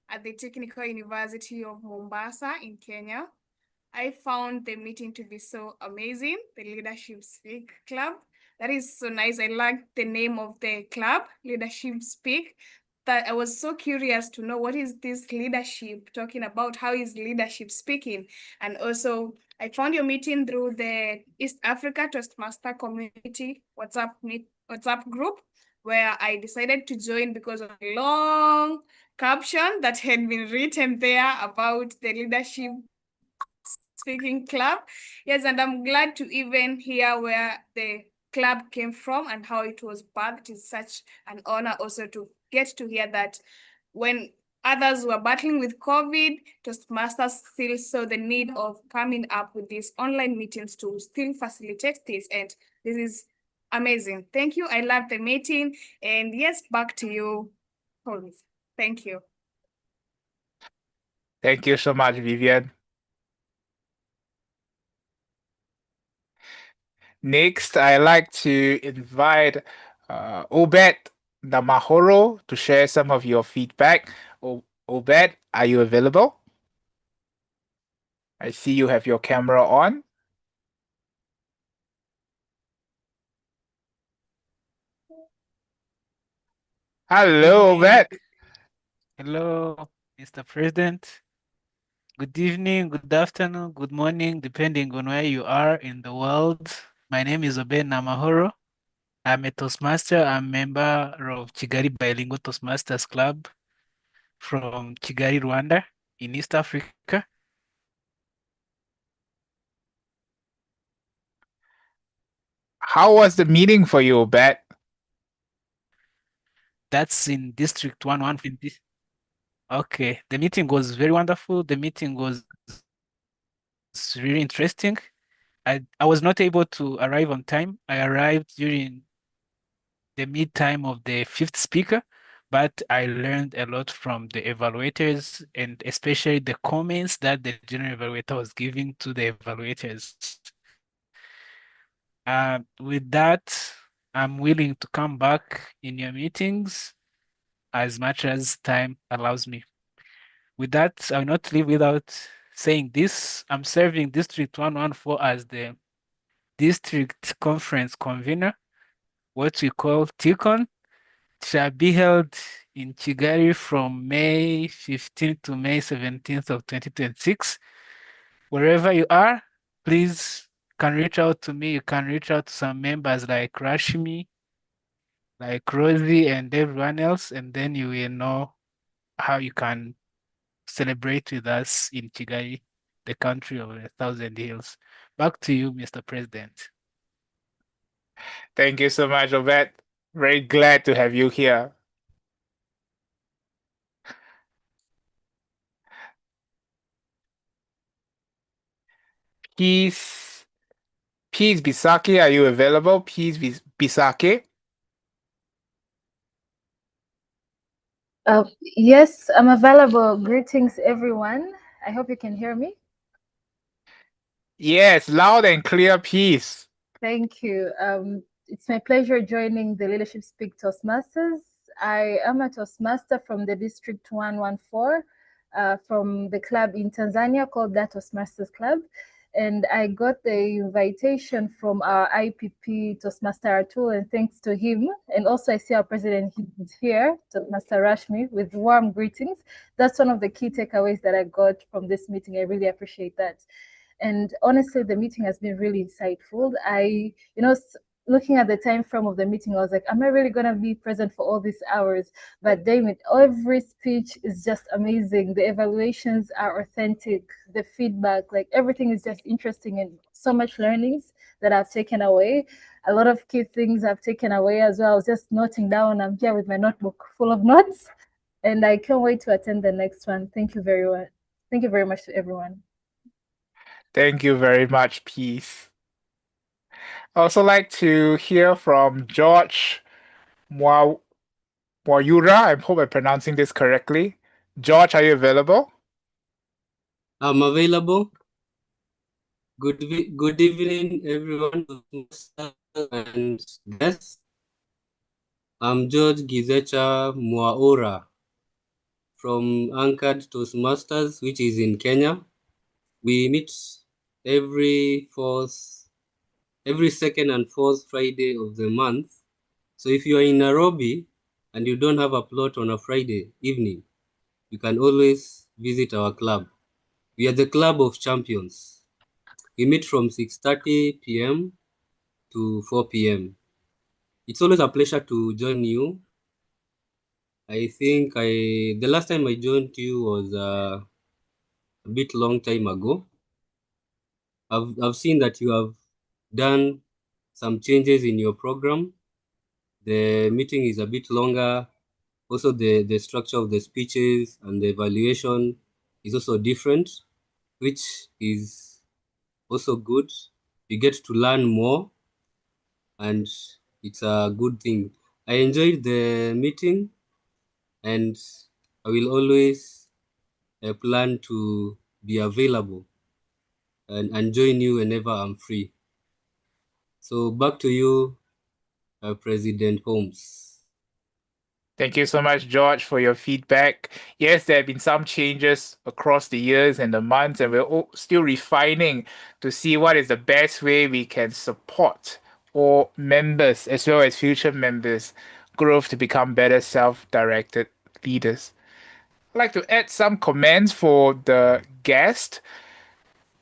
at the Technical University of Mombasa in Kenya. I found the meeting to be so amazing, the Leadership Speak Club. That is so nice. I like the name of the club, Leadership Speak. That I was so curious to know what is this leadership talking about? How is leadership speaking? And also, I found your meeting through the East Africa Toastmaster Community WhatsApp group, where I decided to join because of a long caption that had been written there about the leadership speaking club. Yes, and I'm glad to even hear where the club came from and how it was birthed. It's such an honor also to get to hear that when others were battling with COVID, Toastmasters still saw the need of coming up with these online meetings to still facilitate this. And this is amazing. Thank you. I love the meeting. And yes, back to you, Holmes. Thank you. Thank you so much, Vivian. Next, I'd like to invite Obed Namahoro to share some of your feedback. Obed, are you available? I see you have your camera on. Hello, Obed. Hello, Mr. President. Good evening, good afternoon, good morning, depending on where you are in the world. My name is Obed Namahoro. I'm a Toastmaster. I'm a member of Kigali Bilingual Toastmasters Club from Kigali, Rwanda, in East Africa. How was the meeting for you, Obed? That's in District 115. Okay, the meeting was very wonderful. The meeting was really interesting. I was not able to arrive on time. I arrived during the mid time of the fifth speaker, but I learned a lot from the evaluators and especially the comments that the general evaluator was giving to the evaluators. With that, I'm willing to come back in your meetings as much as time allows me. With that, I will not leave without saying this. I'm serving District 114 as the District Conference Convener, what we call TCON. It shall be held in Kigali from May 15th to May 17th of 2026. Wherever you are, please can reach out to me. You can reach out to some members like Rashmi, like Rozy, and everyone else, and then you will know how you can celebrate with us in Kigali, the country of a thousand hills. Back to you, Mr. President. Thank you so much, Obed. Very glad to have you here. Peace Bisaki, are you available? Peace Bisaki. Yes, I'm available. Greetings, everyone. I hope you can hear me. Yes, loud and clear, peace. Thank you. It's my pleasure joining the Leadership Speak Toastmasters. I am a Toastmaster from the District 114, from the club in Tanzania called the Toastmasters Club. And I got the invitation from our IPP Toastmaster Atul, and thanks to him. And also I see our president is here, Toastmaster Rashmi, with warm greetings. That's one of the key takeaways that I got from this meeting. I really appreciate that. And honestly, the meeting has been really insightful. Looking at the time frame of the meeting, I was like, am I really going to be present for all these hours? But David, every speech is just amazing. The evaluations are authentic. The feedback, like everything is just interesting, and so much learnings that I've taken away. A lot of key things I've taken away as well. I was just noting down. I'm here with my notebook full of notes, and I can't wait to attend the next one. Thank you very much. Thank you very much to everyone. Thank you very much, Peace. I also like to hear from George Mwayura. I hope I'm pronouncing this correctly. George, are you available? I'm available. Good evening, everyone, and guests. I'm George Gizecha Mwaura from Anchored Toastmasters, which is in Kenya. We meet every second and fourth Friday of the month. So if you are in Nairobi and you don't have a plot on a Friday evening, you can always visit our club. We are the Club of Champions. We meet from 6:30 p.m. to 4 p.m. It's always a pleasure to join you. I think the last time I joined you was a bit long time ago. I've seen that you have done some changes in your program. The meeting is a bit longer. Also, the structure of the speeches and the evaluation is also different, which is also good. You get to learn more, and it's a good thing. I enjoyed the meeting, and I will always plan to be available and join you whenever I'm free. So back to you, President Holmes. Thank you so much, George, for your feedback. Yes, there have been some changes across the years and the months, and we're still refining to see what is the best way we can support all members as well as future members' growth to become better self-directed leaders. I'd like to add some comments for the guest.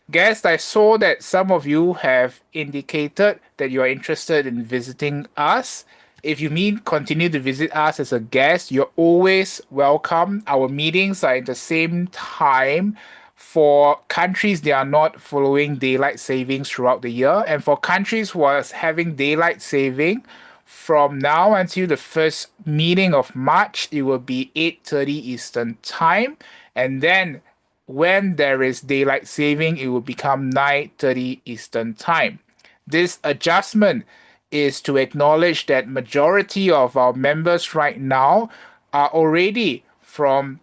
Guest, I saw that some of you have indicated that you are interested in visiting us. If you mean continue to visit us as a guest, you're always welcome. Our meetings are at the same time for countries that are not following daylight savings throughout the year. And for countries who are having daylight saving, from now until the first meeting of March, it will be 8:30 Eastern Time. And then when there is daylight saving, it will become 9:30 Eastern Time. This adjustment is to acknowledge that majority of our members right now are already from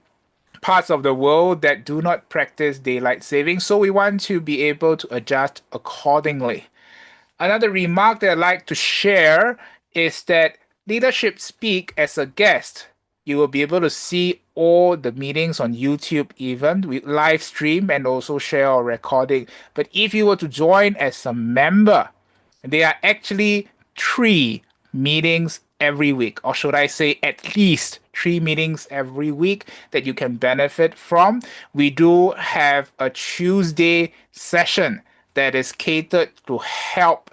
parts of the world that do not practice daylight saving, so we want to be able to adjust accordingly. Another remark that I'd like to share is that Leadership Speak as a guest, you will be able to see all the meetings on YouTube even. We live stream and also share our recording. But if you were to join as a member, there are actually 3 meetings every week, or should I say at least 3 meetings every week that you can benefit from. We do have a Tuesday session that is catered to help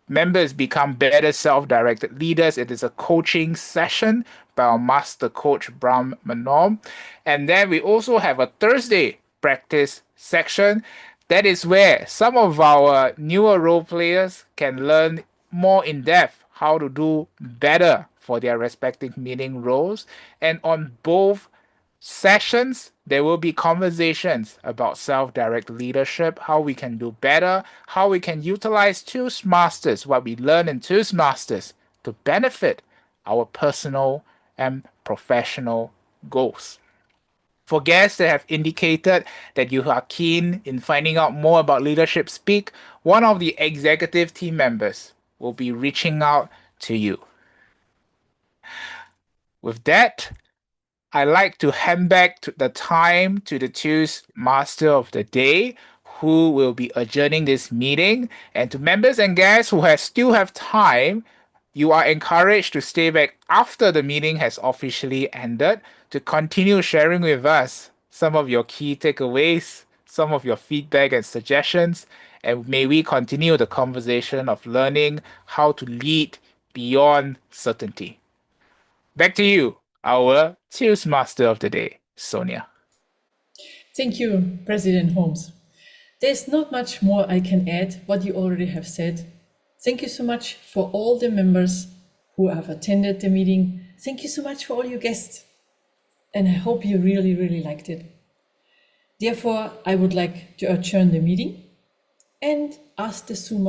members become better self-directed leaders. It is a coaching session by our master coach, Bram Manom. And then we also have a Thursday practice section. That is where some of our newer role players can learn more in depth how to do better for their respective meeting roles. And on both sessions, there will be conversations about self-directed leadership, how we can do better, how we can utilize Toastmasters, what we learn in Toastmasters to benefit our personal and professional goals. For guests that have indicated that you are keen in finding out more about Leadership Speak, one of the executive team members will be reaching out to you. With that, I like to hand back the time to the Toastmaster of the day, who will be adjourning this meeting. And to members and guests who still have time, you are encouraged to stay back after the meeting has officially ended to continue sharing with us some of your key takeaways, some of your feedback and suggestions, and may we continue the conversation of learning how to lead beyond certainty. Back to you, our Toastmaster of the day, Sonja. Thank you, President Holmes. There's not much more I can add what you already have said. Thank you so much for all the members who have attended the meeting. Thank you so much for all your guests. And I hope you really, really liked it. Therefore, I would like to adjourn the meeting and ask the Suma